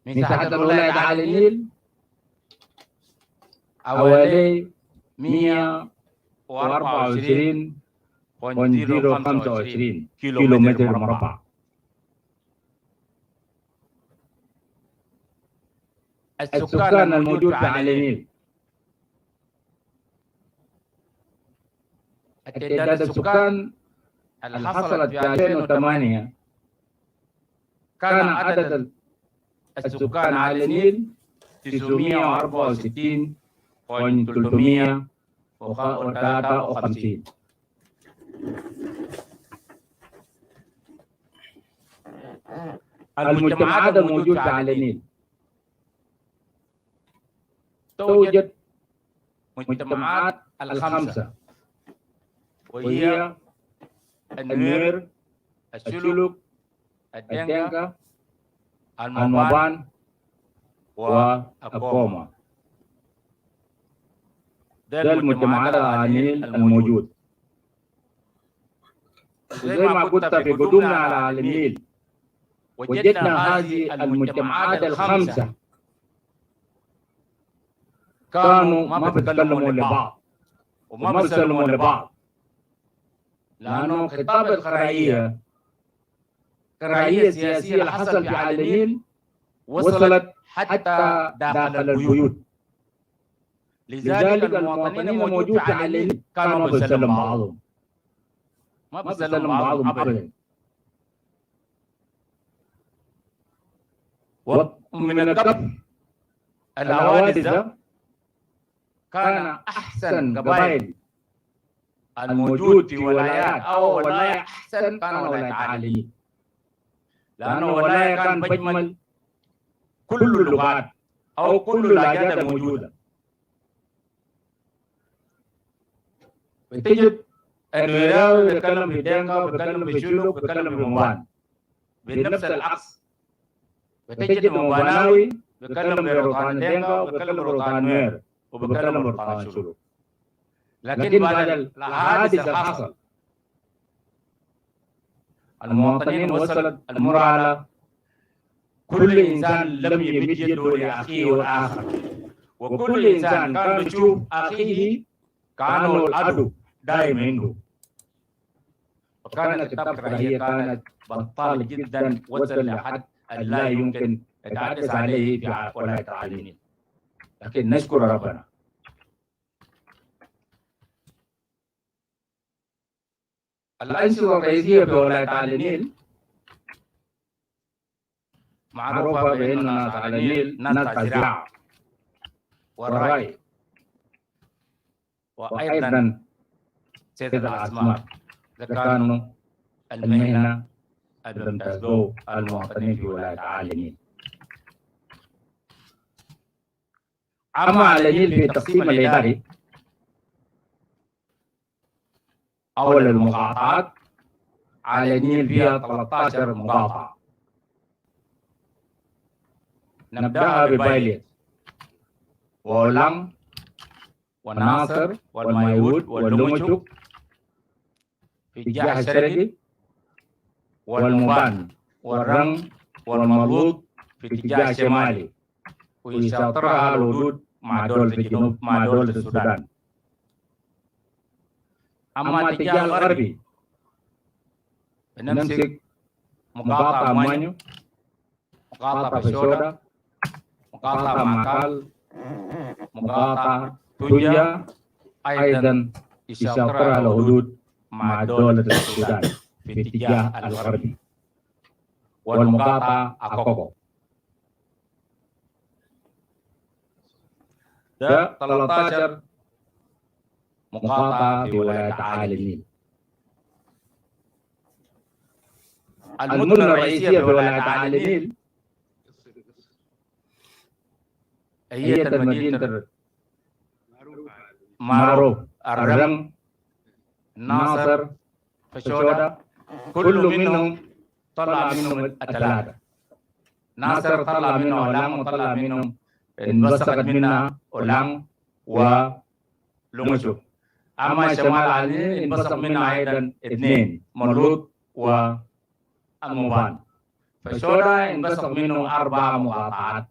مساحة الولاية على النيل حوالي 124.025 كيلو متر مربع. السكان الموجود على النيل تعداد السكان اللي حصلت في 2008 كان عدد السكان على النيل 964.353. المجتمعات الموجودة على النيل توجد مجتمعات الخمسة، وهي النوير، الشلوك، الدنكا، الموبان، والقومة. ده المجتمعات على النيل الموجود. زي ما قلت في قدومنا على النيل وجدنا هذه المجتمعات الخمسة كانوا ما بيتكلموا لبعض وما بيسلموا لبعض، لأنه خطاب الكراهية السياسية اللي حصل في على النيل وصلت حتى داخل البيوت. لذلك المواطنين الموجودين على النيل كانوا ما بيسلموا بعضهم، ما بيسلموا بعضهم أبدا. ومن القبل الحوادث كان أحسن قبائل الموجود في ولايات أو ولاية أحسن كان ولاية على النيل، لأنه ولاية كان بجمل كل اللغات أو كل اللهجات الموجودة. بتجد النويراوي بيتكلم في دنكا، بيتكلم في شلوك، بيتكلم في موبان بنفس العكس. بتجد موباناوي بيتكلم بروتان دنكا وبيتكلم بروتان نوير وبيتكلم بروتان شلوك. لكن بعد الحادث اللي حصل المواطنين وصلت المرحلة كل إنسان لم يمد يده لأخيه والآخر، وكل إنسان كان بيشوف أخيه كأنه العدو دائما عنده. وكانت الكراهية كانت بطالة جدا وصل لحد لا يمكن يتحدث عليه في ولاية على النيل. لكن نشكر ربنا الأنشطة الرئيسية في ولاية على النيل معروفة بأن ناس على النيل ناس الزراعة والري وأيضا صيد الأسماك. كانوا المهنة اللي بيمتازوا المواطنين في ولاية على النيل. أما على النيل في التقسيم الإداري أول المقاطعات على النيل فيها 13 مقاطعة. نبدأها ببايليت وولام وناصر والمايود واللومشوك في الجهة الشرقي، والمبان والرنگ والمرلوط في الاتجاه الشمالي، ويساطرها الحدود مع دولة الجنوب مع دولة السودان. أما الاتجاه الغربي بنمسك مقاطعة مانيو، مقاطعة بشودة، مقاطعة ماكال، مقاطعة تونجا، أيضا يساطرها الحدود مع دولة السودان في الاتجاه الغربي، والمقاطعة أكوكو. ده 13 مقاطعة في ولاية على النيل. المدن الرئيسية في ولاية على النيل هي مدينة معروف، الرنگ، ناصر، فشودة. كل منهم طلع منهم الثلاثة. ناصر طلع منه أولام، وطلع منهم انبثقت منها أولام ولومشوك. أما شمال على النيل انبثق منها أيضا اثنين، مرلوط والموبان. فشودا انقسم منه 4 مقاطعات،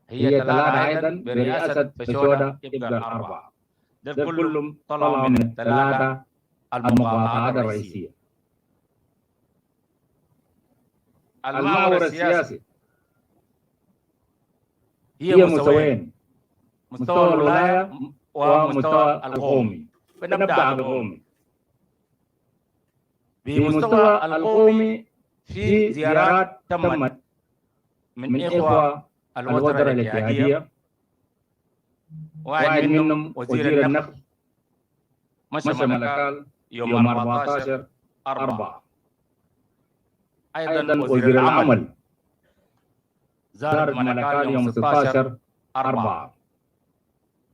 هي 3 أيضا برئاسة فشودا يبقى 4. ده كلهم طلعوا من ال3 المقاطعات الرئيسية. المحور السياسي هي مستويين، مستوى الولاية ومستوى القومي. فنبدأ بالقومي. بمستوى القومي في زيارات تمت من إخوة الوزراء الاتحادية، واحد منهم وزير النقل مشى ملكال يوم 14/4. أيضا وزير العمل زار ملكال يوم 16/4.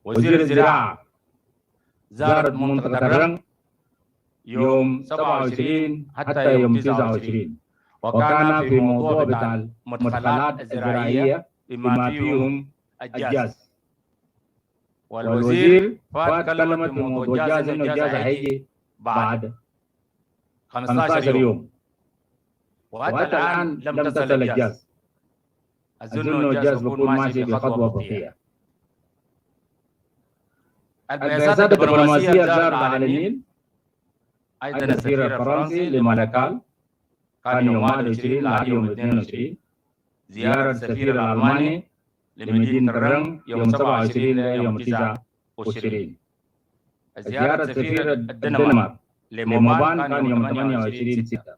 وزير الزراعة زارت منطقة الرنج يوم 27 حتى يوم 29، وكان في موضوع بتاع المدخلات الزراعية بما فيهم الجاز. والوزير فات كلمت في موضوع الجاز إنه الجاز هيجي بعد 15 يوم، وحتى الآن لم تصل الجاز. أظن الجاز بيكون ماشي بخطوة بطيئة. البعثات الدبلوماسية زارت على النيل، أيضا السفير الفرنسي لملكال كان يوم 21 لحد يوم 22. زيارة السفير الألماني لمدينة الرنج يوم 27 ليوم 29. زيارة سفير الدنمارك لموبان كان يوم 28/6.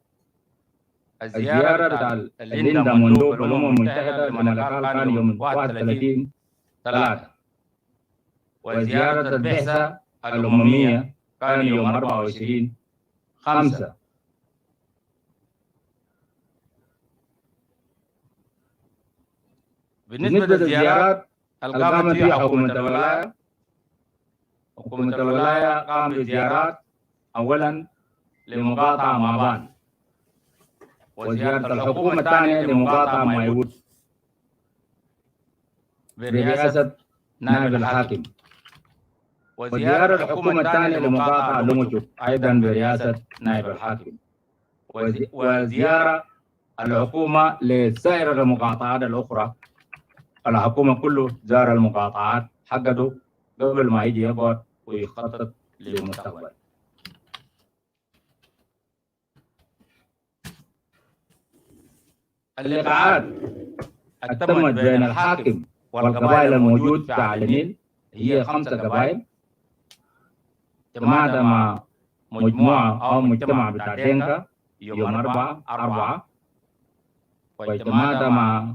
الزيارة بتاع الليندا مندوب الأمم المتحدة لملكال كان يوم 31/3. وزيارة البعثة الأممية كان يوم 24/5. بالنسبة للزيارات القامت فيها حكومة الولاية، حكومة الولاية قام بزيارات أولا لمقاطعة مابان، وزيارة الحكومة الثانية لمقاطعة مايوت برئاسة نائب الحاكم، وزيارة الحكومة الثانية لمقاطعة لوموشوك أيضا برئاسة نائب الحاكم، وزيارة الحكومة لسائر المقاطعات الأخرى. الحكومة كله زار المقاطعات حقته قبل ما يجي يقعد ويخطط للمستقبل. اللقاءات تمت بين الحاكم والقبائل الموجود في على النيل، هي 5 قبائل. اجتمعت مع مجموعة أو مجتمع بتاع دينكا يوم 4/4، واجتمعت مع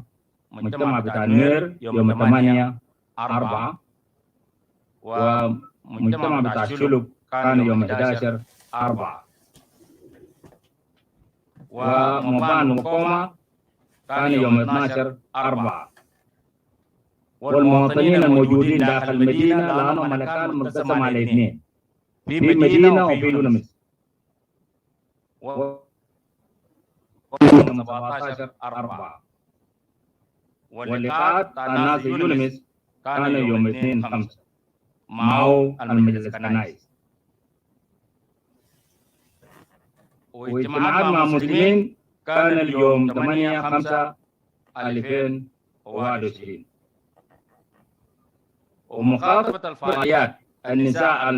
مجتمع بتاع نوير يوم 8/4، ومجتمع بتاع شلوك كان يوم 11/4، ومبان وقومة كان يوم 12/4. والمواطنين الموجودين داخل المدينة لأنه ملكال مقسم على 2، في مدينة وفي يونس. يوم 17/4. واللقاءات الناس يونس كان يوم 2/5 معه المجلس الكنائس. واجتماعات مع مسلمين كان اليوم 8/5/2021. ومخاطبة الفعاليات النساء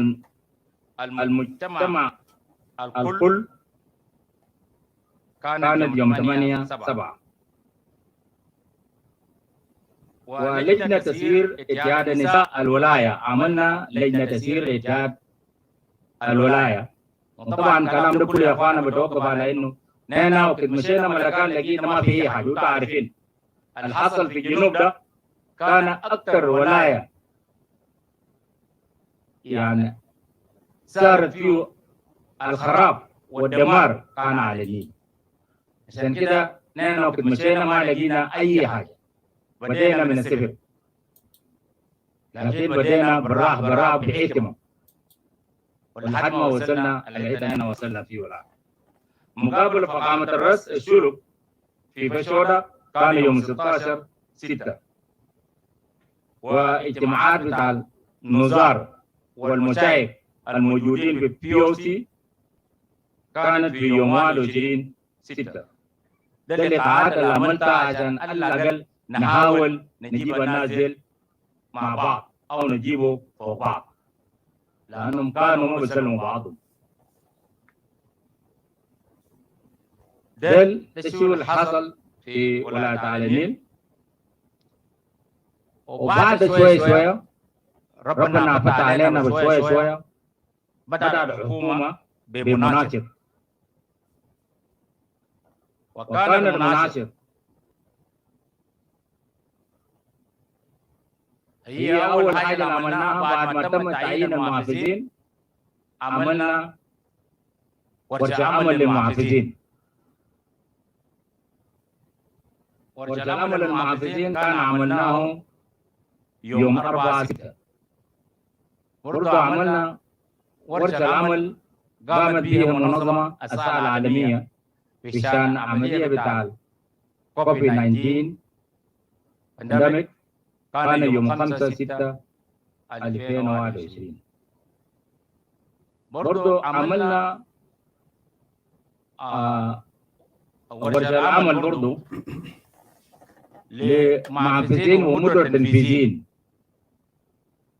المجتمع الكل كانت يوم 8/7. ولجنة تسيير اتحاد النساء الولاية، عملنا لجنة تسيير اتحاد الولاية. وطبعا كلام ده كله يا اخوانا بتوقف على انه نحن وقت مشينا ملكال لقينا ما في اي حاجه. وانتم عارفين الحصل في الجنوب ده كان اكثر ولايه يعني صارت فيه الخراب والدمار كان على النيل. عشان كده نحن وقت مشينا ما لقينا اي حاجه. بدينا من الصفر، لكن بدينا بالراحه بحكمه ولحد ما وصلنا اللي احنا وصلنا فيه. ولا مقابل فخامة الرئيس الشلوك في فشودا كان يوم 16/6. واجتماعات بتاع النظار والمشايخ الموجودين في POC كانت في يوم 21/6. ده اللقاءات اللي عملتها عشان على الأقل نحاول نجيب الناس ديل مع بعض أو نجيبه فوق بعض، لأنهم كانوا ما بيسلموا بعضهم. ده الشيء اللي حصل في ولاية على النيل. وبعد شوية ربنا فتح علينا بشوية بدأ الحكومة بمناشر، وكان المناشر هي أول حاجة عملناها بعد ما تم تعيين المحافظين، عملنا ورشة عمل للمحافظين. ورشة العمل للمحافظين كان عملناه يوم 4/6. برضه عملنا ورشة العمل قامت بها منظمة الصحة العالمية في شان عملية بتاع كوفيد-19 بانديميك، كان يوم 5/6/2021. برضه عملنا ورشة العمل برضه لمحافظين ومدراء تنفيذيين،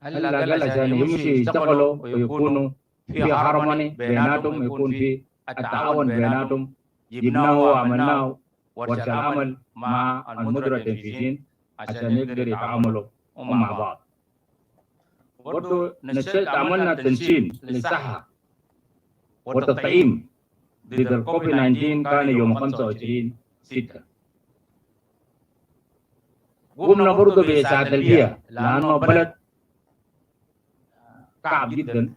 هلا عشان يمشي يشتغلوا ويكونوا في هارموني بيناتهم، يكون في التعاون بيناتهم. جبناه وعملناه ورشة العمل مع المدراء التنفيذيين عشان يقدروا يتعاملوا مع بعض. برضه عملنا تنشين للصحة والتطعيم ضد الكوفيد-19 كان يوم 25/6. قمنا برضه بإسعاد البيئة لأنه بلد صعب جدا،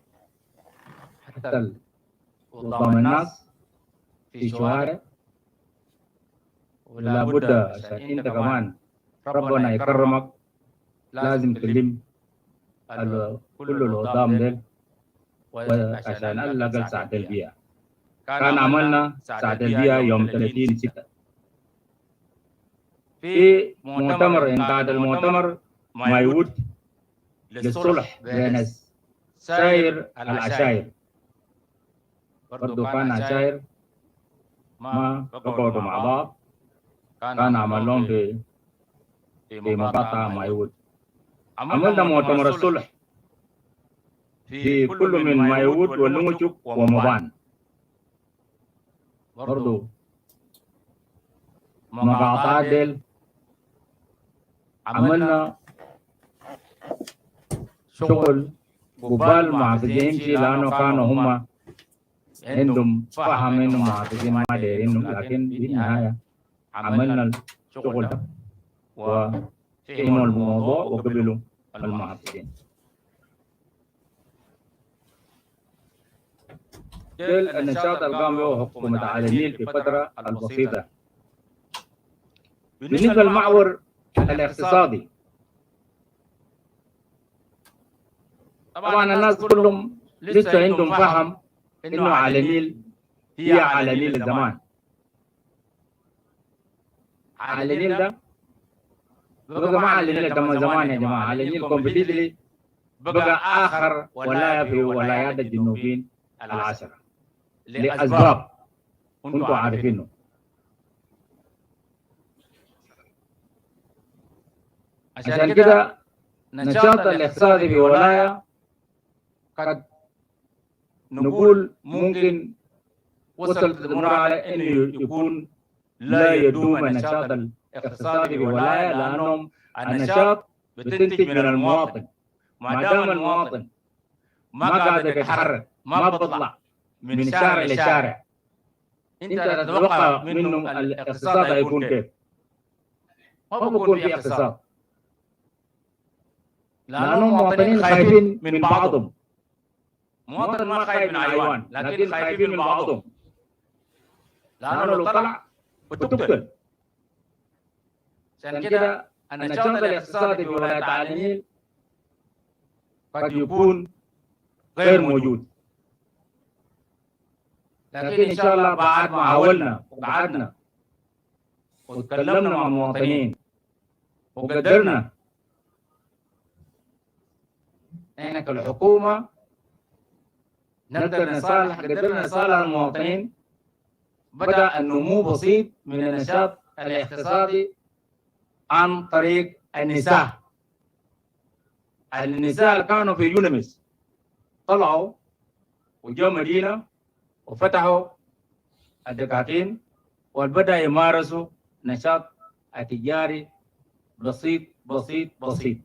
حتى قدام الناس في الشوارع، ولا بد عشان انت كمان ربنا يكرمك لازم تلم كل القدام ديل وعشان على الأقل سعد البيئة. كان عملنا سعد البيئة يوم 30/6 في مؤتمر إنقاذ المؤتمر ما يود للصلح بين سائر العشائر. برضو كان عشائر ما قعدوا مع بعض، كان عملهم في مقاطعة ما يود. عملنا مؤتمر الصلح في كل من ما يود والنموشك ومبان. برضو مقاطعات ديل عملنا شغل قبال محافظين شي، لأنه كانوا هم عندهم فهم إنه محافظين ما دايرينهم، لكن بالنهاية عملنا الشغل ده وفهموا الموضوع وقبلوا المحافظين. ديل النشاط اللي قام به حكومة على النيل في الفترة البسيطة. بالنسبة للمحور الاقتصادي، طبعا الناس كلهم لسه عندهم فهم انه على النيل هي على النيل الزمان. على النيل ده بقى ما على النيل ده زمان يا جماعه، على النيل كومبليتلي بقى اخر ولايه في ولايات الجنوبين العشره لاسباب انتم عارفينه. عشان كده النشاط الاقتصادي في ولايه قد نقول ممكن وصلت المرحلة إنه يكون لا يدوم النشاط الاقتصادي في ولاية، لأنهم النشاط بتنتج من المواطن. ما دام المواطن ما قادر يتحرك، ما بيطلع من شارع لشارع، أنت تتوقع منهم الاقتصاد هيكون كيف؟ ما بيكون في اقتصاد، لأنهم مواطنين خايفين من بعضهم. مواطن ما خايف من حيوان، لكن خايفين من بعضهم، لأنه لو طلع بتقتل. عشان كده النشاط الاقتصادي في ولاية على النيل قد يكون غير موجود، لكن إن شاء الله بعد ما حاولنا وقعدنا وتكلمنا مع المواطنين وقدرنا إحنا كالحكومة نقدر نصالح، قدرنا نصالح المواطنين بدأ النمو بسيط من النشاط الاقتصادي عن طريق النساء. النساء اللي كانوا في يونمس طلعوا وجوا مدينة وفتحوا الدكاكين وبدأ يمارسوا نشاط تجاري بسيط بسيط بسيط،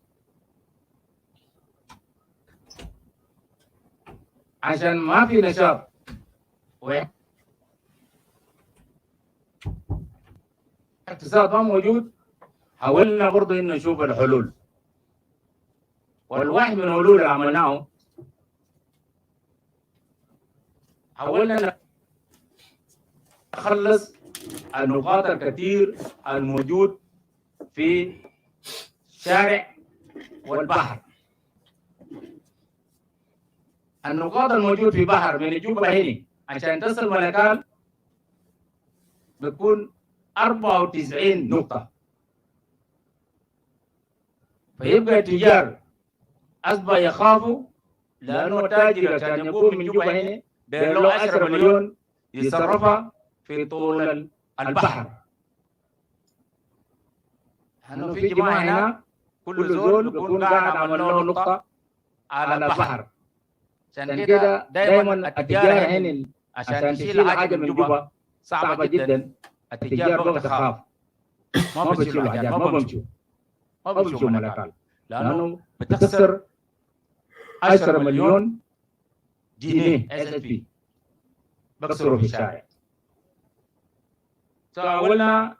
عشان ما في نشاط اقتصاد ما موجود. حاولنا برضه إن نشوف الحلول، والواحد من الحلول اللي عملناه حاولنا نخلص النقاط الكثير الموجود في شارع والبحر. النقاط الموجود في بحر من جوبا هنا عشان تصل ملكال بيكون 94 نقطة، فيبقى التجار أصبح يخافوا، لأنه تاجر عشان يقوم من جوبا هنا بيلاقوا 10 مليون يصرفها في طول البحر. نحن في جماعة هنا كل زول بيكون قاعد عمل له نقطة على البحر، عشان كده دائما التجار هنا عشان تشيل حاجة من جوبا صعبة جدا. التجار بقى تخاف، ما بيشيلوا حاجات، ما بيمشوا ملكال، لأنه بتخسر 10 مليون جنيه SSP بخسروا في الشارع. فحاولنا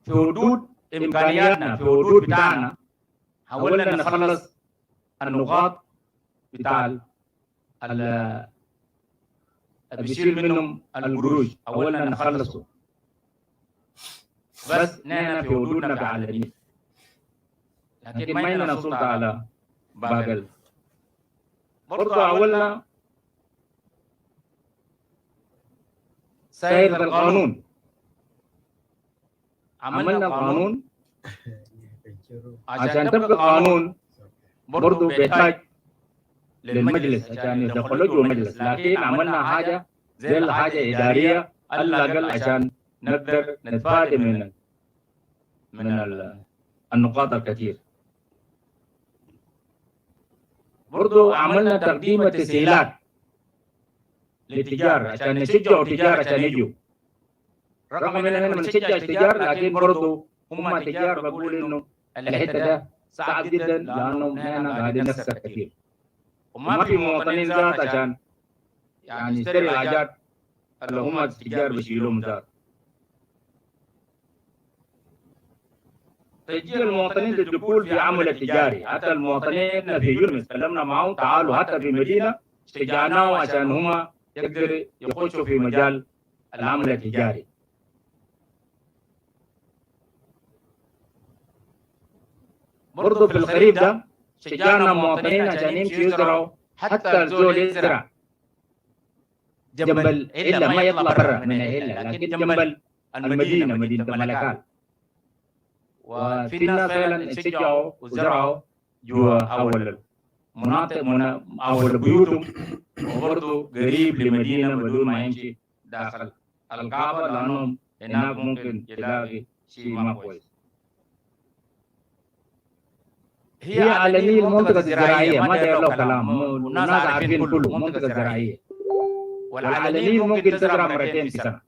في حدود إمكانياتنا، في حدود بتاعنا، حاولنا نخلص النقاط بتاع اللي بيشيل منهم القروش، حاولنا نخلصه، بس نحن في حدودنا بعالمين، لكن ما عندنا سلطة على باقي. برضه حاولنا سير القانون، عملنا قانون عشان تبقى قانون برضه بيحتاج للمجلس عشان يدخلوا جوا المجلس، لكن عملنا حاجة زي الحاجة إدارية على الأقل عشان نقدر نتفادى من النقاط الكثير. برضه عملنا تقديم التسهيلات للتجار عشان نشجعوا التجار عشان يجوا، رغم اننا بنشجع التجار لكن برضه هم التجار بقول انه الحته ده صعب جدا، لانه نحن قاعدين نخسر كثير وما في مواطنين ذات عشان يعني يشتري الحاجات اللي هم التجار بيشيلوهم ذات. تشجيع المواطنين للدخول في عمل التجاري، حتى المواطنين في يونس تكلمنا معهم تعالوا حتى في المدينه شجعناه عشان هم يقدروا يخشوا في مجال العمل التجاري. برضه في الخريف ده شجعنا مواطنين عشان يمشوا يزرعوا، حتى الزول يزرع جنب إلا ما يطلع برا من الإلا، لكن جنب المدينة مدينة ملكال. وفي الناس فعلا شجعوا وزرعوا جوا أول مناطق أول بيوتهم، وبرضه قريب لمدينة بدون ما يمشي داخل القاعدة، لأنهم هناك ممكن يلاقي شيء ما كويس. هي على النيل منطقة زراعية، ما داير له كلام، والناس عارفين كله منطقة زراعية، وعلى النيل ممكن تزرع مرتين في السنة،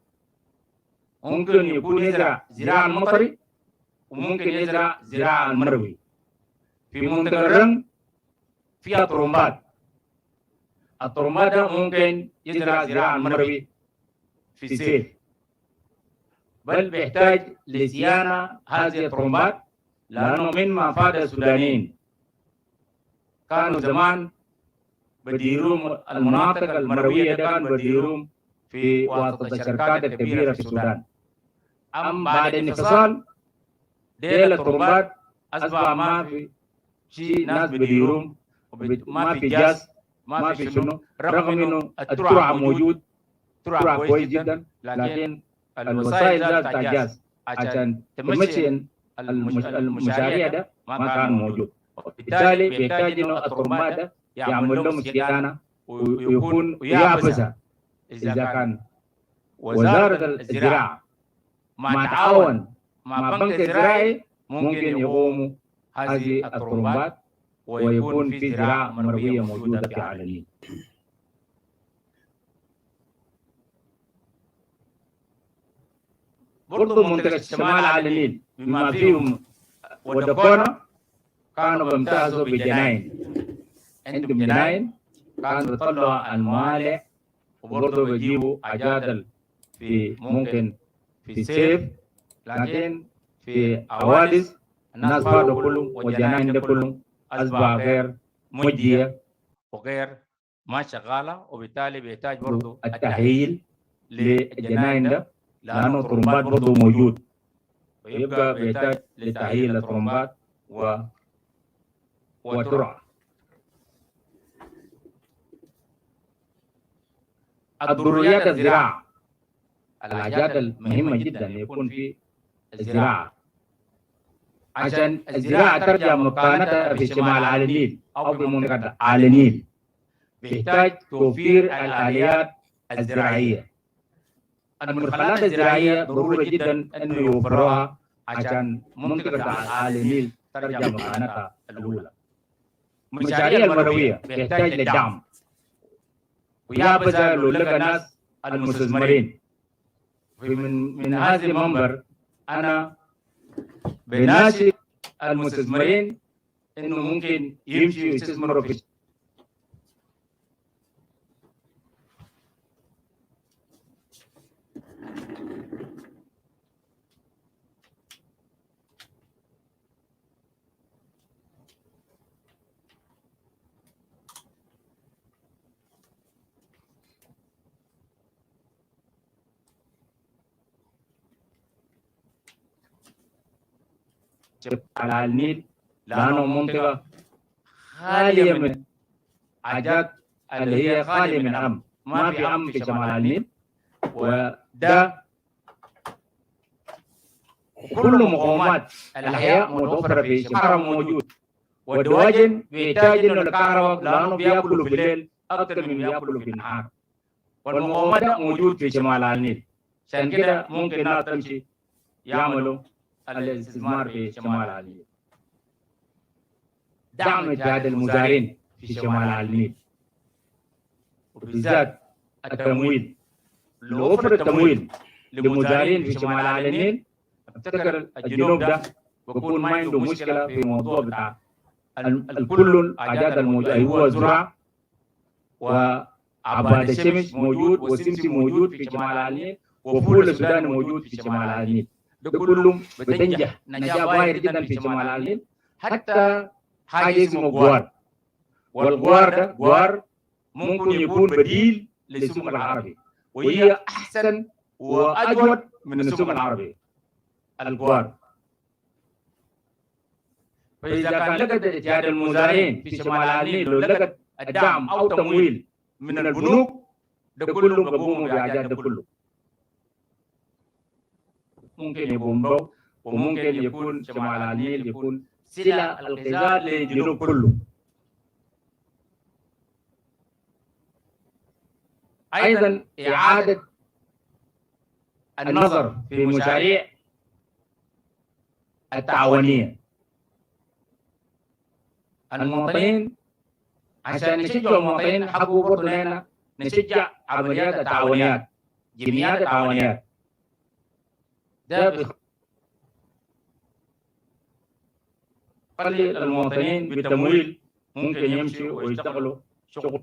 ممكن يكون يزرع زراعة المطري وممكن يزرع زراعة المروي. في منطقة الرنج فيها طرمبات، الطرمبات ده ممكن يزرع زراعة المروي في الصيف، بل بيحتاج لصيانة هذه الطرمبات، لأنه من ما فاد السودانيين كانوا زمان بديروم المناطق المروية ده كان بديروم في واسطة الشركات الكبيرة في السودان. بعد الانفصال ديل الطرمبات أصبح ما في شيء ناس بديروم، ما في جاز، ما في شنو، رغم إنه الترعة موجود، ترعة كويس جدا، لكن الوسائل ذات بتاع جاز عشان تمشي المشاريع ده ما كان موجود. بالتالي بيحتاج إنه الطرمبات ده يعمل لهم صيانة ويكون يابسة إذا كان وزارة الزراعة مع تعاون مع بنك الزراعي ممكن يقوموا هذه الطرمبات ويكون في زراعة مروية موجودة في على النيل. برضو منطقة الشمال على النيل بما فيهم ودكونا كانوا بيمتازوا بجناين، عندهم جناين كانوا بيطلعوا الموالح وبرضو بيجيبوا أجادل في ممكن في سيف، لكن في حوادث الناس فادوا كلهم والجناين ده كلهم أصبح غير مجدية وغير ما شغالة، وبالتالي بيحتاج برضو التأهيل للجناين ده لأنه الطرمبات برضو موجود، ويبقى بيحتاج لتأهيل الطرمبات وترعى. الضروريات الزراعة الحاجات المهمة جدا يكون في الزراعة عشان الزراعة ترجع مكانتها في شمال على النيل أو في منطقة على النيل، بيحتاج توفير الآليات الزراعية. المدخلات الزراعية ضروري جدا أنه يوفروها عشان منطقة على النيل ترجع مكانتها الأولى. المشاريع المروية بيحتاج لدعم، ويا بزا لو لقى الناس المستثمرين من هذا المنبر أنا بناشد المستثمرين إنه ممكن يمشوا يستثمروا في على النيل، لأنه منطقة خالية من حاجات اللي هي خالية من أمن، ما في أمن في شمال النيل، وده كل مقومات الحياة متوفرة في الكهرباء موجود، والدواجن بيحتاج إنه الكهرباء لأنه بياكلوا في الليل أكثر من بياكلوا في النهار، والمقومات موجود في شمال النيل، عشان كده ممكن الناس تمشي يعملوا الاستثمار في شمال النيل. دعم جهاد المزارعين في شمال النيل، وبالذات التمويل. لو وفر التمويل للمزارعين في شمال النيل، افتكر الجنوب ده بكون ما عنده مشكله في موضوع بتاع الكل الحاجات الموجوده، هو الزراعه وعباد الشمس موجود والسمسم موجود في شمال النيل وفول السوداني موجود في شمال النيل، ده كلهم بتنجح نجاح باهر جدا في شمال النيل. حتى حاجه اسمه جوار، والجوار ده جوار ممكن يكون بديل للسمك العربي، وهي احسن واجود من السمك العربي الجوار. فاذا كان لقت جهاد المزارعين في شمال النيل لو لقت الدعم او تمويل من البنوك، ده كلهم بيقوموا بحاجات ده كله. ممكن يقوم وممكن يكون شمال النيل يكون سلة الغذاء للجنوب كله. أيضا إعادة النظر في مشاريع التعاونية. المواطنين عشان نشجع المواطنين حقوا برضه لنا نشجع عمليات التعاونيات، جمعيات التعاونيات. ده بيخلي المواطنين بالتمويل ممكن يمشوا ويشتغلوا شغل.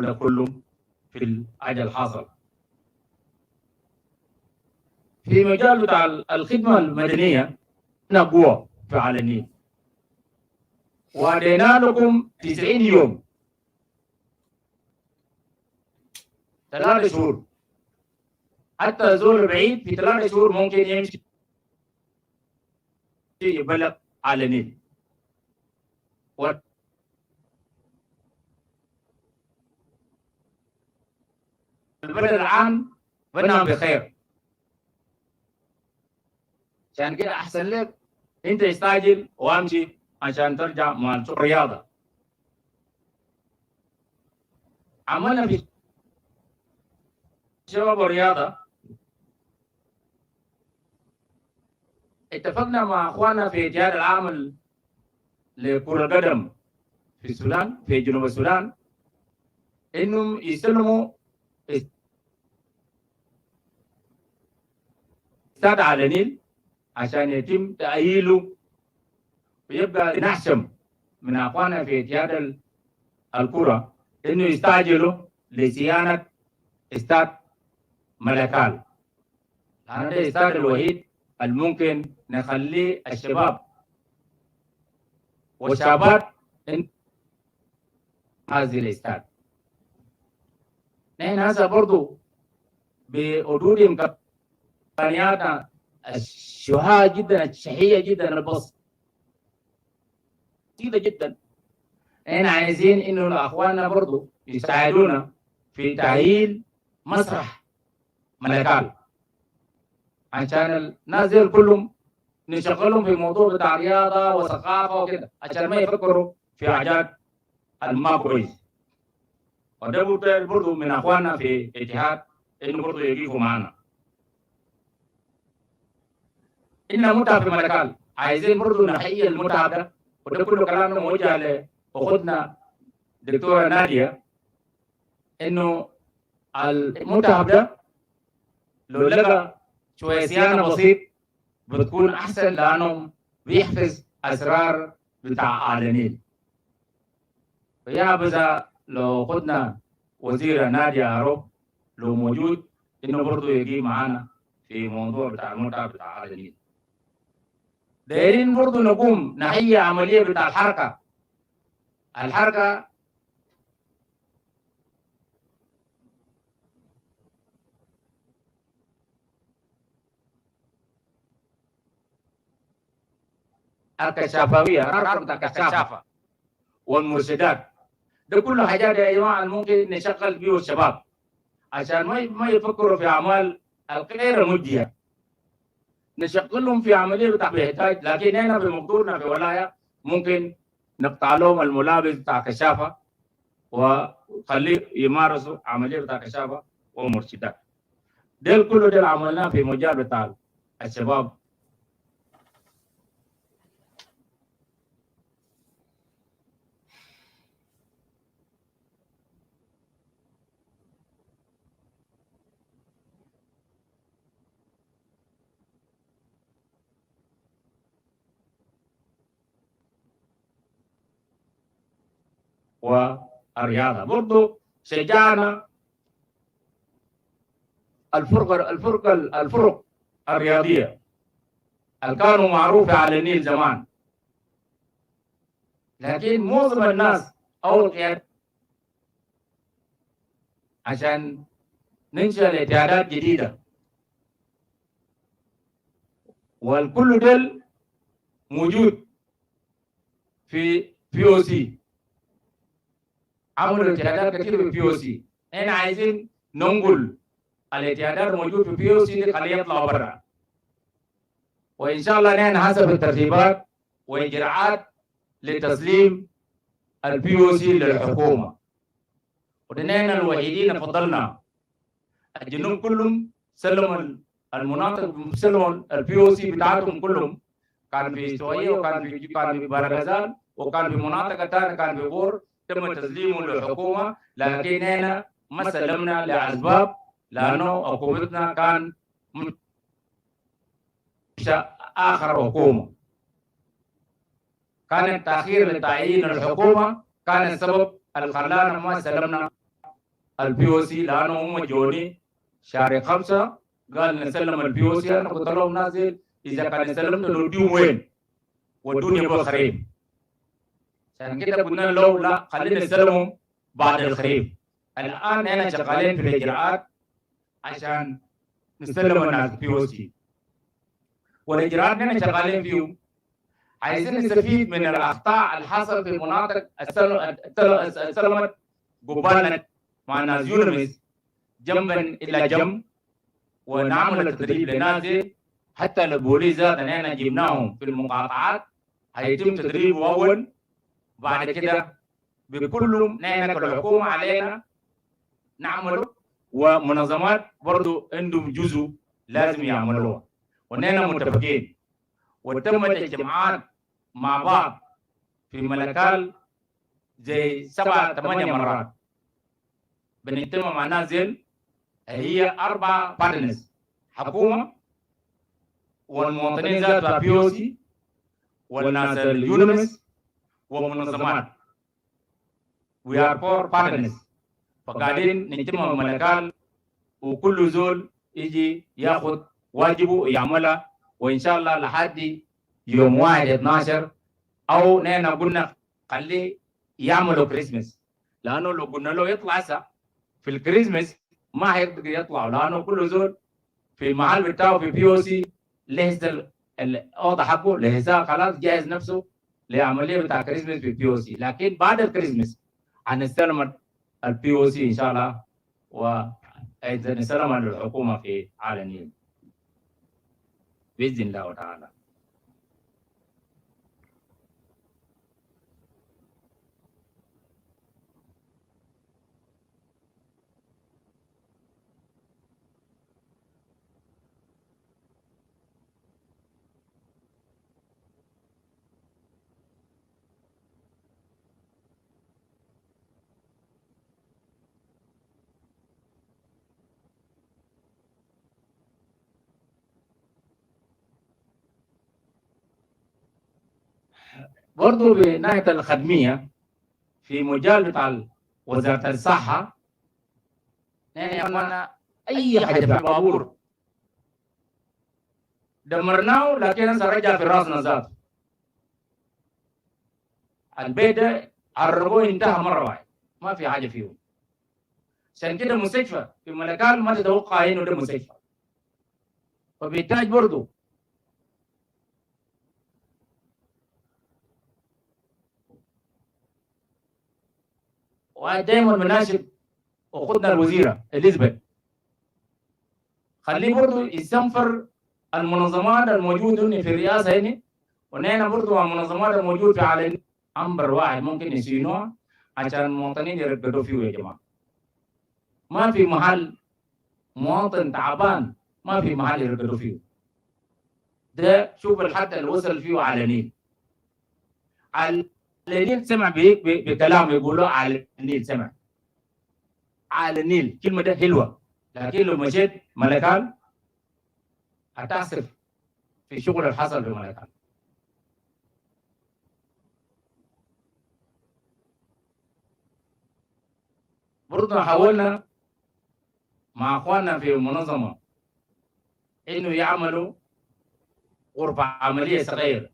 ده كله في الحاجة الحاصل. في مجال بتاع الخدمة المدنية نقوى في على النيل، وعدينا لكم 90 يوم 3 شهور، حتى زول بعيد في 3 شهور ممكن يمشي يبلغ على النيل. البلد الآن بنام بخير. عشان كده أحسن لك أنت استعجل وامشي عشان ترجع مع الرياضة. عملنا في شباب الرياضة، اتفقنا مع اخواننا في اتحاد العام لكرة القدم في السودان، في جنوب السودان، انهم يستلموا استاد على النيل عشان يتم تأهيله ويبقى نحسم من اخواننا في اتحاد الكرة انه يستعجلوا لصيانة استاد ملكال، لأن ده الاستاد الوحيد الممكن نخليه الشباب والشابات هذه الاستاد. نحن هذا برضو بحدودهم كمبانياتنا الشهاة جدا، الشهية جدا، البسيطة جدا. نحن عايزين انه اخواننا برضو يساعدونا في تأهيل مسرح ملكال عشان الناس دول كلهم نشغلهم في موضوع بتاع رياضه وثقافه وكده، عشان ما يفكروا في حاجات ما كويس. وده برضه من اخواننا في اتحاد انه برضه يجيبوا معنا. إن متعب في ملكال عايزين برضه نحيي المتعب ده، وده كله كلامنا موجه لاخوتنا دكتوره ناديه، انه المتعب ده لو لقى شويه صيانه بسيط بتكون احسن، لانه بيحفظ اسرار بتاع النيل. فيا بذا لو خدنا وزير نادية هروب لو موجود انه برضه يجي معانا في موضوع بتاع المتعه بتاع النيل. دايرين برضه نقوم نحيي عمليه بتاع الحركه الكشافويه، الحركه بتاع الكشافه والمرشدات. ده كله حاجات يا جماعه ممكن نشغل بيه الشباب عشان ما يفكروا في اعمال الغير مجديه، نشغلهم في عمليه بتاع بيحتاج. لكن هنا في مقدورنا في ولايه ممكن نقطع لهم الملابس بتاع كشافه وخليه يمارسوا عمليه بتاع كشافه ومرشدات. ده كله ده عملناه في مجال بتاع الشباب. والرياضه برضه شجعنا الفرق الرياضيه اللي كانوا معروفه على النيل زمان، لكن معظم الناس او القيادة عشان ننشأ اتحادات جديده، والكل دل موجود في POC. عملوا اتحادات كثير في POC. احنا عايزين ننقل الاتحادات الموجود في POC دي خليه يطلع برا، وان شاء الله نحن حسب الترتيبات واجراءات لتسليم POC للحكومه. ونحن الوحيدين فضلنا الجنوب كلهم سلموا المناطق، سلموا POC بتاعتهم كلهم، كان في سوية وكان في بارغزال وكان في مناطق ثانيه، كان في غور تم تسليمه للحكومه. لكن هنا ما سلمنا لاسباب، لانه حكومتنا كان اخر حكومه، كان التاخير لتعيين الحكومه كان السبب اللي خلانا ما سلمنا POC، لانه هم جوني شهر 5 قال نسلم POC. انا قلت لهم نازل اذا كان سلمنا نوديهم وين؟ ودوني بالخريف. عشان كده قلنا له لا خلينا نسلمهم بعد الخريف. الان احنا شغالين في الاجراءات عشان نسلم الناس POC، والاجراءات اللي احنا شغالين فيهم عايزين نستفيد من الاخطاء اللي حصلت في مناطق سلمت قبالنا مع ناس يونمس جنبا الى جنب ونعمل تدريب لناس حتى البوليس ذاتنا جبناهم في المقاطعات هيتم تدريبه اول. بعد كده بكلهم نحن كالحكومه علينا نعمله، ومنظمات برضو عندهم جزء لازم يعملوها، ونحن متفقين. وتمت الجماعات مع بعض في ملكال زي 7-8 مرات بنجتمع مع ناس زين. هي 4 بارتنرز، حكومه والمواطنين ذاتها بي او سي والناس اليونمس ومنظمات. we are 4 partners. فقاعدين نجتمع ملكال وكل زول يجي ياخذ واجبه ويعملها، وان شاء الله لحد يوم 1/12 او نحن قلنا خليه يعملوا كريسماس، لانه لو قلنا له يطلع هسه في الكريسماس ما هيقدر يطلع، لانه كل زول في المحل بتاعه في بي او سي لهز الاوضه حقه لهزها خلاص جاهز نفسه لعمليه بتاع كريسماس في بي او سي. لكن بعد الكريسماس هنستلم البي او سي ان شاء الله، ونستلم الحكومه في على النيل باذن الله تعالى. برضه بناحيه الخدميه في مجال بتاع وزاره الصحه، يعني عملنا اي حاجه في البابور دمرناه، لكن هسه رجع في راسنا ذاته. البيت ده عربوه انتهى مره واحده ما في حاجه فيه. عشان كده مستشفى في ملكال ما تتوقع انه ده مستشفى، فبيحتاج برضه ودائما بناشد اخوتنا الوزيره اليزابيث خليه برضه يستنفر المنظمات الموجوده في الرئاسه هنا، ونحن برضه المنظمات الموجوده في عالم امبر واحد ممكن يسينوها عشان المواطنين يرقدوا فيه. يا جماعه ما في محل مواطن تعبان ما في محل يرقدوا فيه. ده شوف الحد اللي وصل فيه على النيل. على النيل سمع بكلام يقولوا على النيل، سمع على النيل كلمة ده حلوة، لكن لو مشيت ملكال هتأسف في الشغل اللي حصل في ملكال. برضه حاولنا مع اخواننا في المنظمة انه يعملوا غرفة عملية صغيرة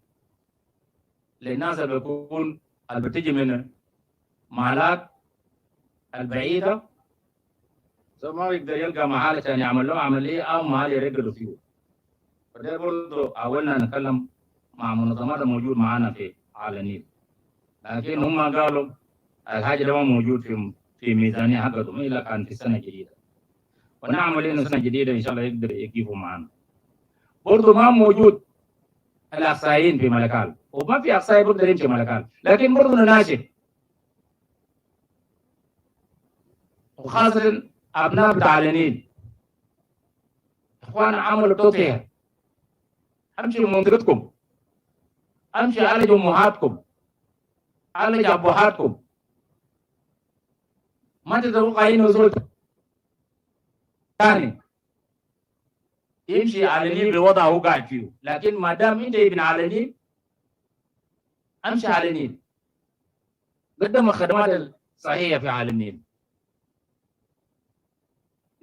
للناس اللي بتكون اللي بتجي من محلات البعيدة، سو ما يقدر يلقى محل عشان يعمل له عملية أو محل يرقدوا فيه. فده برضه حاولنا نتكلم مع منظمات موجود معانا في على النيل، لكن هم قالوا الحاجة ده ما موجود في ميزانية حقتهم إلا كان في السنة الجديدة، ونعمل إنه السنة الجديدة إن شاء الله يقدر يجيبوا معانا. برضه ما موجود الأقصائيين في ملكال، وما في أقصائي بيقدر يمشي ملكال، لكن برضه نناشد وخاصة أبناء بتاع النيل. إخوانا عملوا توطية، أمشي منطقتكم، أمشي على جمهاتكم، على جابوهاتكم، ما تتوقع إنه زول ثاني يمشي على النيل بالوضع هو قاعد فيه. لكن ما دام أنت ابن على النيل أمشي على النيل، قدم الخدمات الصحية في على النيل.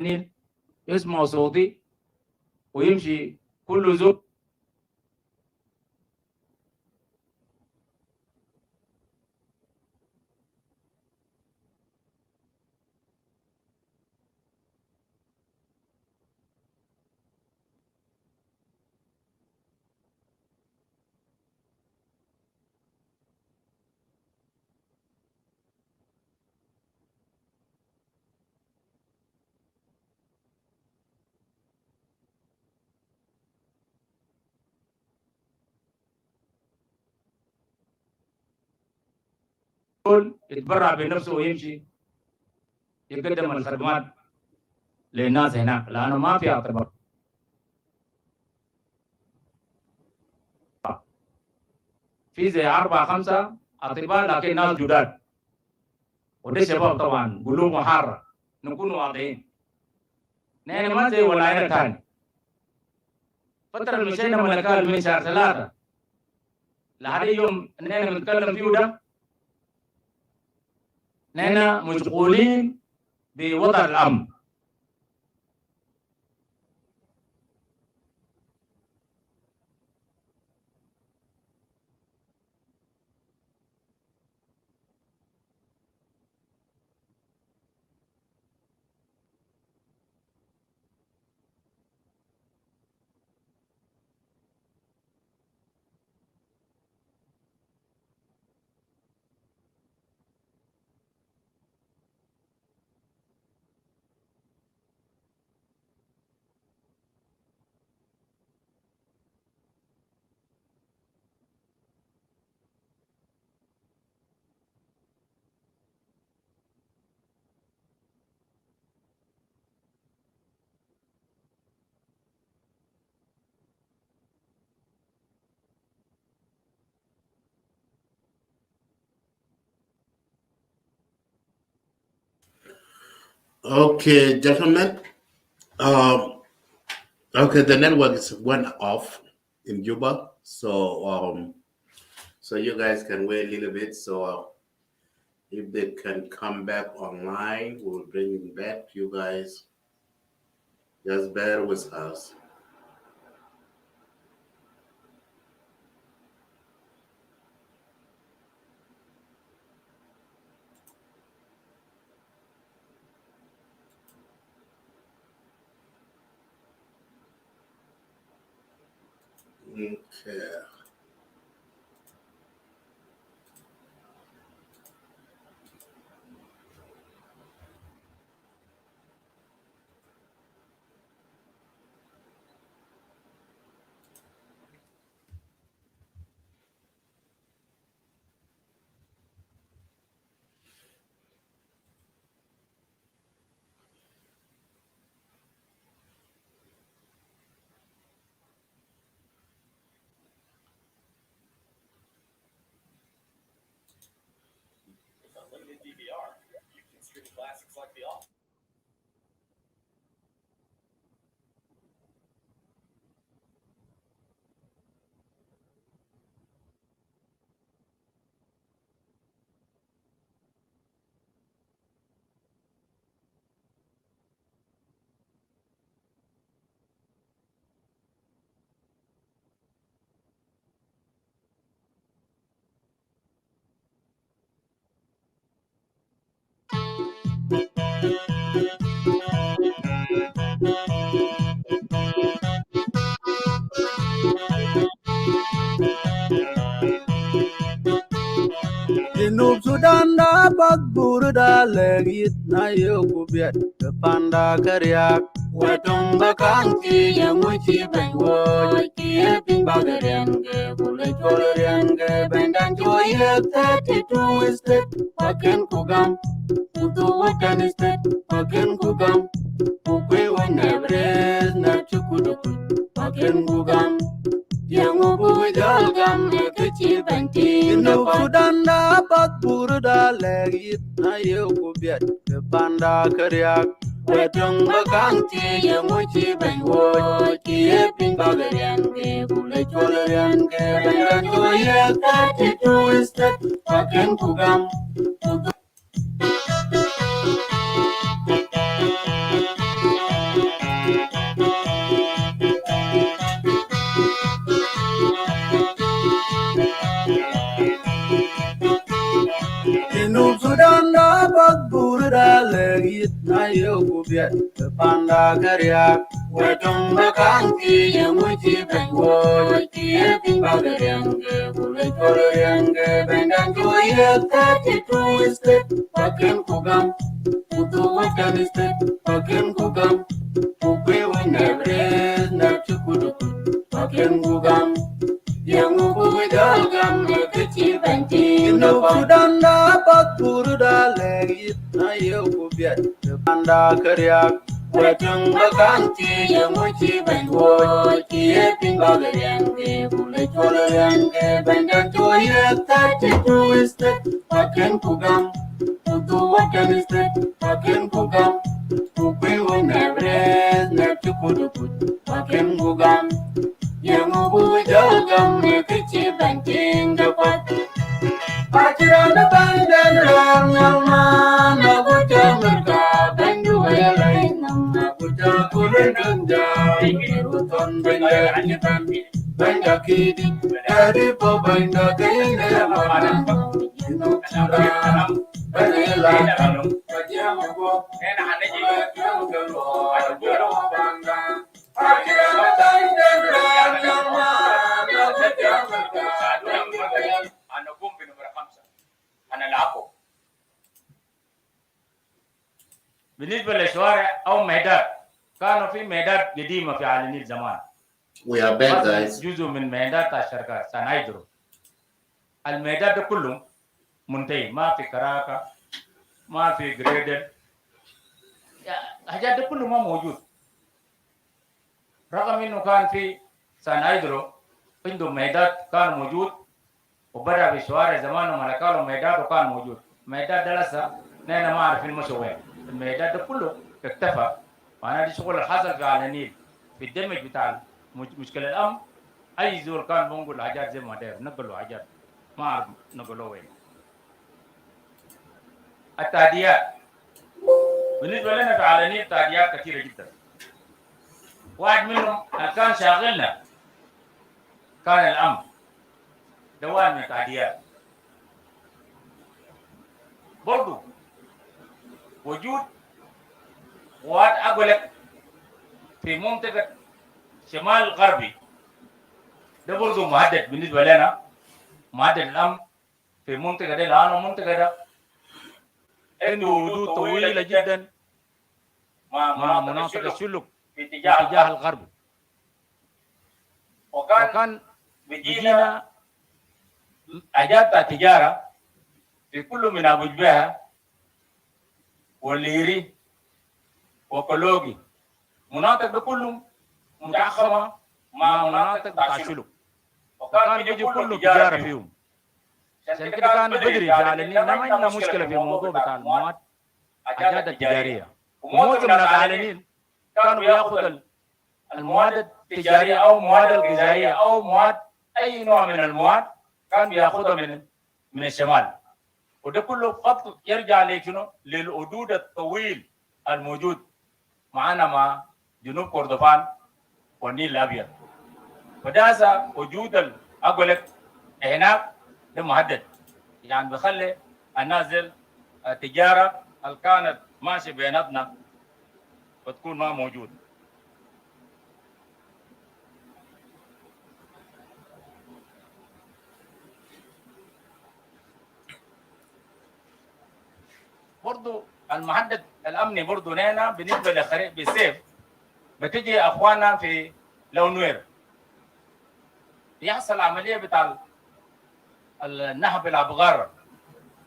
النيل يسمع صوتي ويمشي كل زول زول يتبرع بنفسه ويمشي يقدم الخدمات للناس هناك، لأنه ما في اعتبار. في زي 4 5 أطباء لكن ناس جداد، وده شباب طبعا قلوب محارة، نكون واضحين. نحن ما زي ولاية تاني. فترة مشينا ملكال من شهر 3 لحد يوم نحن بنتكلم فيه ده، نحن مشغولين بوضع الأمن.
Okay, gentlemen. Okay, the network went off in Juba, so so you guys can wait a little bit. So if they can come back online, we'll bring them back. You guys just bear with us. Okay.
Jinub Sudan da bagburu da legit na yoku biat kepanda karyak wetung bakang ki yang uci benwo ki eping bagarian ke bule kolorian ke bendan joye 32 estate waken kugam kutu waken estate waken kugam kukwe wanebres na chukudukul waken kugam yang ubu jalgam kecil banting Jinub Sudan da bagburu da legit na yoku biat kepanda karyak wetung bakang ti yang uci benwo ki eping bagarian ke bule kolorian ke bendan joye 32 estate waken kugam Jinub Sudan da bagburu da legit na yoku biat kepanda karyak wetung bakang ti yang uci benwo ki eping bagarian ke bule kolorian ke bendan joye 32 estate waken kugam kutu waken estate waken kugam kukwe wanebres na chukudukul waken kugam yang ubu jalgam kecil banting Jinub Sudan da يوكوبيت باندا كرياك وتم بكانتي يموتي بنوي كي بينغالين كي بوليتولين كي بندتو يتاتي تويستك فكن كوغام Tutu wakaniste fakin kugam Kupin unebres neptu kudukut fakin kugam Yang ubu jogam nekichi banting dapat Pakira da bandan ram yalman Naguja merka bandu yalain Naguja kulendanja Keruton benda anjitan Benda kidi Dari po benda kene yaman Inuk suram
أنا أقوم بنمرة 5 أنا العفو بالنسبة للشوارع أو ميدان كانوا في ميدان قديمة في عالمية زمان.
We are back guys.
جزء من ميدان الشركات سانايدرو الميدان ده كله منتهي ما في كراكة ما في جريدر الحاجات ده كله ما موجود رغم انه كان في سانايدرو عنده ميدان كان موجود وبدا في الشوارع زمان وملكاله ميدان وكان موجود ميدان ده لسه نحن ما عارفين مشى وين الميدان ده كله اختفى معناه دي شغل الحصل في على النيل في الدمج بتاع مشكله الامن اي زول كان بنقول حاجات زي ما داير نقلوا حاجات ما اعرف نقلوا وين التعديات بالنسبه لنا في على النيل تعديات كثيره جدا واحد منهم اللي كان شاغلنا كان الامن دوام من التعديات برضو وجود قوات أقولك في منطقة شمال الغربي ده برضو مهدد بالنسبة لنا مهدد الأمن في منطقة دي لأنه منطقة ده عنده حدود طويلة جدا مع مناطق السلوك في اتجاه الغرب وكان بيجينا حاجات التجارة في كل من أبو جبهة والليري وكلوجي مناطق ده كلهم متعخمة مع مناطق بتاع السلوك وكان بيجي كله تجارة فيهم عشان كده كان بدري في على النيل ما عندنا مشكلة في الموضوع بتاع المواد حاجات التجارية ومعظم الناس على النيل كانوا بياخذوا المواد التجارية أو مواد الغذائية أو مواد أي نوع من المواد كان بياخذها من الشمال وده كله فضل يرجع لشنو؟ للحدود الطويل الموجود معنا مع جنوب كردفان والنيل الأبيض فده وجود أقول لك هناك ده مهدد يعني بيخلي الناس التجارة اللي كانت ماشية بيناتنا بتكون ما موجود. برضو المحدد الامني برضو هنا بالنسبه لخريق بالسيف بتجي اخواننا في لونوير يحصل عمليه بتاع النهب الابغار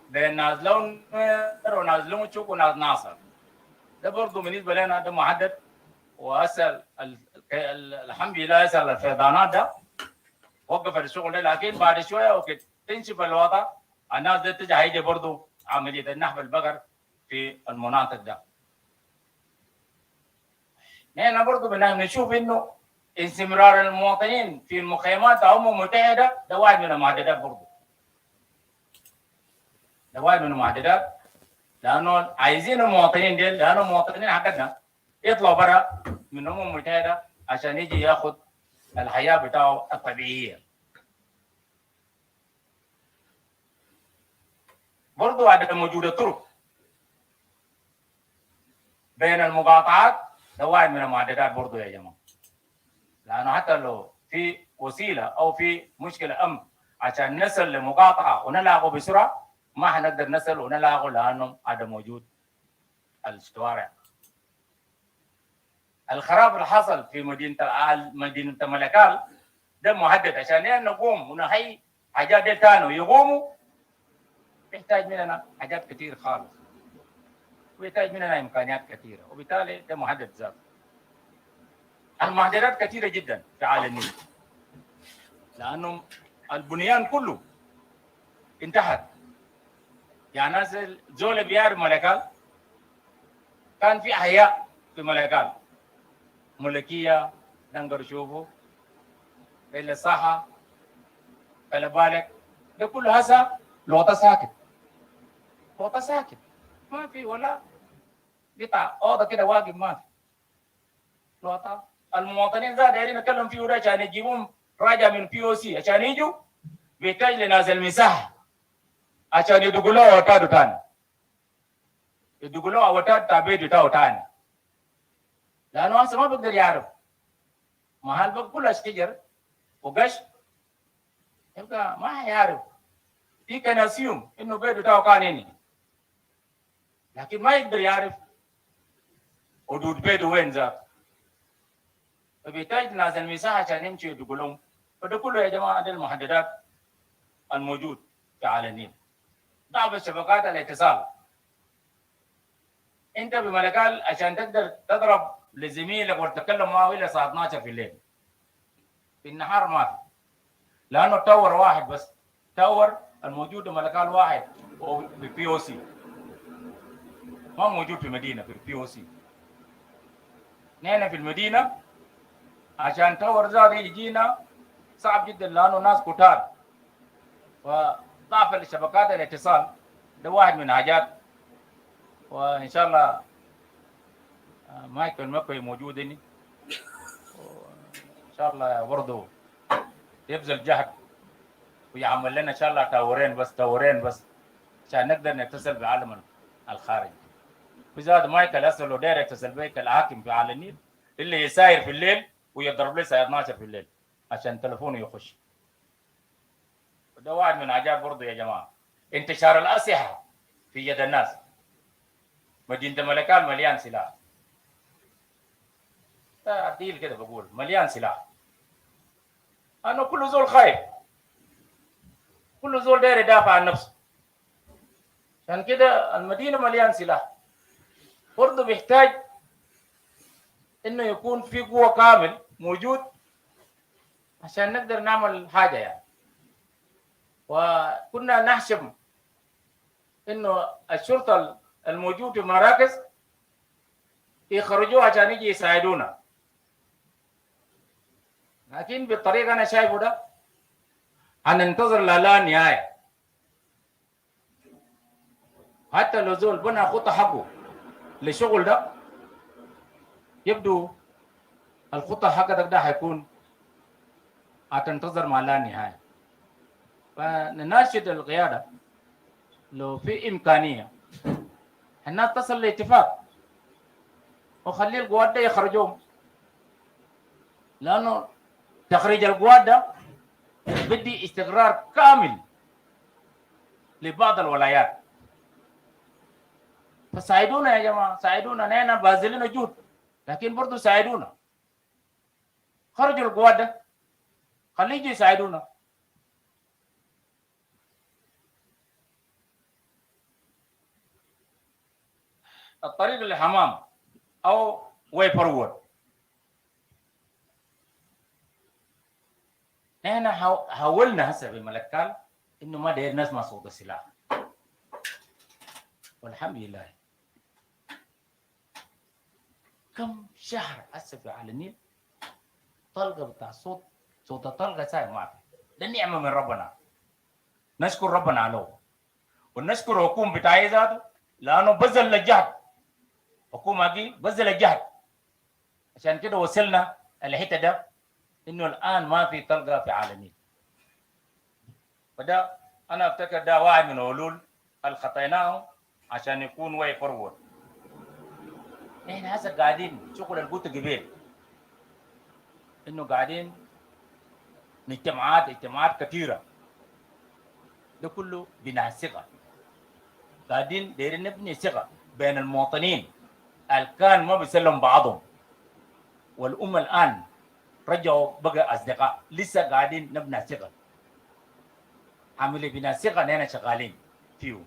بين ناس لونوير وناس لونشوك وناس ناصر ده برضو بالنسبه لنا ده محدد واسال الحمد لله اسال الفيضانات ده وقف الشغل ده لكن بعد شويه وقت تنشف الوضع الناس دي تجي هيجي برضو عمليه النهب البقر في المناطق ده. نحن برضو بنشوف انه استمرار المواطنين في المخيمات الامم المتحده ده واحد من المعددات برضو. ده واحد من المعددات لانه عايزين المواطنين ديل لانه المواطنين حقنا يطلعوا برا من الامم المتحده عشان يجي ياخذ الحياه بتاعه الطبيعيه. برضو عدم وجود الطرق بين المقاطعات ده واحد من المعددات برضو يا جماعه لانه حتى لو في وسيله او في مشكله امن عشان نصل لمقاطعه ونلاقوا بسرعه ما حنقدر نصل ونلاقوا لانه عدم وجود الشوارع. الخراب اللي حصل في مدينه ملكال ده مهدد عشان نقوم ونحيي حاجات دي كانوا يقوموا يحتاج مننا حاجات كتير خالص ويحتاج مننا إمكانيات كثيرة، وبالتالي ده محدد ذاته. المحددات كثيرة جدا في عالم النيل، لأنه البنيان كله انتهت. يعني ناس زول بيعرف ملكال، كان في أحياء في ملكال، ملكية، دنقر شوفوا، إلا صحة، إلا بالك، ده كله هسه لوطة ساكت، لوطة ساكت، ما في ولا قطع أوضة كده واقف، ما في لوطة. المواطنين ذا دايرين نتكلم فيه ده عشان يجيبون راجع من POC عشان يجوا، بيحتاج لناس المساحة عشان يدقوا له أوتاد تاني، يدقوا له أوتاد تابيد بتاعه تاني، لأنه هسه ما بيقدر يعرف محل بقى كله شجر وقش، يبقى ما يعرف. في كان يسيوم إنه بيت بتاعه كان هنا، لكن ما يقدر يعرف حدود بيته وين ذاته، فبيحتاج ناس المساحة عشان يمشي يدقوا لهم. فده كله يا جماعة ده المحددات الموجود في على النيل. ضعف شبكات الاتصال، انت بملكال عشان تقدر تضرب لزميلك وتتكلم معه الى الساعه 12 في الليل، في النهار ما في، لانه تاور واحد بس، تاور الموجود بملكال واحد في POC، ما موجود في المدينه في POC. نحن في المدينه عشان تاور زاد يجينا صعب جدا، لانه ناس كتار، وضعف شبكات الاتصال ده واحد من حاجات. وان شاء الله مايكل مكوي موجود هنا، ان شاء الله برضه يبذل جهد ويعمل لنا ان شاء الله تاورين بس، تاورين بس عشان نقدر نتصل بعالم الخارج. في زاد مايكل هسه لو داير يتصل بيك الحاكم في على النيل اللي يساير في الليل ويضرب لي الساعه 12 في الليل عشان تليفونه يخش. وده واحد من عجائب برضه يا جماعه. انتشار الاسلحه في يد الناس، مدينه ملكال مليان سلاح، تعديل كده بقول مليان سلاح. أنا كل زول خايف، كل زول داير يدافع عن نفسه، عشان كده المدينة مليان سلاح. برضه بيحتاج إنه يكون في قوة كامل موجود عشان نقدر نعمل حاجة يعني. وكنا نحشم إنه الشرطة الموجود في مراكز يخرجوها عشان يجي يساعدونا، لكن بالطريقة أنا شايفه ده هننتظر لا نهاية. حتى لو زول بنى خطة حقه للشغل ده، يبدو الخطة حقك ده هيكون هتنتظر مع لا نهاية. فنناشد القيادة لو في إمكانية الناس تصل لاتفاق وخلي القوات ده يخرجوهم، لأنه تخريج القوات ده بدي استقرار كامل لبعض الولايات. فساعدونا يا جماعة، ساعدونا، نحن باذلين جهد، لكن برضو ساعدونا. خرجوا القوات ده، خليه يجي يساعدونا. الطريق للحمام أو واي فورورد، نحن حاولنا هسه في ملكال إنه ما داير نسمع صوت السلاح، والحمد لله. كم شهر هسه في على النيل طلقة بتاع صوت الطلقة ساي ما في. ده نعمة من ربنا، نشكر ربنا عليه، ونشكر الحكومة بتاعي ذاته لأنه بذل الجهد. حكومة دي بذل الجهد عشان كده وصلنا الحتة ده إنه الآن ما في طلقة في على النيل. فده أنا أفتكر ده واحد من الحلول اللي خطيناه عشان يكون واي فورورد. إحنا هسه قاعدين شغل اللي قلت قبل إنه قاعدين اجتماعات كثيرة، ده كله بناء ثقة. قاعدين دايرين نبني ثقة بين المواطنين اللي كان ما بيسلم بعضهم، والأمة الآن رجعوا بقى أصدقاء. لسه قاعدين نبني ثقة، عملي بناء ثقة نحن شغالين فيه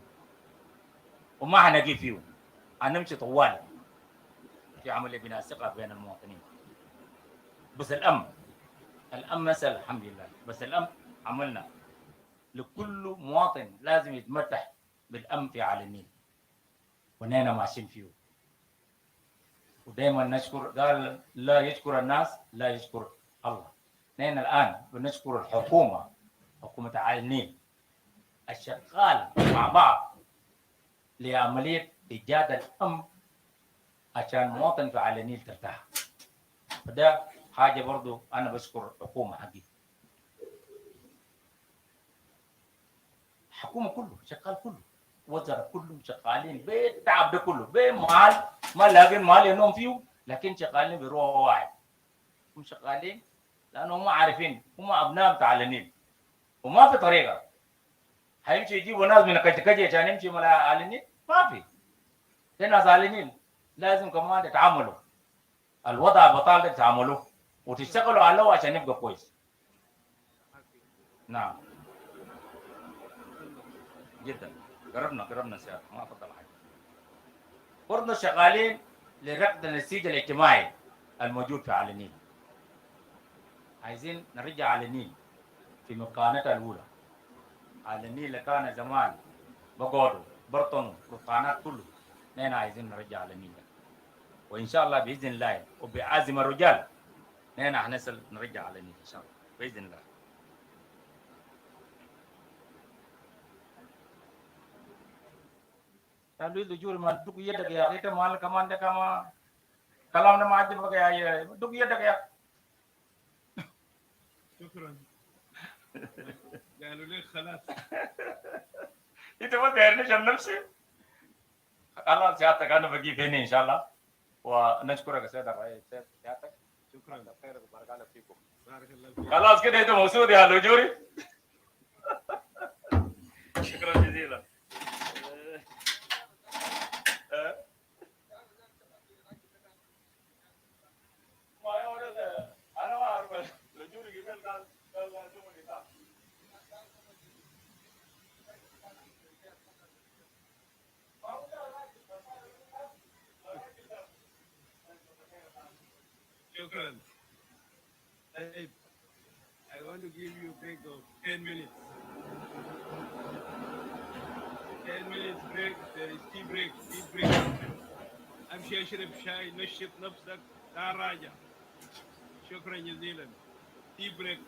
وما هنجي فيه. هنمشي طوال في عملية بناء الثقة بين المواطنين. بس الأمن مسألة الحمد لله، بس الأمن عملنا لكل مواطن لازم يتمتع بالأمن في على النيل، ونحن ماشيين فيه. ودائما نشكر، قال لا يشكر الناس لا يشكر الله. نحن الآن بنشكر الحكومة، حكومة على النيل الشغال مع بعض لعملية إيجاد الأمن عشان مواطن في على النيل ترتاح. فده حاجة برضو أنا بشكر الحكومة حقي. الحكومة كله شغال، كله وزراء كلهم شغالين بالتعب ده كله بمال، ما لاقين مال ينوم فيه، لكن شغالين بروح واحد. هم شغالين لأنهم عارفين هم أبناء بتاع النيل، وما في طريقة هيمشي يجيبوا ناس من كجكجي عشان يمشي على النيل، ما في. ناس على النيل لازم كمان تتعاملوا الوضع بطال ده، تتعاملوا وتشتغلوا عليه عشان يبقى كويس. نعم جدا، قربنا سيادة، ما فضل حاجة. برضه شغالين لرفع النسيج الاجتماعي الموجود في على النيل. عايزين نرجع على النيل في مكانتها الأولى. على النيل اللي كان زمان بقعدوا برطنوا رطانات كله، نحن عايزين نرجع على النيل ده. وإن شاء الله بإذن الله وبعزم الرجال نحن هنصل نرجع على النيل إن شاء الله بإذن الله. قالوا لي جوري ما دق يدك يا أخي، مال كمان ده كمان كلامنا ما عجبك يا دق يدك يا.
شكرا. قالوا لي خلاص.
انت ما تعرفنيش عن نفسي. خلاص سيادتك انا بجيب هنا ان شاء الله، ونشكرك يا سيد الرئيس. سيادتك
شكرا.
خيرك وبارك الله فيكم.
بارك الله فيك.
خلاص كده انت موجود يا لوجوري. شكرا جزيلا. انا ما اعرف لوجوري قبل قال
Shukran. I want to give you a break of 10 minutes. 10 minutes break. There is tea break. Tea break. امشي اشرب شاي، نشط نفسك، تعال راجع. شكرا جزيلا. tea break.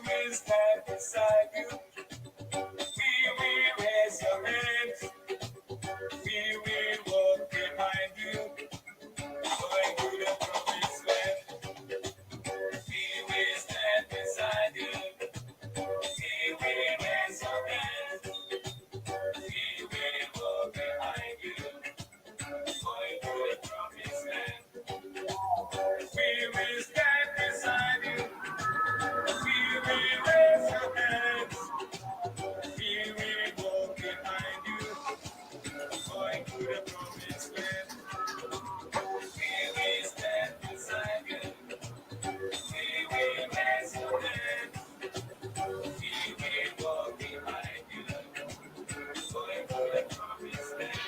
will stand beside you. We will raise your hands. We will walk behind you. Going to the promised land. We will stand beside you. We will raise your hands. We will walk behind you. Going to the promised land. We will stand beside you. We will raise your hands. We will walk behind you. Going to the promised land. We will stand beside you. We will raise your hands. We will walk behind you. Going to the promised land.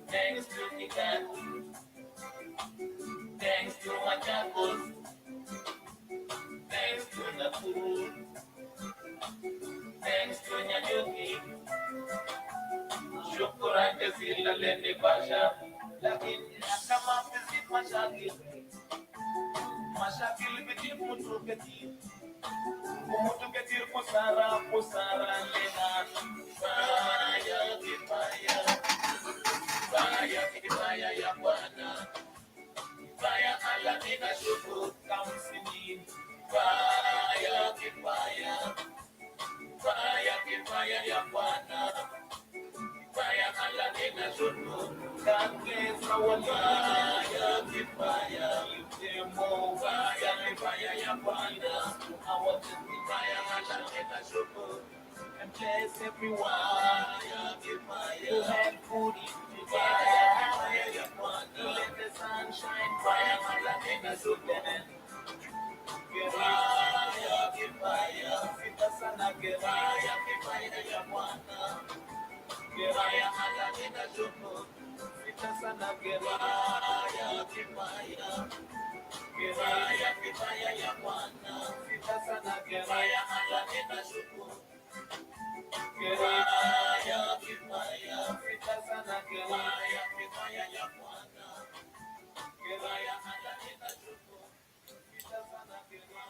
Thanks to the God, thanks to my chapel, thanks to the food, thanks to Nyanyuki, shukran jazila leni basha, lakini kama fizik mashakil bitif mutu ketir kusara lena, Fire ya Bwana, fire ala nina shukuru kamsini, fire ya Bwana, fire ala nina shukuru, God bless our life, fire ya Bwana, I want to be fire ala nina shukuru, and bless everyone, who had food in fire, let the sun shine, fire, malaika Superman. Geraya, sita sana geraya, ya Bwana. Geraya, malaika Superman. Sita sana geraya, ya Bwana. Sita sana geraya, malaika Superman. Geraya, sita sana geraya, ya Bwana. Geraya, malaika Superman. Sita sana geraya.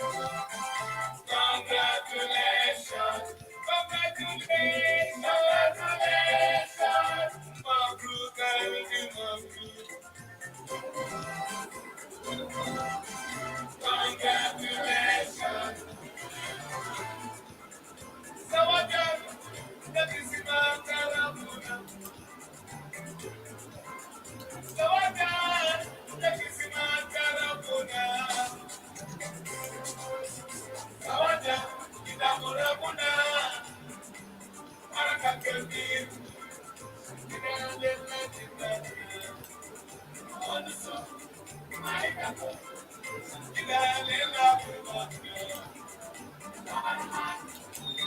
Congratulations, congratulations, congratulations. Mabruk, congratulations. Sawajan, Takisima Karamuna. Sawajan, Takisima Karamuna. Sawajan, Kitamurabuna. Marakakelbir, Kinalena Kinalena. Onso, Maikato, Kinalena Kinalena. Congratulations,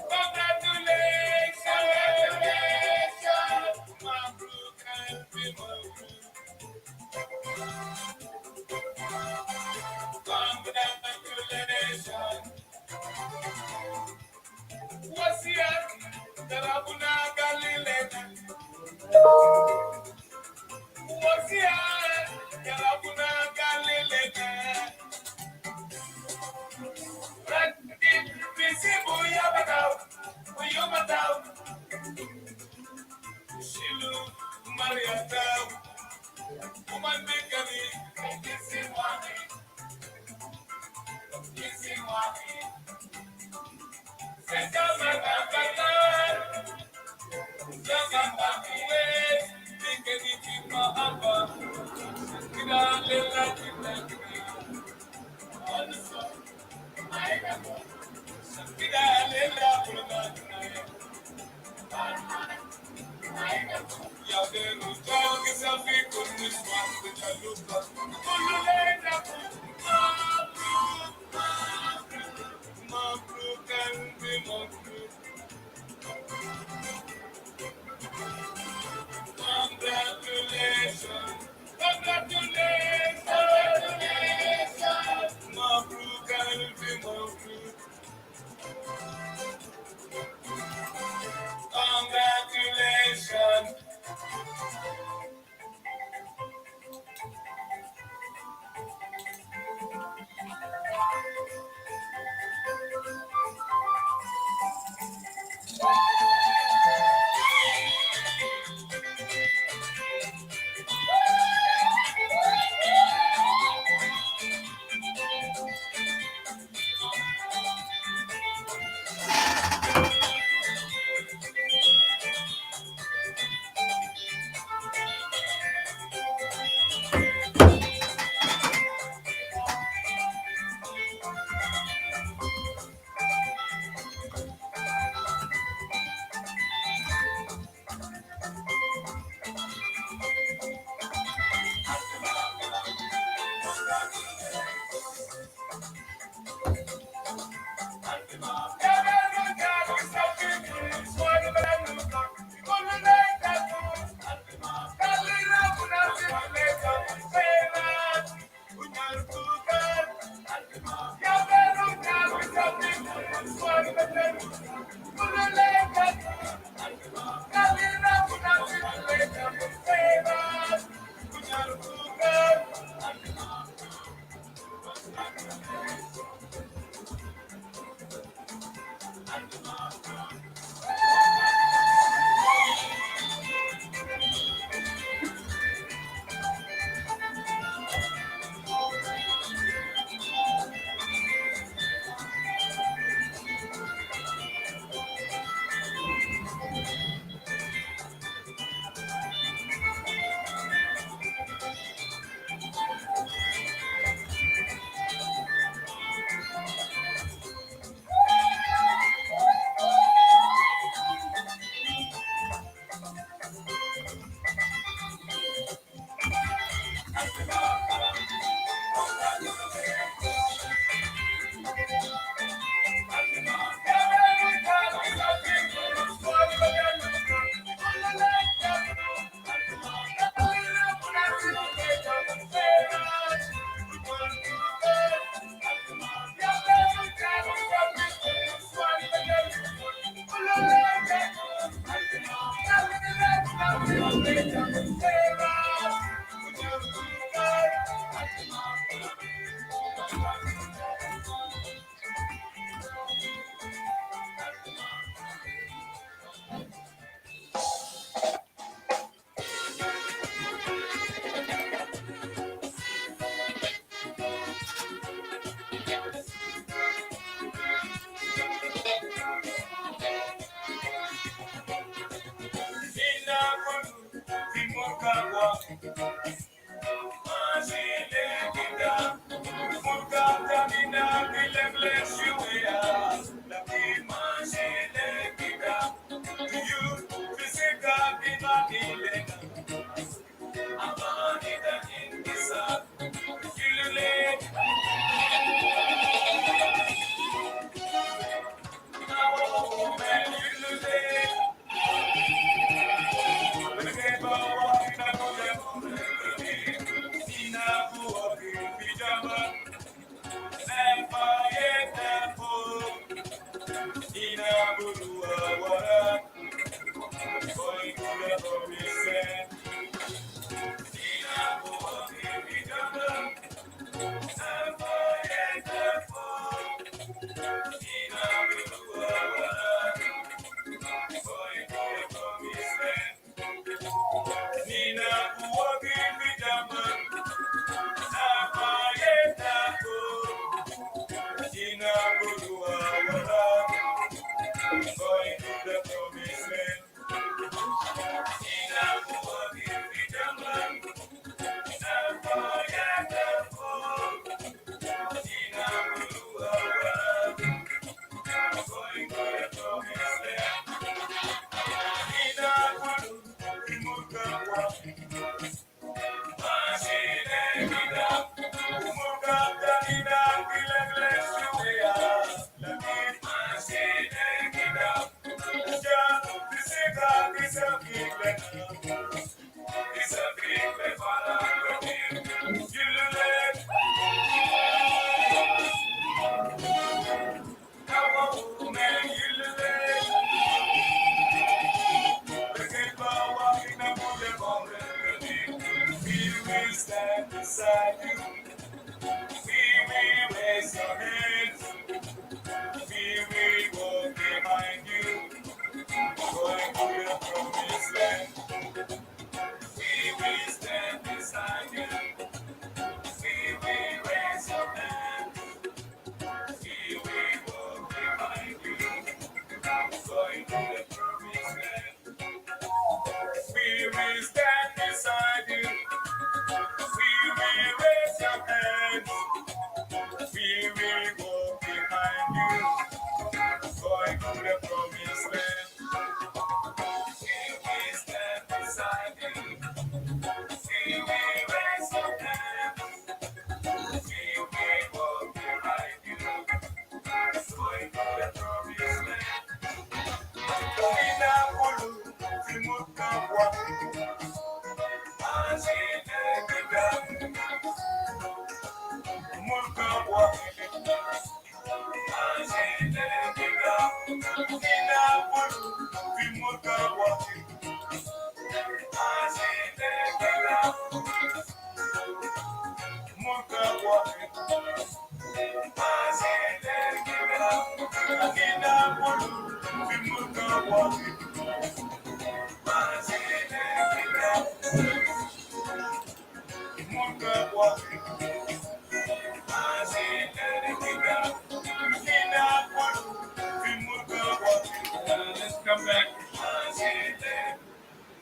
congratulations, Mabruk and Mabruk. Congratulations. Wasiat, Tarabuna Galilena. Wasiat, Tarabuna Galilena. Rakit, Visibu Yabatao, Uyomatao. Shilu, Mariatao. Woman Bigani, Kisiwani, Kisiwani. Sesama Congratulations, congratulations, congratulations, Mabruk and Mabruk. Congratulations.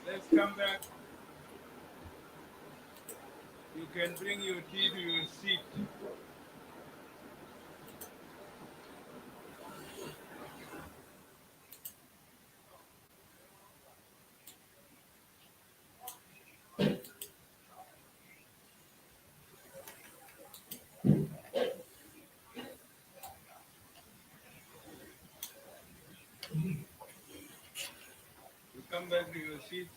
Let's come back. You can bring your tea to your seat. You come back to your seats.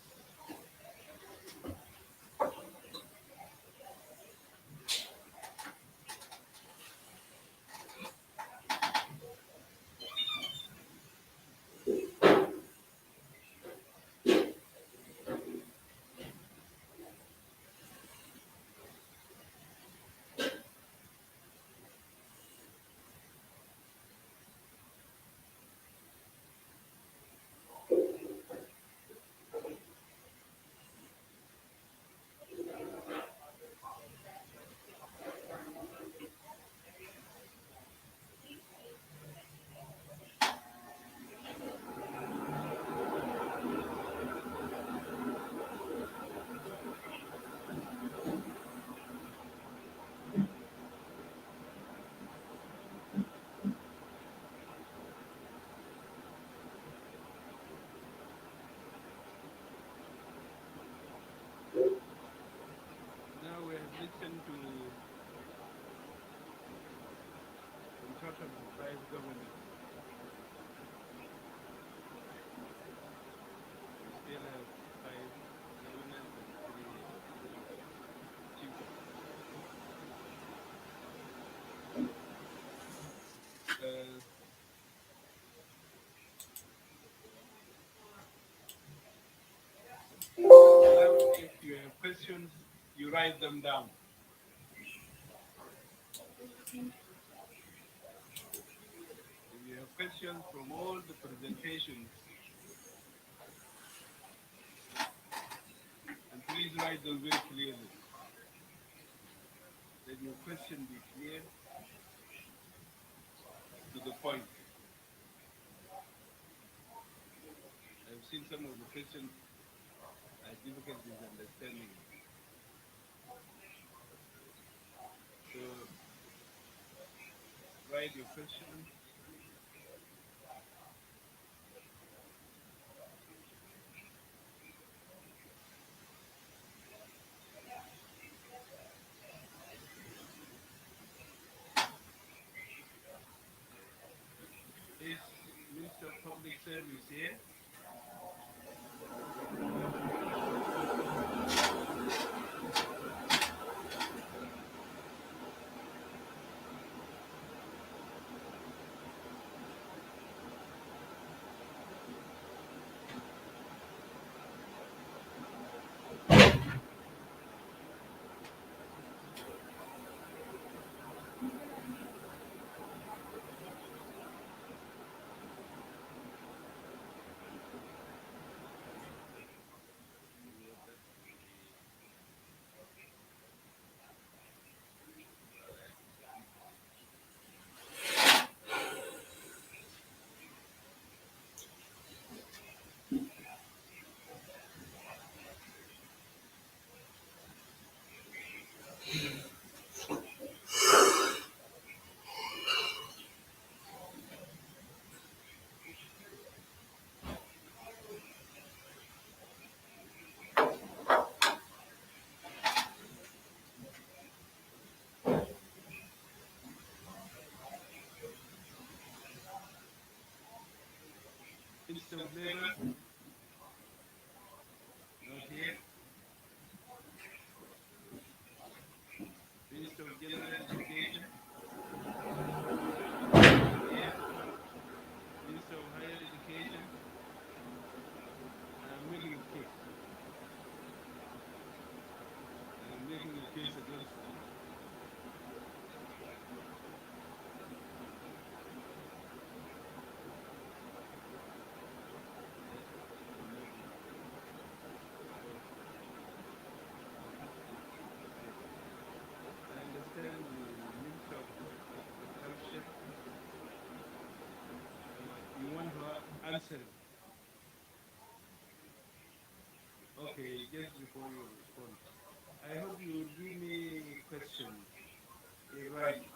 Now we have listened to in total 5 governors. We still have 5 governors and 3 chiefs. Now, if you have questions, you write them down. If you have questions from all the presentations, and please write them very clearly. Let your question be clear, to the point. I've seen some of the questions are difficulties understanding. So write your question. Is Minister of Public Service here? Minister of Labor? Not here. Minister of General Education? Here. Minister of Higher Education? I'm making a case. I'm making a case against them. I understand the Minister of Agriculture. You want to answer? Okay, just before you respond, I hope you will give me questions in writing.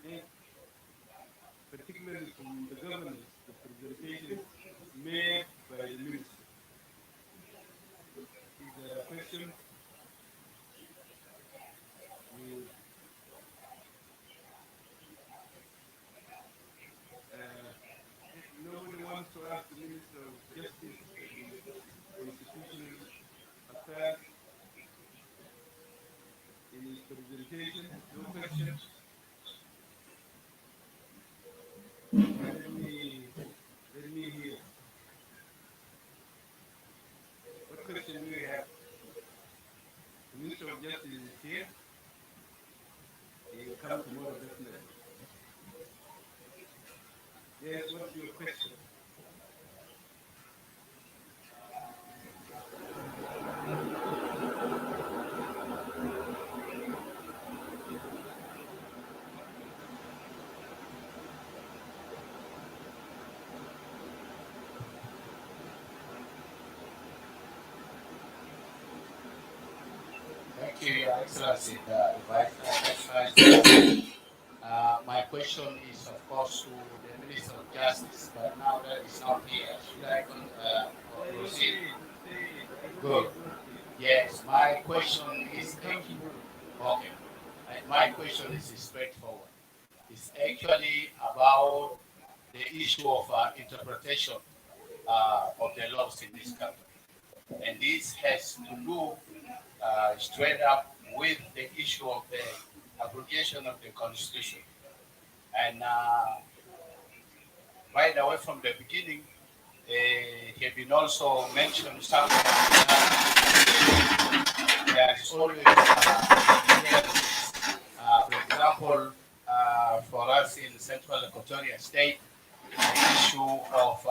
And particularly from the governors, the presentation made by the minister. If there are questions, you nobody wants to ask the Minister of Justice and Constitutional Affairs in his presentation. No questions. Let me hear. What question do you have? The Minister of Justice is here. He will come tomorrow definitely. Yes, what's your question?
Thank you, Your Excellency, the Vice President. My question is, of course, to the Minister of Justice, but now that he's not here, should I proceed? Good. Yes, my question is okay. My question is straightforward. It's actually about the issue of interpretation of the laws in this country. And this has to do straight up with the issue of the abrogation of the Constitution. And right away from the beginning, it had been also mentioned something there is always for example, for us in Central Equatoria State, the issue of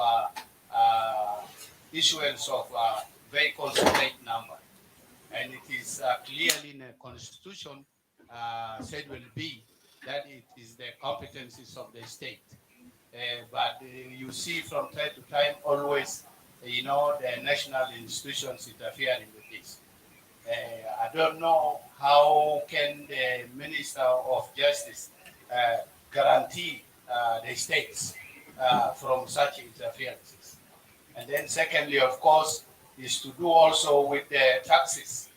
issuance of vehicles plate number, and it is clearly in the constitution said will be that it is the competencies of the state. But you see from time to time always, the national institutions interfering with this. I don't know how can the Minister of Justice guarantee the states from such interferences. And then secondly, of course, is to do also with the taxes.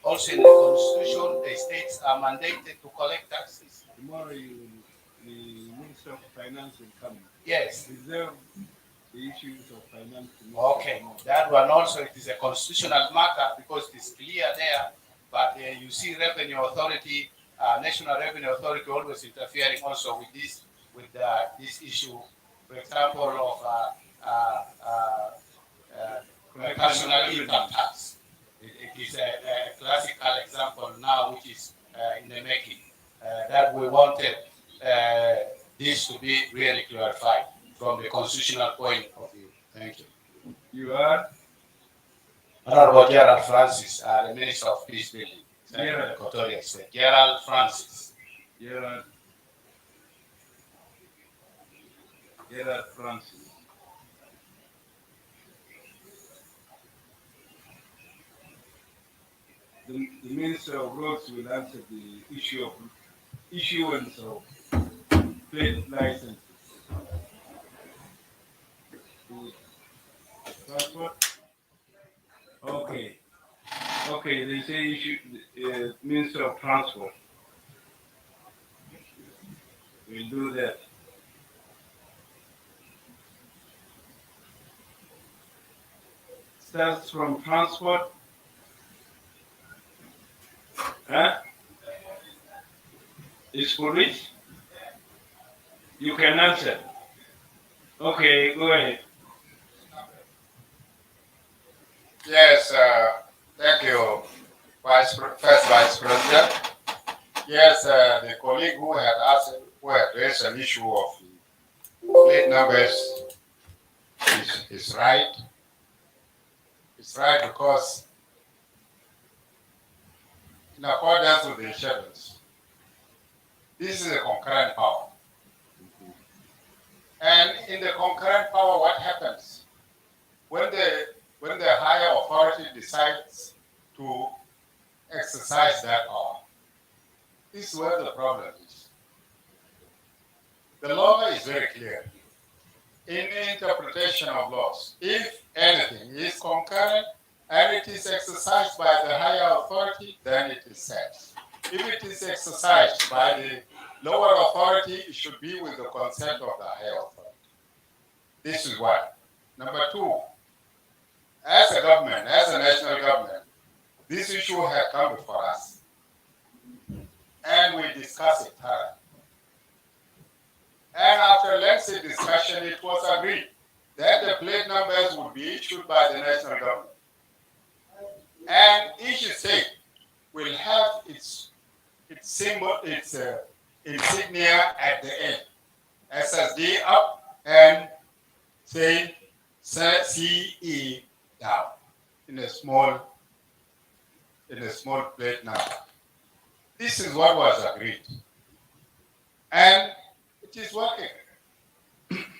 Also in the constitution, the states are mandated to collect taxes.
Tomorrow the Minister of Finance will come.
Yes.
Reserve the issues of finance.
Okay, that one also it is a constitutional matter because it is clear there. But you see, Revenue Authority, National Revenue Authority, always interfering also with this issue. For example, of personal income tax. It is a classical example now, which is in the making. That we wanted this to be really clarified from the constitutional point of view. Thank you.
You are?
Honorable Gerald Francis, the Minister of Peace Building, Central Equatoria State. Gerald Francis.
Gerald Francis. The Minister of Roads will answer the issue of issuance of plate licenses. Transport? Okay. Okay, they say issue Minister of Transport. We'll do that. Starts from transport. Huh? It's for which? You can answer. Okay, go ahead.
Yes, thank you, First Vice President. Yes, the colleague who had raised an issue of plate numbers is right. It's right because in accordance with the insurance, this is a concurrent power. And in the concurrent power, what happens? When the higher authority decides to exercise that power, this is where the problem is. The law is very clear. In interpretation of laws, if anything is concurrent and it is exercised by the higher authority, then it is set. If it is exercised by the lower authority, it should be with the consent of the higher authority. This is one. Number two, as a government, as a national government, this issue had come before us. And we discussed it thoroughly. And after lengthy discussion, it was agreed that the plate numbers would be issued by the national government. And each state will have its symbol, its insignia at the end. SSD up and say CE down in a small plate number. This is what was agreed. And it is working.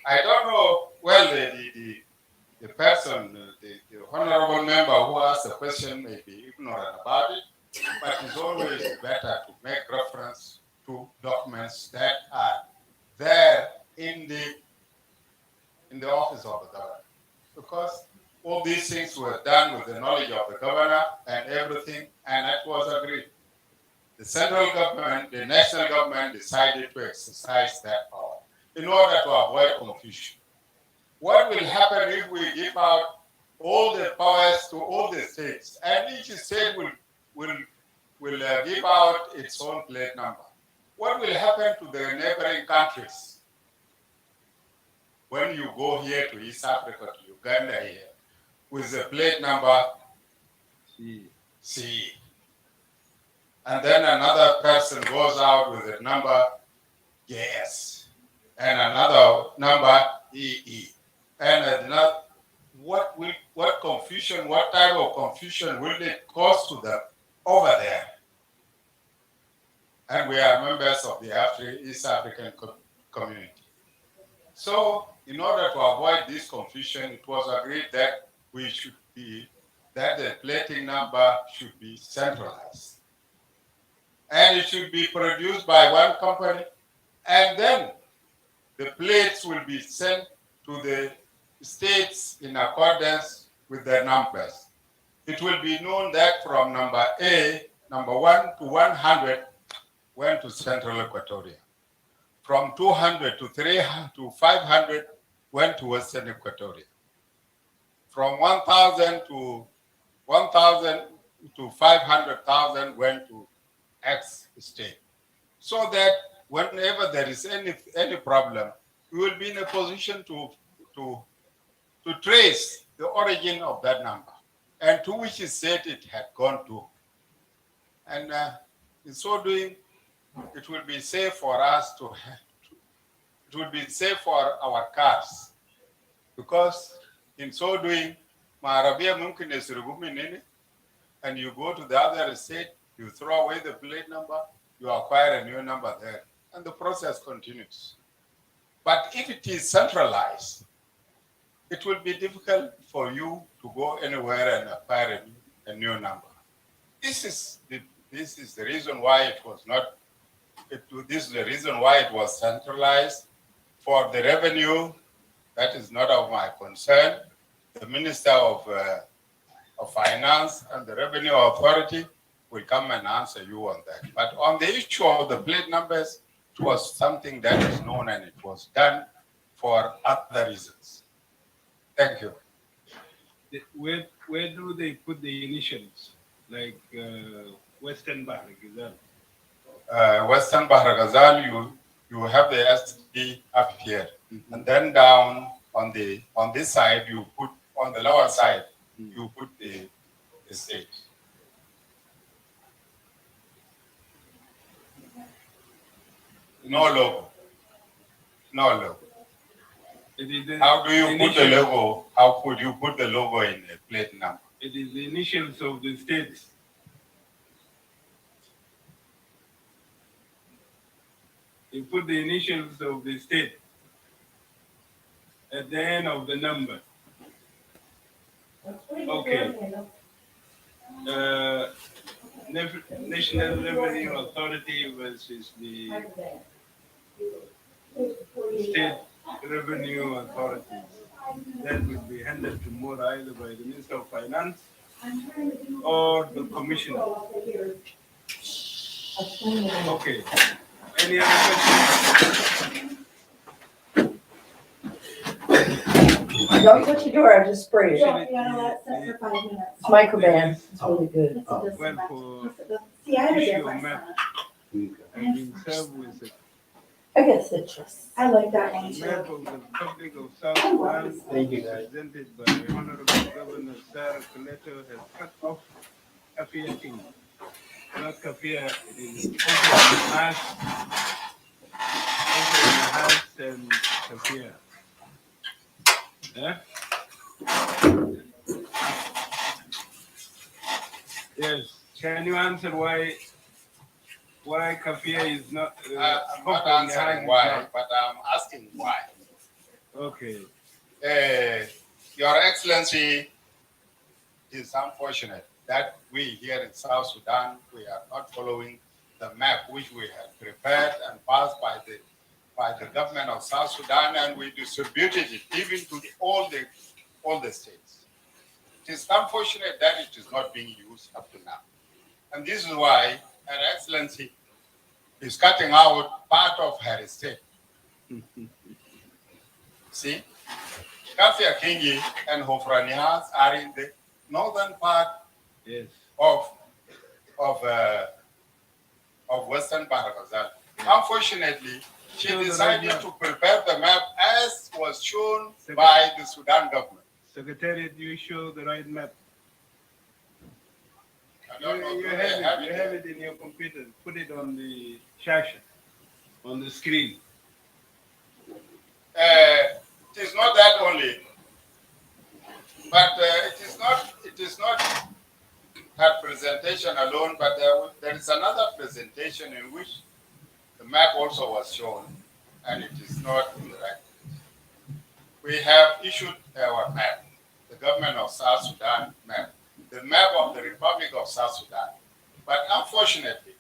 I don't know, well, the person, the honorable member who asked the question may be ignorant about it, but it's always better to make reference to documents that are there in the office of the governor. Because all these things were done with the knowledge of the governor and everything, and that was agreed. The central government, the national government decided to exercise that power in order to avoid confusion. What will happen if we give out all the powers to all the states, and each state will give out its own plate number? What will happen to the neighboring countries? When you go here to East Africa, to Uganda here, with the plate number C, and then another person goes out with a number JS, and another number EE, and another. What confusion? What type of confusion will it cause to them over there? And we are members of the East African community. So, in order to avoid this confusion, it was agreed that that the plating number should be centralized. And it should be produced by one company, and then the plates will be sent to the states in accordance with their numbers. It will be known that from number A, number 1 to 100, went to Central Equatoria. From 200 to 300 to 500 went to Western Equatoria. From 1,000 to 500,000 went to X state. So that whenever there is any problem, we will be in a position to trace the origin of that number and to which state it had gone to. And in so doing, it will be safe for us it will be safe for our cars, because in so doing, and you go to the other state, you throw away the plate number, you acquire a new number there, and the process continues. But if it is centralized, it will be difficult for you to go anywhere and acquire a new number. This is the reason why it was not. This is the reason why it was centralized. For the revenue, that is not of my concern. The Minister of Finance and the Revenue Authority will come and answer you on that. But on the issue of the plate numbers, it was something that is known and it was done for other reasons. Thank you.
Where do they put the initials? Like Western Bahar Ghazal?
Western Bahar Ghazal, you have the SD up here, and then down on this side you put, on the lower side you put the state. No logo. No logo. How do you put the logo? How could you put the logo in a plate number?
It is the initials of the states. You put the initials of the state at the end of the number. Okay. National Revenue Authority versus the state revenue authorities. That will be handled tomorrow either by the Minister of Finance or the Commissioner. Okay. Any other questions?
Don't touch the door, I just sprayed it. It's microban, it's really good.
Well, for
See, I have a
issue
different
of map,
one.
I've been served with a
I get citrus. I like that one too.
map of the Republic of South Sudan,
Thank you, guys.
presented by Honorable Governor Sarah Coleto, has cut off Kafia King. Not Kafia, it is Nahas and Kafia. Yeah? Yes. Can you answer why Kafia is not?
I'm not answering why, but I'm asking why.
Okay.
Your Excellency, it is unfortunate that we here in South Sudan, we are not following the map which we had prepared and passed by the government of South Sudan, and we distributed it even to all the states. It is unfortunate that it is not being used up to now. And this is why Her Excellency is cutting out part of her estate. See, Kafia Kingi and Hofranias are in the northern part of Western Bahar Ghazal. Unfortunately, she decided to prepare the map as was shown by the Sudan government.
Secretariat, you show the right map.
I don't know.
You have it in your computer. Put it on the shasha, on the screen.
It is not that only, but it is not that presentation alone, but there is another presentation in which the map also was shown, and it is not in the right place. We have issued our map, the government of South Sudan map, the map of the Republic of South Sudan. But unfortunately,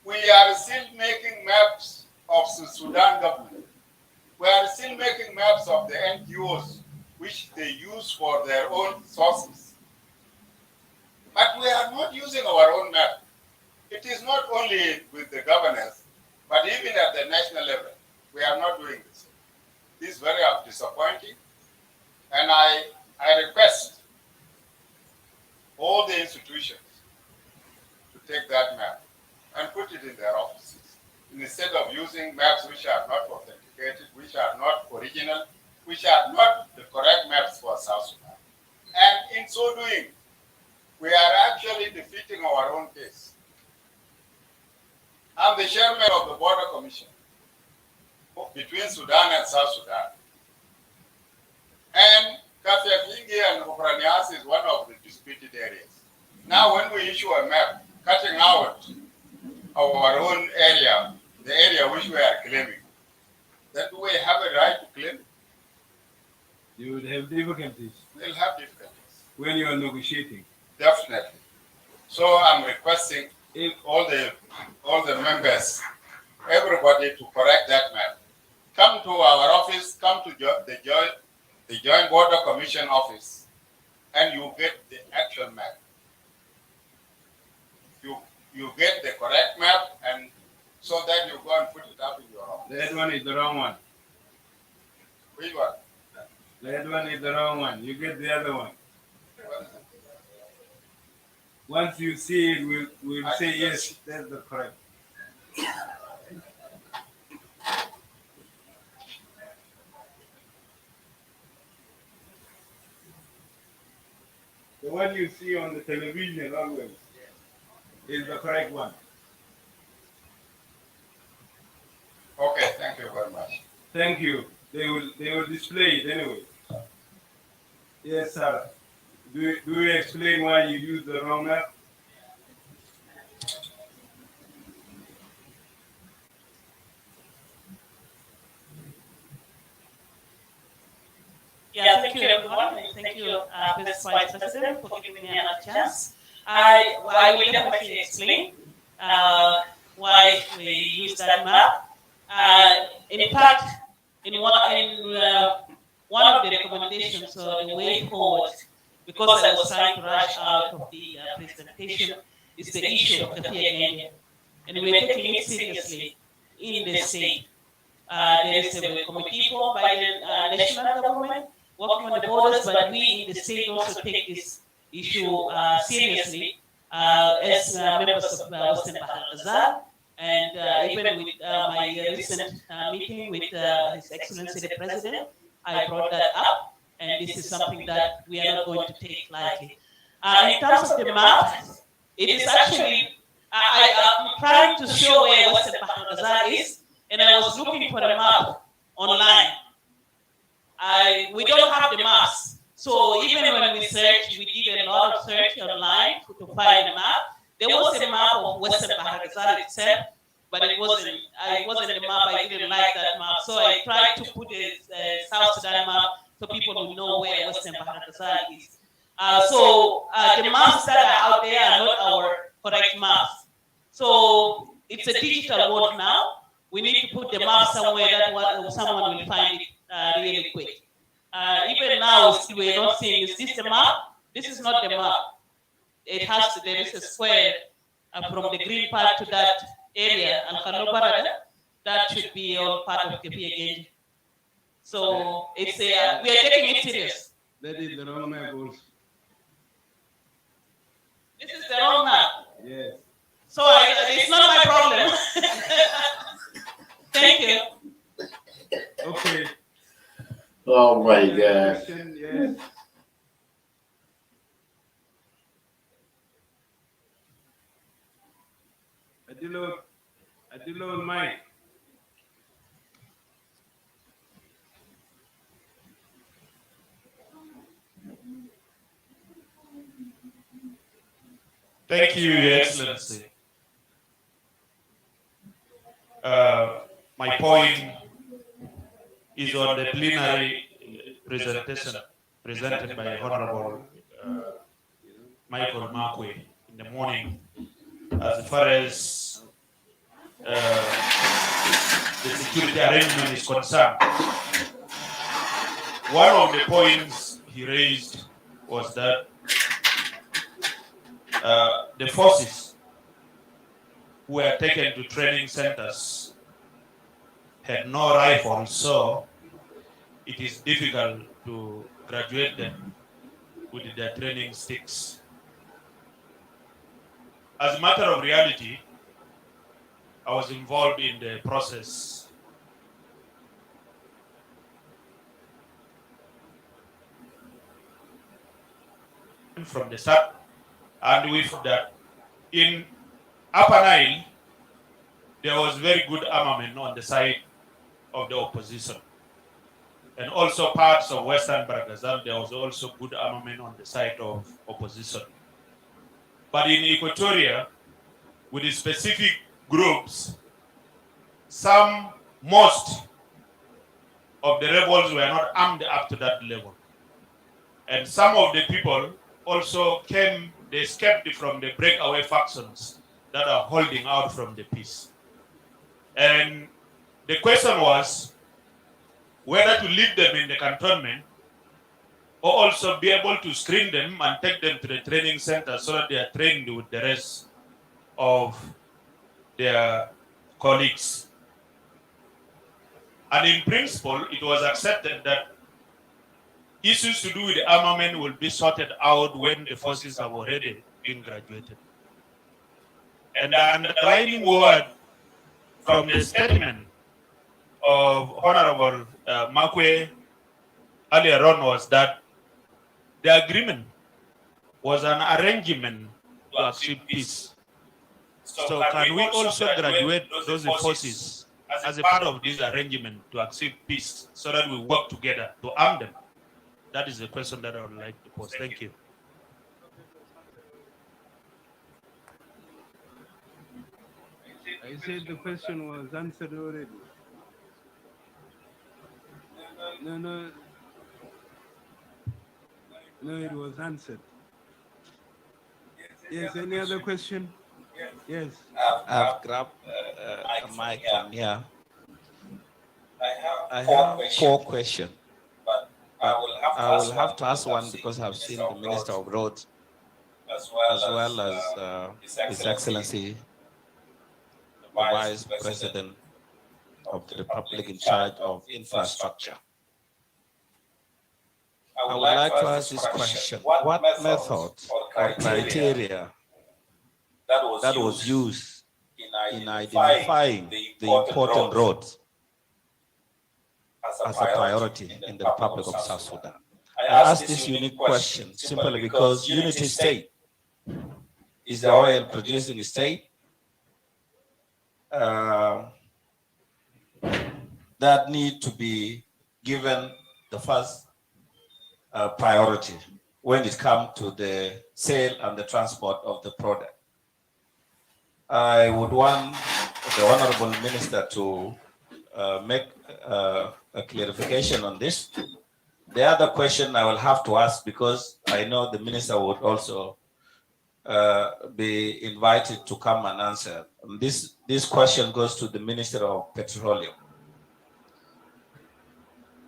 we are still making maps of the Sudan government. We are still making maps of the NGOs, which they use for their own sources. But we are not using our own map. It is not only with the governors, but even at the national level, we are not doing this. This is very disappointing. And I request all the institutions to take that map and put it in their offices, instead of using maps which are not authenticated, which are not original, which are not the correct maps for South Sudan. And in so doing, we are actually defeating our own case. I'm the chairman of the Border Commission between Sudan and South Sudan. And Kafiafingi and Ukrainias is one of the disputed areas. Now, when we issue a map cutting out our own area, the area which we are claiming, then do we have a right to claim?
You will have difficulties.
We'll have difficulties.
When you are negotiating.
Definitely. So I'm requesting all the members, everybody, to correct that map. Come to our office, come to the Joint Border Commission office, and you get the actual map. You get the correct map, and so that you go and put it up in your office.
That one is the wrong one.
Which one?
That one is the wrong one. You get the other one. Once you see it, we'll say yes, that's the correct. The one you see on the television always is the correct one.
Okay, thank you very much.
Thank you. They will display it anyway. Yes, sir. Do you explain why you use the wrong map?
Yeah, thank you everyone, and thank you, Vice President, for giving me another chance. I will definitely explain why we use that map. In fact, in one of the recommendations, the way forward, because I was trying to rush out of the presentation, is the issue of the Kafia, and we're taking it seriously in the state. There is a committee formed by the national government working on the borders, but we in the state also take this issue seriously as members of Western Bahar and even with my recent meeting with His Excellency the President, I brought that up, and this is something that we are not going to take lightly. In terms of the map, it is actually, I am trying to show where Western Bahar is, and I was looking for a map online. We don't have the maps. So even when we searched, we did a lot of search online to find a map. There was a map of Western Bahar itself, but it wasn't the map. I didn't like that map. So I tried to put a South Sudan map so people would know where Western Bahar is. So the maps that are out there are not our correct maps. So it's a digital world now. We need to put the map somewhere that someone will find it really quick. Even now, we're not seeing, is this the map? This is not the map. There is a square from the green part to that area, and that should be all part of Kefia. So it's we are taking it serious.
That is the wrong map also.
This is the wrong map.
Yes.
So it's not my problem. Thank you.
Okay.
Oh my God.
Yes. Adilo Mike.
Thank you, Your Excellency. My point is on the plenary presentation presented by Honorable Michael Markwe in the morning, as far as the security arrangement is concerned. One of the points he raised was that the forces who were taken to training centers had no rifles, so it is difficult to graduate them with their training sticks. As a matter of reality, I was involved in the process from the start, and with that, in Upper Nile, there was very good armament on the side of the opposition. And also parts of Western Baragazal, there was also good armament on the side of opposition. But in Equatoria, with the specific groups, most of the rebels were not armed up to that level. And some of the people also they escaped from the breakaway factions that are holding out from the peace. And the question was whether to leave them in the cantonment or also be able to screen them and take them to the training center so that they are trained with the rest of their colleagues. And in principle, it was accepted that issues to do with the armament will be sorted out when the forces have already been graduated. And the underlying word from the statement of Honorable Markwe earlier on was that the agreement was an arrangement to achieve peace. So can we also graduate those forces as a part of this arrangement to achieve peace so that we work together to arm them? That is the question that I would like to pose. Thank you.
I said the question was answered already. No, it was answered. Yes, any other question? Yes.
I've grabbed a mic from here. I have four questions, but I will have to ask one because I've seen the Minister of Roads as well as His Excellency, the Vice President of the Republic in charge of infrastructure. I would like to ask this question. What methods or criteria that was used in identifying the important roads as a priority in the Republic of South Sudan? I ask this unique question simply because Unity State is the oil producing state that need to be given the first priority when it comes to the sale and the transport of the product. I would want the Honorable Minister to make a clarification on this. The other question I will have to ask, because I know the Minister would also be invited to come and answer. This question goes to the Minister of Petroleum,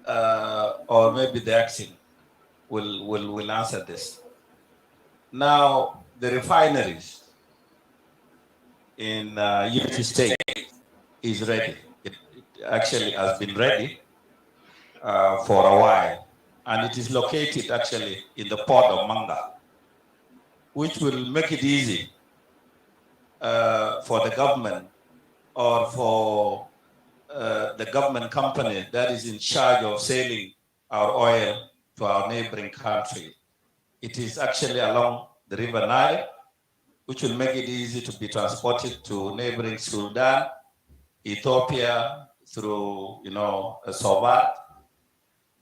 or maybe the acting will answer this. Now, the refineries in Unity State is ready. It actually has been ready for a while, and it is located actually in the port of Manga, which will make it easy for the government or for the government company that is in charge of selling our oil to our neighboring country. It is actually along the River Nile, which will make it easy to be transported to neighboring Sudan, Ethiopia, through, Sobat,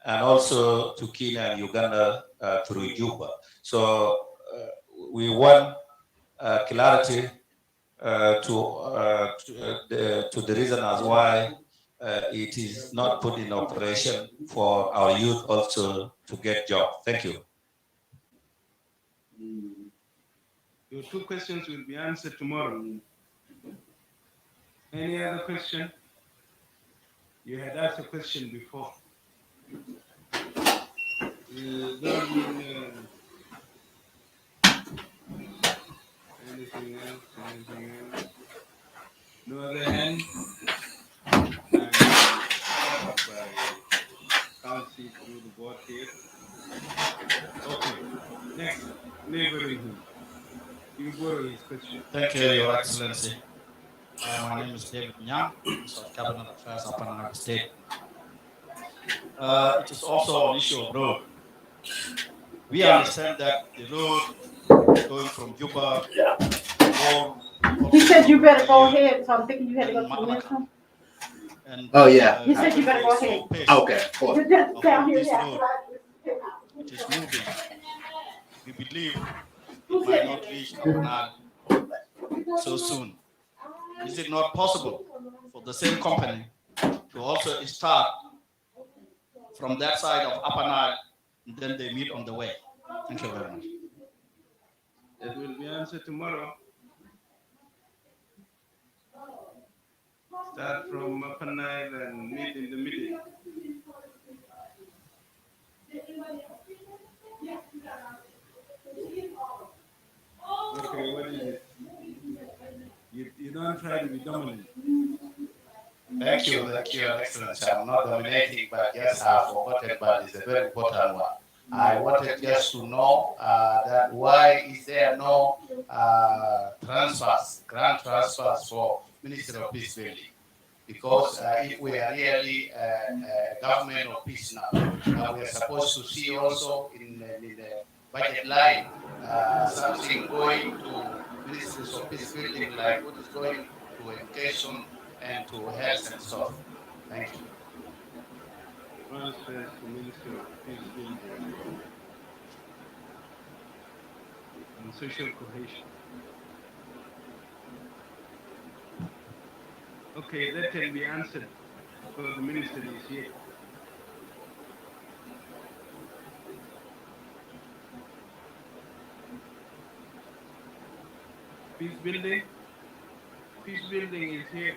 and also to Kenya and Uganda through Juba. So we want clarity to the reason as why it is not put in operation for our youth also to get jobs. Thank you.
Your 2 questions will be answered tomorrow. Any other question? You had asked a question before. Anything else? Anything else? No other hand? I'm start by counting through the board here. Okay. Next, neighboring him. You borrow his question.
Thank you, Your Excellency. My name is David Nyang, Minister of Cabinet Affairs, Upper Nile State. It is also an issue of road. We understand that the road going from Juba,
He said you better go ahead, so I'm thinking you had to go to the minister.
Oh, yeah.
He said you better go ahead.
Okay, cool.
You're just down here.
This road, it is moving. We believe it might not reach Upper Nile so soon. Is it not possible for the same company to also start from that side of Upper Nile, and then they meet on the way? Thank you very much.
It will be answered tomorrow. Start from Upper Nile and meet in the middle. Okay, what is it? You don't try to be dominant.
Thank you, Your Excellency. I'm not dominating, but yes, I have forgotten, but it's a very important one. I wanted just to know that why is there no grant transfers for Ministry of Peace Building? Because if we are really a government of peace now, we are supposed to see also in the budget line something going to Ministries of Peace Building, like what is going to education and to health and stuff. Thank you.
Transfers to Ministry of Peace Building and social cohesion. Okay, that can be answered because the minister is here. Peace building? Peace building is here.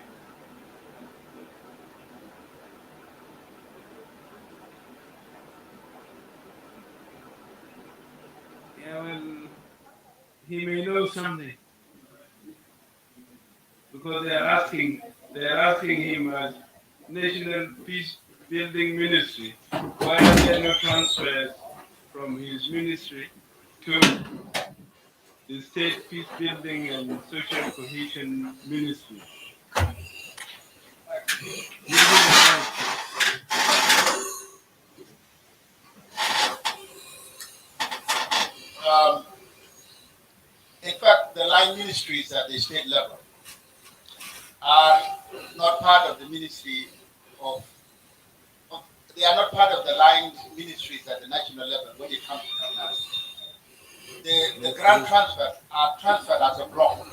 Yeah, well, he may know something because they are asking him as National Peace Building Ministry, why are there no transfers from his ministry to the State Peace Building and Social Cohesion Ministry?
In fact, the line ministries at the state level are not part of the ministry they are not part of the line ministries at the national level when it comes to finance. The grant transfers are transferred as a block.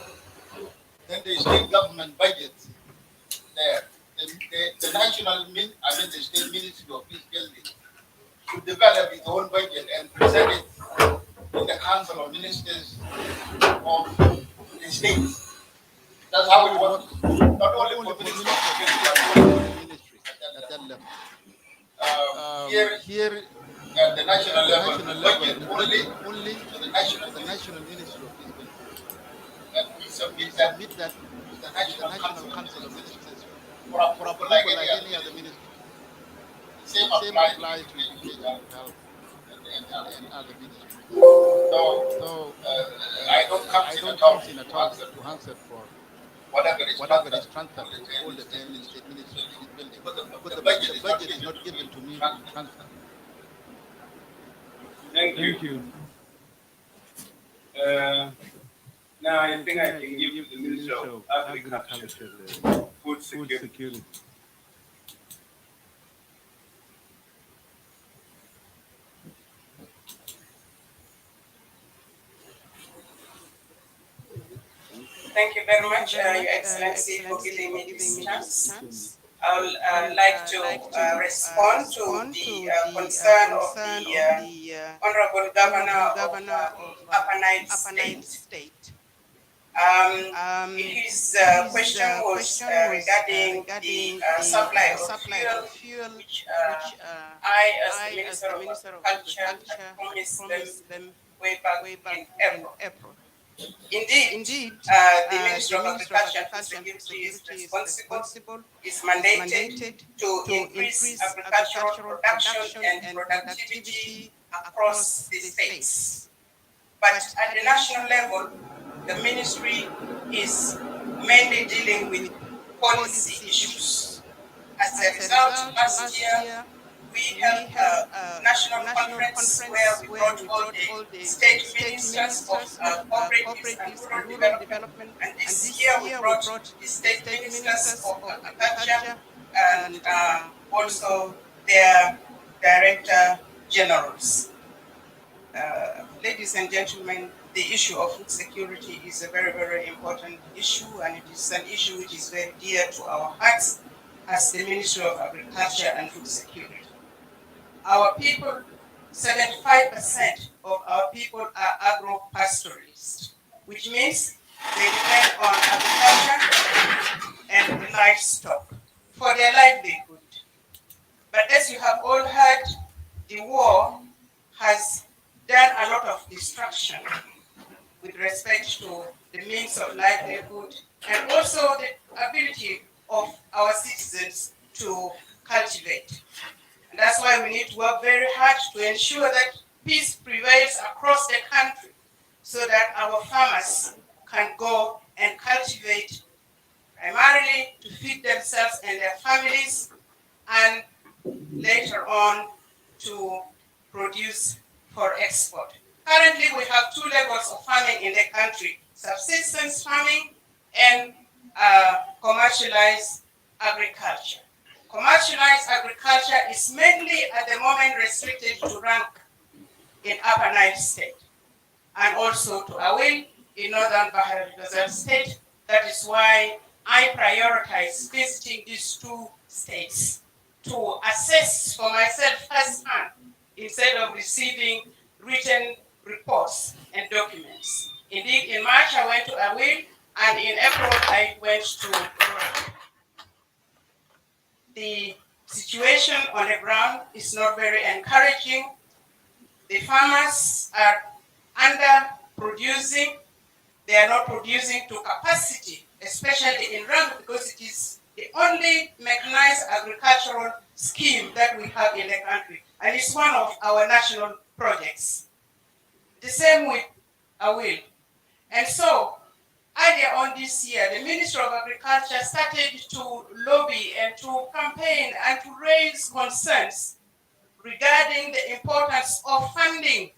Then the state government budget there. The the state ministry of peace building should develop its own budget and present it in the council of ministers of the states. That's how it works. Not only for ministries, but ministries at that level. Here at the national level, the budget only to the national ministry of peace building. And we submit that to the national council of ministers for approval like any other ministry. Same applies to education, health, and other ministries. So I don't come in at all to answer for whatever is transferred to all the 10 state ministries of peace building. But the budget is not given to me to transfer.
Thank you. Now I think I can give the Minister of Agriculture the food security.
Thank you very much, Your Excellency, for giving me this chance. I would like to respond to the concern of the Honorable Governor of Upper Nile State. His question was regarding the supply of fuel, which I, as the Minister of Agriculture, had promised them way back in April. Indeed, the Ministry of Agriculture and Food Security is responsible, is mandated to increase agricultural production and productivity across the states. But at the national level, the ministry is mainly dealing with policy issues. As a result, last year, we held a national conference where we brought all the state ministers of cooperatives and rural development. And this year we brought the state ministers of agriculture and also their director generals. Ladies and gentlemen, the issue of food security is a very, very important issue, and it is an issue which is very dear to our hearts as the Ministry of Agriculture and Food Security. Our people, 75% of our people are agro-pastoralists, which means they depend on agriculture and livestock for their livelihood. But as you have all heard, the war has done a lot of destruction with respect to the means of livelihood and also the ability of our citizens to cultivate. And that's why we need to work very hard to ensure that peace prevails across the country so that our farmers can go and cultivate primarily to feed themselves and their families, and later on to produce for export. Currently, we have two levels of farming in the country: subsistence farming and commercialized agriculture. Commercialized agriculture is mainly at the moment restricted to rank in Upper Nile State and also to Awil in Northern Bahar al State. That is why I prioritize visiting these two states to assess for myself firsthand instead of receiving written reports and documents. Indeed, in March I went to Awil, and in April I went to Rwanda. The situation on the ground is not very encouraging. The farmers are under-producing. They are not producing to capacity, especially in Rwanda, because it is the only mechanized agricultural scheme that we have in the country, and it's one of our national projects. The same with Awil. And so, earlier on this year, the Ministry of Agriculture started to lobby and to campaign and to raise concerns regarding the importance of funding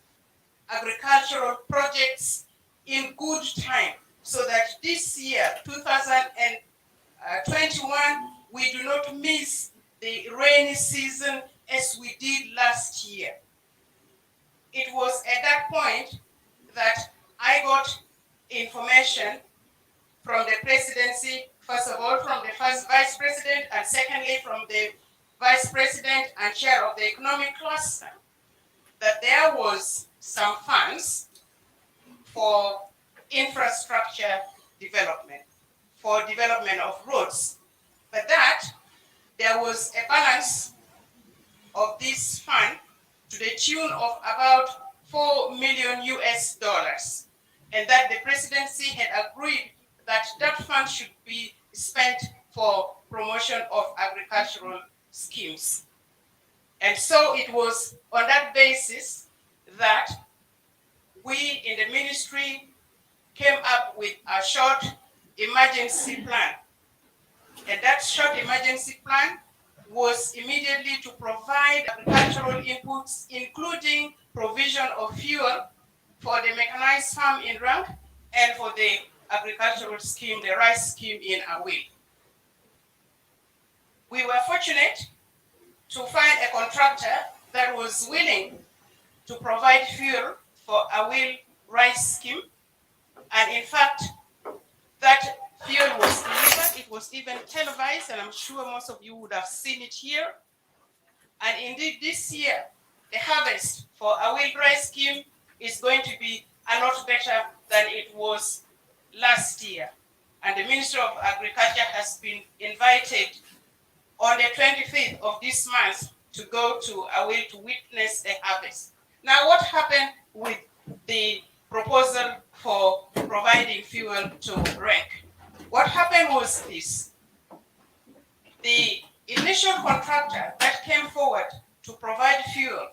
agricultural projects in good time, so that this year, 2021, we do not miss the rainy season as we did last year. It was at that point that I got information from the presidency, first of all from the first vice president, and secondly from the vice president and chair of the economic cluster, that there was some funds for infrastructure development, for development of roads, but that there was a balance of this fund to the tune of about $4 million, and that the presidency had agreed that that fund should be spent for promotion of agricultural schemes. And so it was on that basis that we in the ministry came up with a short emergency plan. And that short emergency plan was immediately to provide agricultural inputs, including provision of fuel for the mechanized farm in Rank, and for the agricultural scheme, the rice scheme in Awil. We were fortunate to find a contractor that was willing to provide fuel for Awil rice scheme. And in fact, that fuel was delivered. It was even televised, and I'm sure most of you would have seen it here. And indeed, this year, the harvest for Awil rice scheme is going to be a lot better than it was last year. And the Minister of Agriculture has been invited on the 25th of this month to go to Awil to witness the harvest. Now, what happened with the proposal for providing fuel to REC? What happened was this. The initial contractor that came forward to provide fuel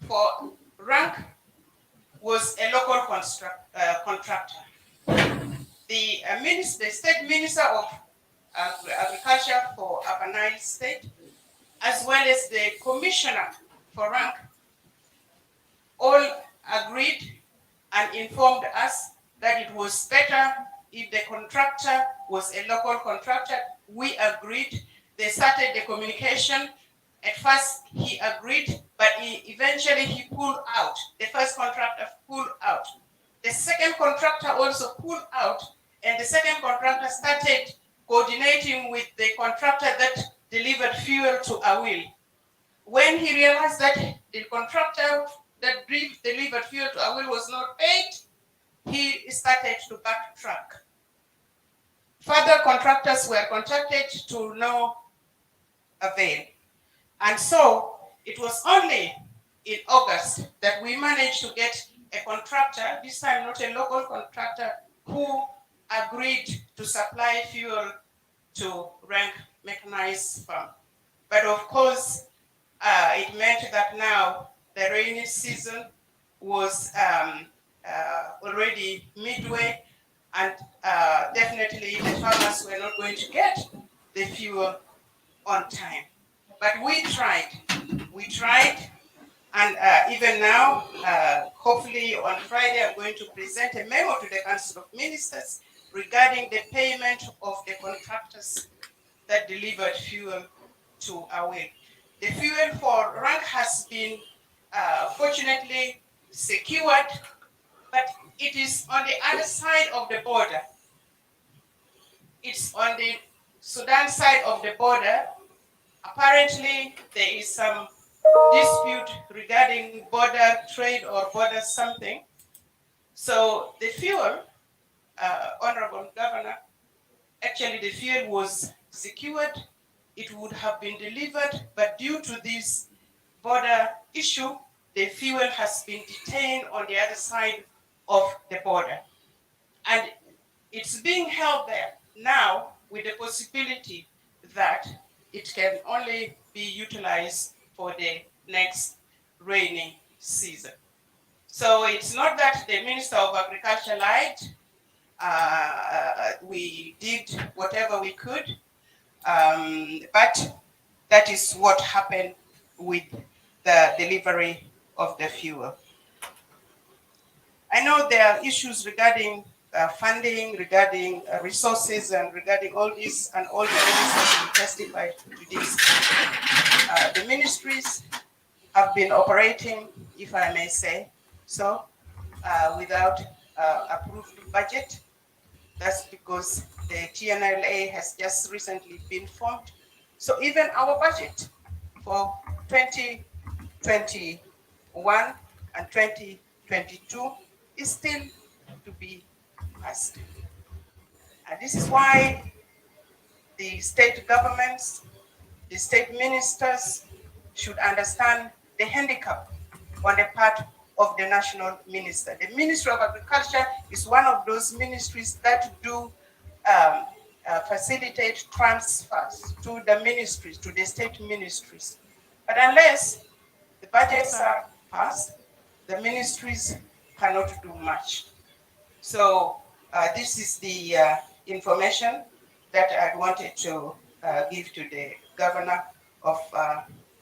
for rank was a local contractor. The state minister of agriculture for Upper Nile State, as well as the commissioner for rank, all agreed and informed us that it was better if the contractor was a local contractor. We agreed. They started the communication. At first, he agreed, but eventually he pulled out. The first contractor pulled out. The second contractor also pulled out, and the second contractor started coordinating with the contractor that delivered fuel to Awil. When he realized that the contractor that delivered fuel to Awil was not paid, he started to backtrack. Further contractors were contacted to no avail. And so it was only in August that we managed to get a contractor, this time not a local contractor, who agreed to supply fuel to rank mechanized farm. But of course, it meant that now the rainy season was already midway, and definitely the farmers were not going to get the fuel on time. But we tried, and even now, hopefully on Friday, I'm going to present a memo to the Council of Ministers regarding the payment of the contractors that delivered fuel to Awil. The fuel for rank has been fortunately secured, but it is on the other side of the border. It's on the Sudan side of the border. Apparently, there is some dispute regarding border trade or border something. So the fuel, Honorable Governor, actually the fuel was secured. It would have been delivered, but due to this border issue, the fuel has been detained on the other side of the border. And it's being held there now with the possibility that it can only be utilized for the next rainy season. So it's not that the Minister of Agriculture lied. We did whatever we could, but that is what happened with the delivery of the fuel. I know there are issues regarding funding, regarding resources, and regarding all this, and all the ministers will testify to this. The ministries have been operating, if I may say so, without approved budget. That's because the TNLA has just recently been formed. So even our budget for 2021 and 2022 is still to be passed. And this is why the state governments, the state ministers should understand the handicap on the part of the national minister. The Ministry of Agriculture is one of those ministries that do facilitate transfers to the ministries, to the state ministries. But unless the budgets are passed, the ministries cannot do much. So this is the information that I wanted to give to the governor of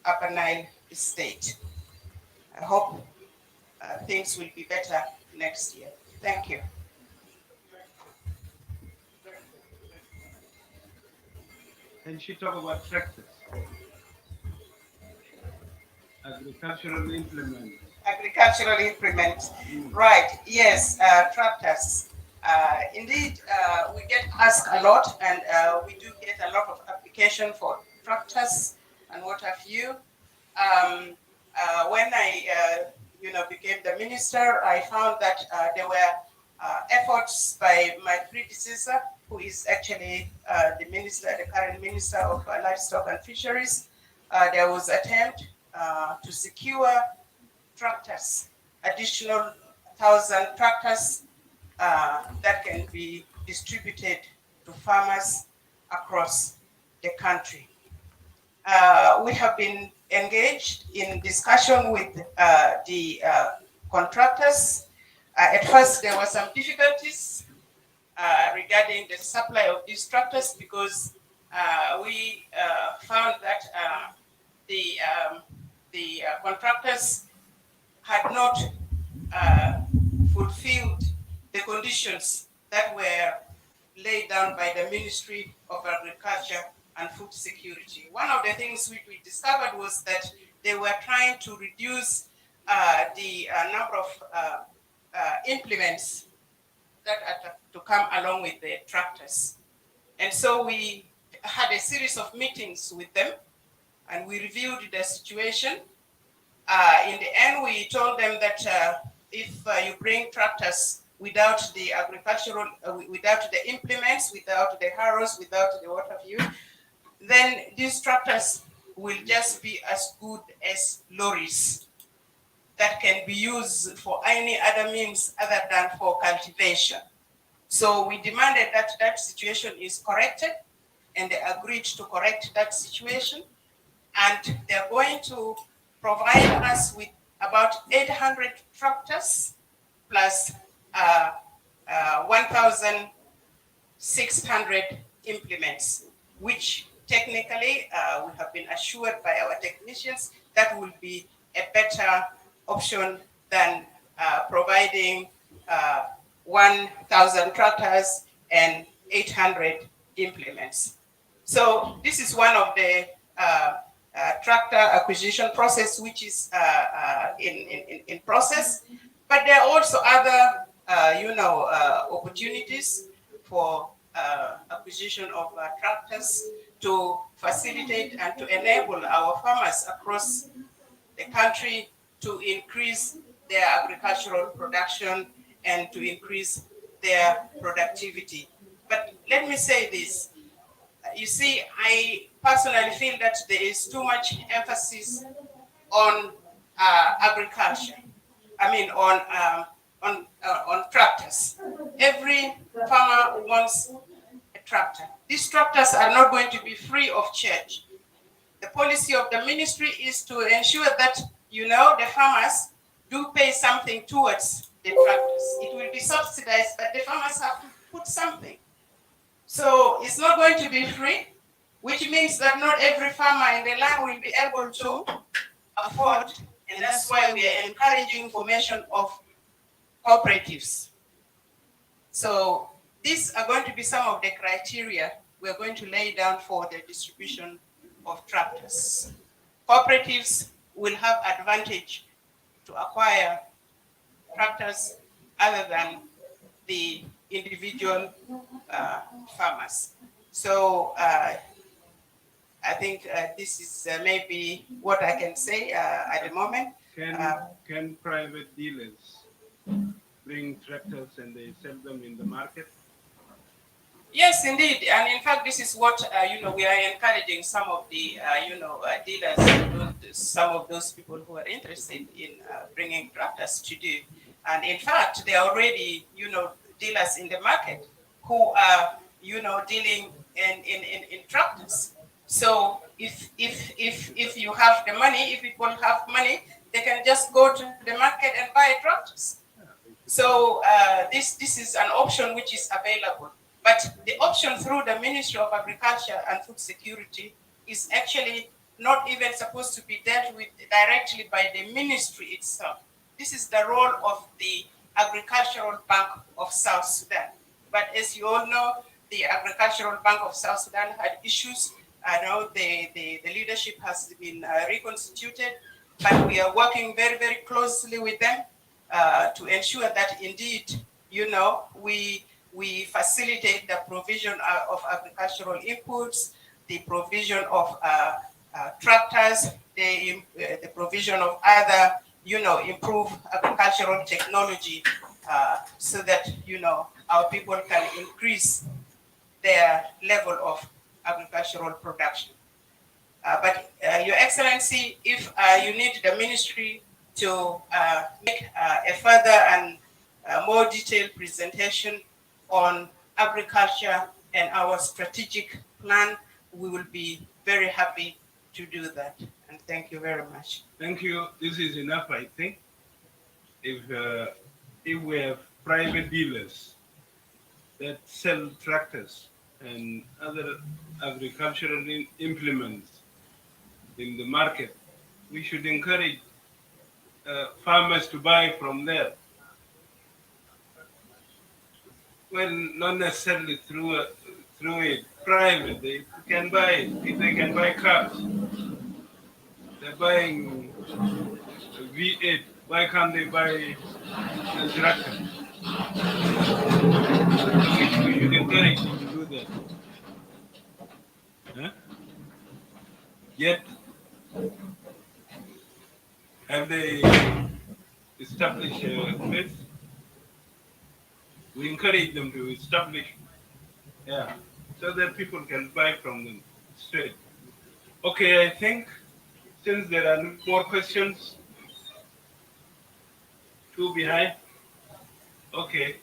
Upper Nile State. I hope things will be better next year. Thank you.
Can she talk about tractors? Agricultural implements.
Agricultural implements. Right, yes, tractors. Indeed, we get asked a lot, and we do get a lot of application for tractors and what have you. When I, became the minister, I found that there were efforts by my predecessor, who is actually the current minister of livestock and fisheries. There was attempt to secure tractors, additional 1,000 tractors that can be distributed to farmers across the country. We have been engaged in discussion with the contractors. At first, there were some difficulties regarding the supply of these tractors because we found that the contractors had not fulfilled the conditions that were laid down by the Ministry of Agriculture and Food Security. One of the things we discovered was that they were trying to reduce the number of implements that are to come along with the tractors. And so we had a series of meetings with them, and we reviewed the situation. In the end, we told them that if you bring tractors without the agricultural, without the implements, without the harrows, without the what have you, then these tractors will just be as good as lorries that can be used for any other means other than for cultivation. So we demanded that that situation is corrected, and they agreed to correct that situation. And they're going to provide us with about 800 tractors plus 1,600 implements, which technically we have been assured by our technicians that will be a better option than providing 1,000 tractors and 800 implements. So this is one of the tractor acquisition process which is in process, but there are also other opportunities for acquisition of tractors to facilitate and to enable our farmers across the country to increase their agricultural production and to increase their productivity. But let me say this. You see, I personally feel that there is too much emphasis on agriculture. I mean, on tractors. Every farmer wants a tractor. These tractors are not going to be free of charge. The policy of the ministry is to ensure that, the farmers do pay something towards the tractors. It will be subsidized, but the farmers have to put something. So it's not going to be free, which means that not every farmer in the land will be able to afford, and that's why we are encouraging formation of cooperatives. So these are going to be some of the criteria we're going to lay down for the distribution of tractors. Cooperatives will have advantage to acquire tractors other than the individual farmers. So I think this is maybe what I can say at the moment.
Can private dealers bring tractors and they sell them in the market?
Yes, indeed, and in fact, this is what we are encouraging some of the dealers, some of those people who are interested in bringing tractors to do. And in fact, there are already dealers in the market who are dealing in tractors. So if you have the money, if people have money, they can just go to the market and buy tractors. So this is an option which is available. But the option through the Ministry of Agriculture and Food Security is actually not even supposed to be dealt with directly by the ministry itself. This is the role of the Agricultural Bank of South Sudan. But as you all know, the Agricultural Bank of South Sudan had issues I know the leadership has been reconstituted, but we are working very, very closely with them to ensure that indeed, we facilitate the provision of agricultural inputs, the provision of tractors, the provision of other, improve agricultural technology so that, our people can increase their level of agricultural production. But Your Excellency, if you need the ministry to make a further and more detailed presentation on agriculture and our strategic plan, we will be very happy to do that. And thank you very much.
Thank you. This is enough, I think. If we have private dealers that sell tractors and other agricultural implements in the market, we should encourage farmers to buy from there. Well, not necessarily through it private. They can buy it. If they can buy cars, they're buying V8. Why can't they buy a tractor? We should encourage them to do that. Huh? Yet, have they established a place? We encourage them to establish, so that people can buy from them straight. Okay, I think since there are no more questions, two behind. Okay,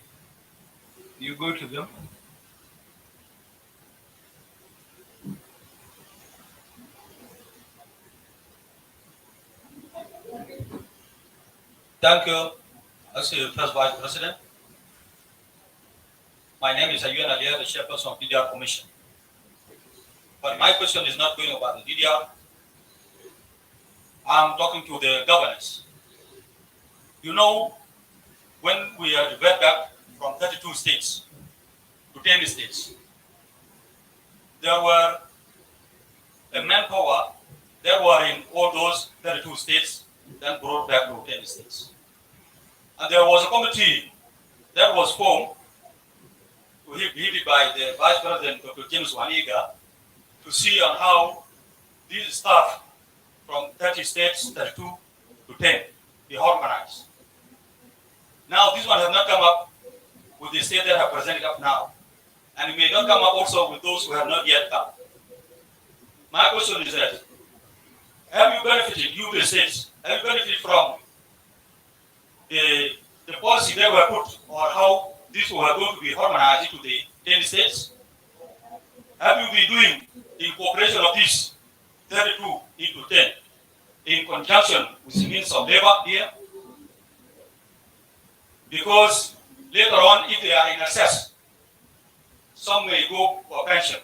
you go to them.
Thank you, Mr. First Vice President. My name is Ayuan Alia, the chairperson of DDR Commission. But my question is not going about the DDR. I'm talking to the governors. You know, when we are revert back from 32 states to 10 states, there were a manpower that were in all those 32 states, then brought back to 10 states. And there was a committee that was formed, headed by the Vice President, Dr. James Waniga, to see on how these staff from 30 states, 32 to 10, be organized. Now, this one has not come up with the state that have presented up now. And it may not come up also with those who have not yet come. My question is that, have you benefited, you the states, have you benefited from the policy that were put, or how these were going to be harmonized into the 10 states? Have you been doing the incorporation of these 32 into 10 in conjunction with the means of labor here? Because later on, if they are in excess, some may go for pension.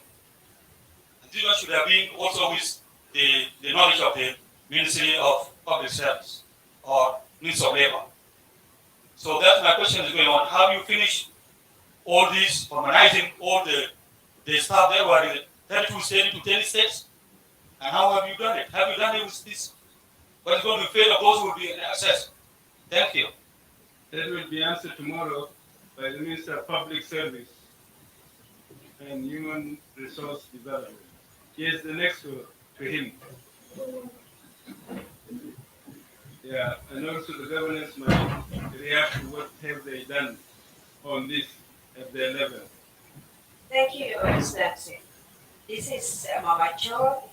And this one should have been also with the knowledge of the Ministry of Public Service or means of labor. So that's my question is going on. Have you finished all these, harmonizing all the staff that were in 32 states to 10 states? And how have you done it? Have you done it with this? What is going to fail of those who will be in access? Thank you.
That will be answered tomorrow by the Minister of Public Service and Human Resource Development. Yes, the next to him. Yeah, and also the governors might react to what have they done on this at their level.
Thank you, Your Excellency. This is Mama Cho,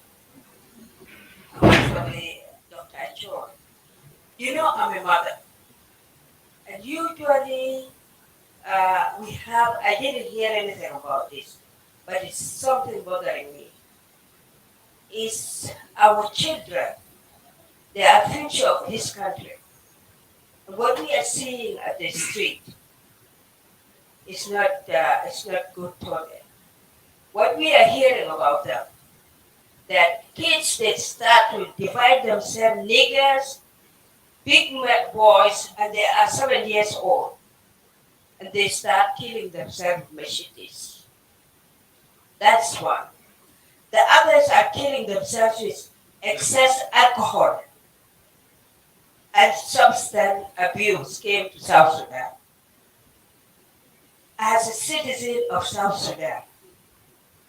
actually Dr. Cho. You know, I'm a mother. And usually, I didn't hear anything about this, but it's something bothering me. It's our children, they are future of this country. And what we are seeing at the street is not good for them. What we are hearing about them, that kids, they start to divide themselves, niggers, big boys, and they are 7 years old, and they start killing themselves with machetes. That's one. The others are killing themselves with excess alcohol and substance abuse came to South Sudan. As a citizen of South Sudan,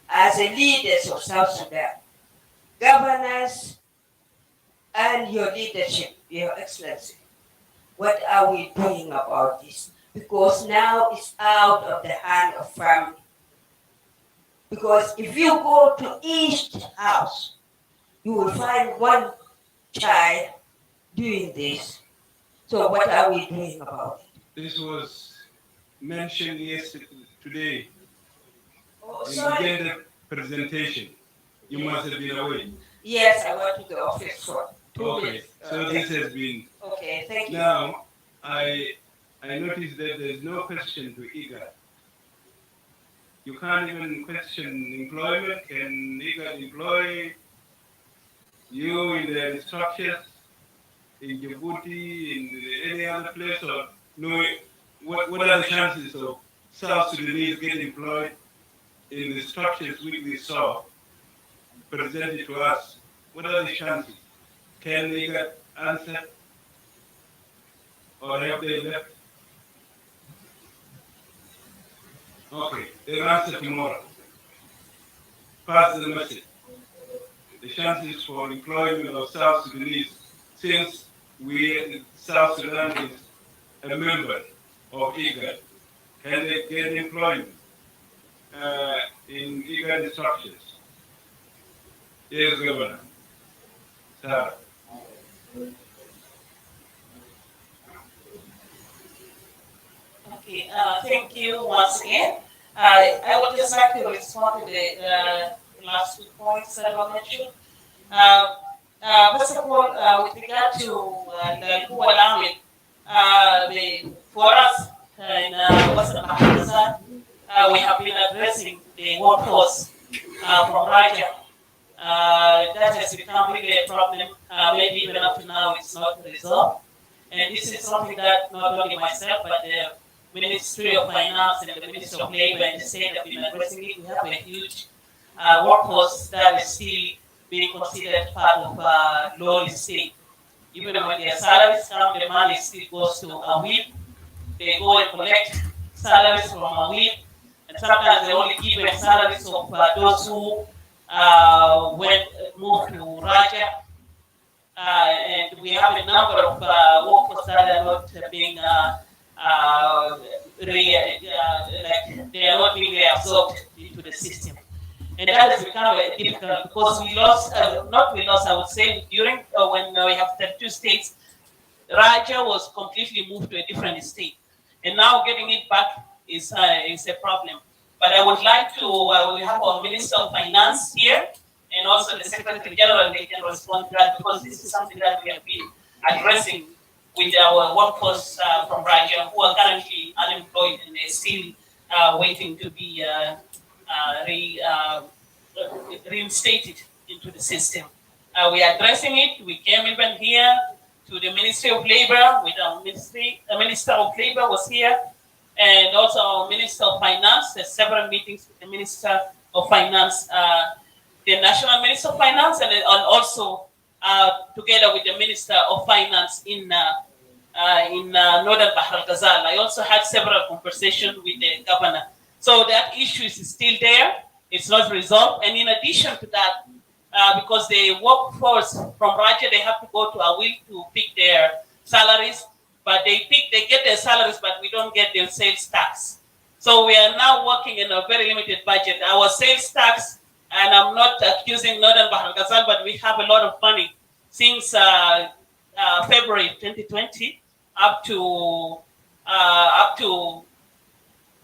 as a leaders of South Sudan, governors and your leadership, Your Excellency, what are we doing about this? Because now it's out of the hand of family. Because if you go to each house, you will find one child doing this. So what are we doing about it?
This was mentioned yesterday, today, in
sorry.
gender presentation. You must have been away.
Yes, I went to the office for 2
Okay,
minutes.
so this has been.
Okay, thank you.
Now, I noticed that there's no question to IGAD. You can't even question employment. Can IGAD employ you in their structures in Djibouti, in any other place, or no? What are the chances of South Sudanese getting employed in the structures which we saw presented to us? What are the chances? Can IGAD answer, or have they left? Okay, they'll answer tomorrow. Pass the message. The chances for employment of South Sudanese, since South Sudan is a member of IGAD, can they get employment in IGAD structures? Yes, Governor. Sarah.
Okay, thank you once again. I would just like to respond to the last 2 points that were mentioned. First of all, with regard to the Juba Lamin, for us in Western Pakistan, we have been addressing the workforce from Raja. That has become really a problem. Maybe even up to now it's not resolved. And this is something that not only myself, but the Ministry of Finance and the Ministry of Labor and the state have been addressing it. We have a huge workforce that is still being considered part of low state. Even when their salaries come, the money still goes to a will. They go and collect salaries from a will, and sometimes they only give them salaries of those who moved to Raja. And we have a number of workforce that are not being they are not being absorbed into the system. And that has become difficult because we lost, I would say, during when we have 32 states, Raja was completely moved to a different state. And now getting it back is a problem. But I would like to, we have our Minister of Finance here, and also the Secretary General, they can respond to that because this is something that we have been addressing with our workforce from Raja who are currently unemployed and they're still waiting to be reinstated into the system. We are addressing it. We came even here to the Ministry of Labor with our Minister of Labor was here, and also our Minister of Finance. There's several meetings with the Minister of Finance, the National Minister of Finance, and also together with the Minister of Finance in Northern Bahr al-Ghazal. I also had several conversations with the governor. So that issue is still there. It's not resolved. And in addition to that, because the workforce from Raja, they have to go to a will to pick their salaries, but they get their salaries, but we don't get their sales tax. So we are now working in a very limited budget. Our sales tax, and I'm not accusing Northern Bahr al-Ghazal, but we have a lot of money since February 2020 up to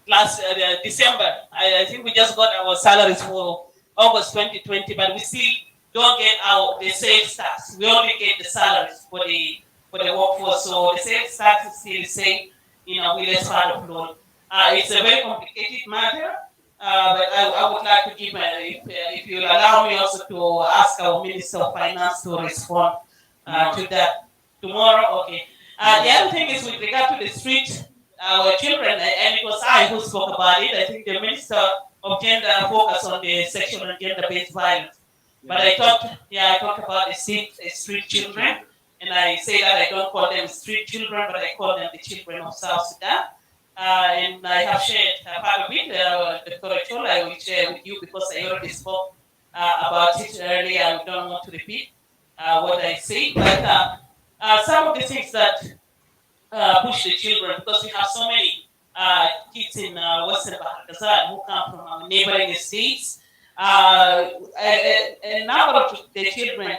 last December. I think we just got our salaries for August 2020, but we still don't get the sales tax. We only get the salaries for the workforce. So the sales tax is still the same in a village part of loan. It's a very complicated matter, but I would like to give, if you allow me also to ask our Minister of Finance to respond to that tomorrow. Okay. The other thing is with regard to the street, our children, and it was I who spoke about it. I think the Minister of gender focus on the sexual and gender-based violence. But I talked about the street children, and I say that I don't call them street children, but I call them the children of South Sudan. And I have shared a part of it, Dr. Chola, I will share with you because I already spoke about it earlier. I don't want to repeat what I say, but some of the things that push the children, because we have so many kids in Western Bahar Ghazal who come from our neighboring states. A number of the children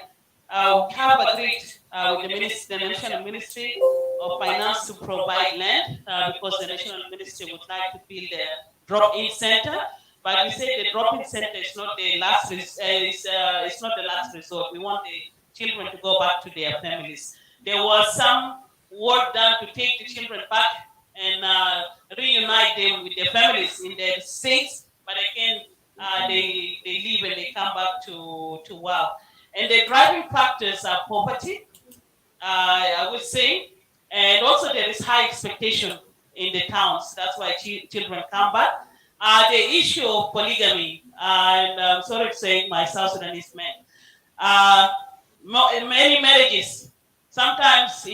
have agreed with the National Ministry of Finance to provide land because the National Ministry would like to build a drop-in center. But we say the drop-in center is not the last it's not the last resort. We want the children to go back to their families. There was some work done to take the children back and reunite them with their families in their states, but again, they leave and they come back to WOW. And the driving factors are poverty, I would say, and also there is high expectation in the towns. That's why children come back. The issue of polygamy, and I'm sorry to say my South Sudanese men, many marriages, sometimes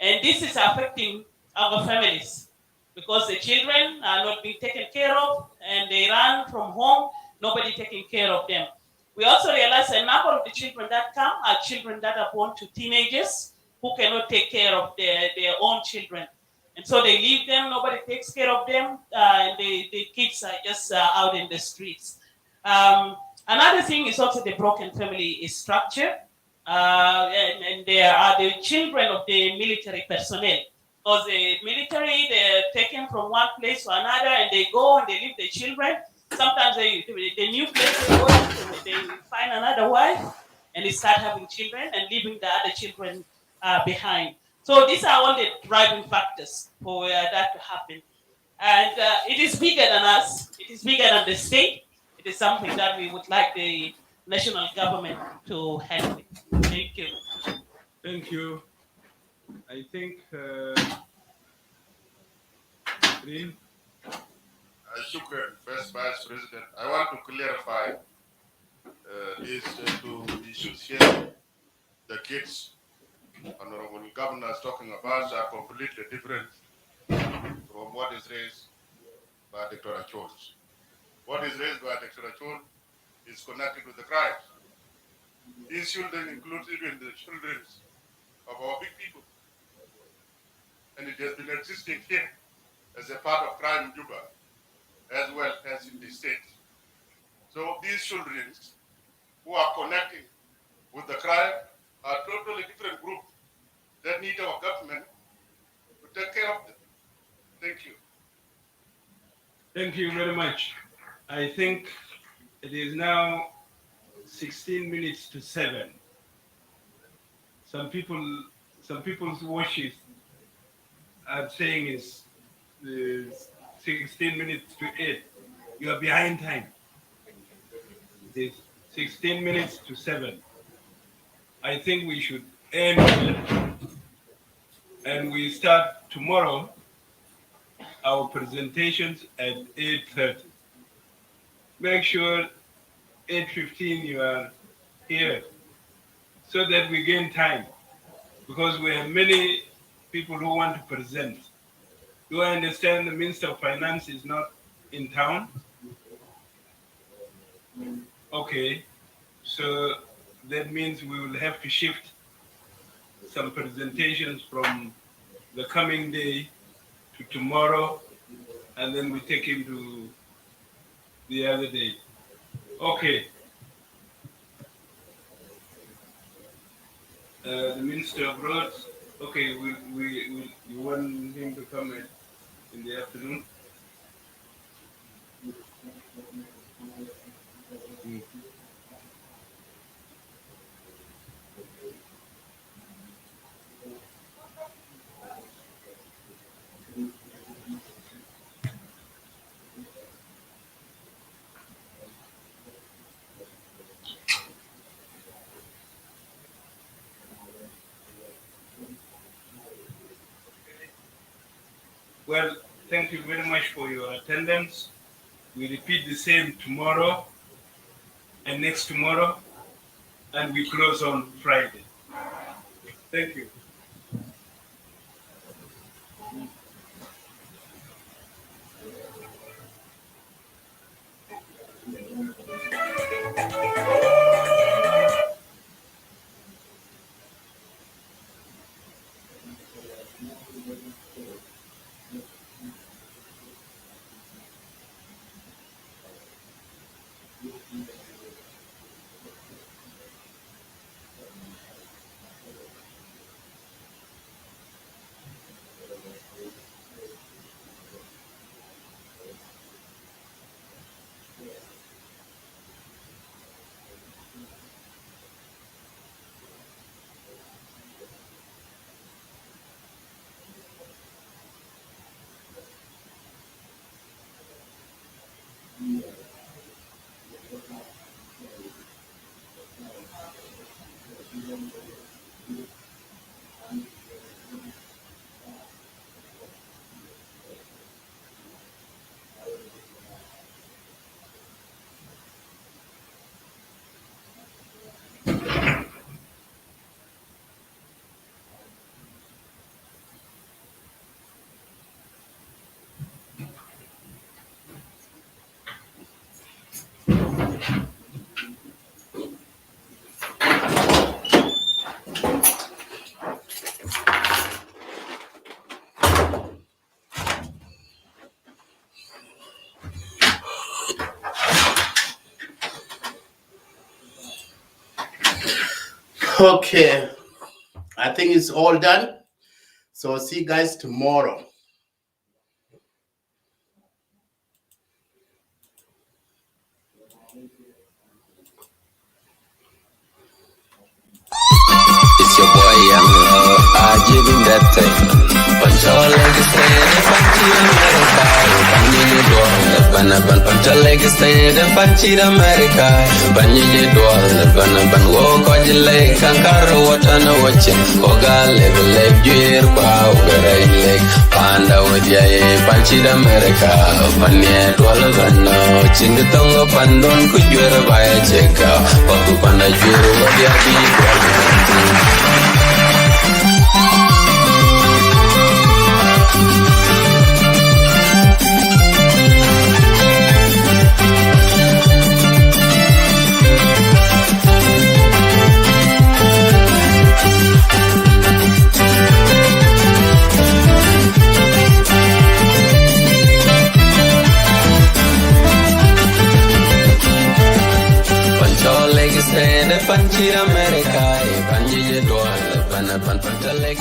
and this is affecting our families because the children are not being taken care of and they run from home, nobody taking care of them. We also realize a number of the children that come are children that are born to teenagers who cannot take care of their own children. And so they leave them, nobody takes care of them, and the kids are just out in the streets. Another thing is also the broken family structure. And they are the children of the military personnel. Because the military, they're taken from one place to another and they go and they leave the children. Sometimes the new place they go to, they find another wife and they start having children and leaving the other children behind. So these are all the driving factors for that to happen. And it is bigger than us. It is bigger than the state. It is something that we would like the national government to help with. Thank you.
Thank you. I think, Green.
Shukran, First Vice President. I want to clarify we should share the kids Honorable Governor is talking about are completely different from what is raised by Dr. Achol. What is raised by Dr. Achol is connected with the crimes. These children include even the children of our big people. And it has been existing here as a part of crime in Juba, as well as in the state. So these children who are connecting with the crime are totally different groups that need our government to take care of them. Thank you.
Thank you very much. I think it is now 16 minutes to 7. Some people's watches are saying it's 16 minutes to 8. You are behind time. It is 16 minutes to 7. I think we should end here. And we start tomorrow our presentations at 8:30. Make sure 8:15 you are here so that we gain time because we have many people who want to present. Do I understand the Minister of Finance is not in town? Okay, so that means we will have to shift some presentations from the coming day to tomorrow, and then we take him to the other day. Okay. The Minister of Roads, okay, you want him to come in the afternoon? Well, thank you very much for your attendance. We repeat the same tomorrow and next tomorrow, and we close on Friday. Thank you.
Okay, I think it's all done. So see you guys tomorrow.
It's your boy Young Love, I give him that thing. Punch leg stand, punch America. Banyi dwal, ban punch leg stand, punch America. Banyi dwal, ban wo koji leg, kankaro watana watchin. Oga leg juir kwa ugaray leg. Panda wadiaye punch America. Banyi dwal banno, chingitongo pandon kujuir baya cheka. Pagu panda juir wadiabi dwal. Panchir America, Panji Dwal, Pan Leg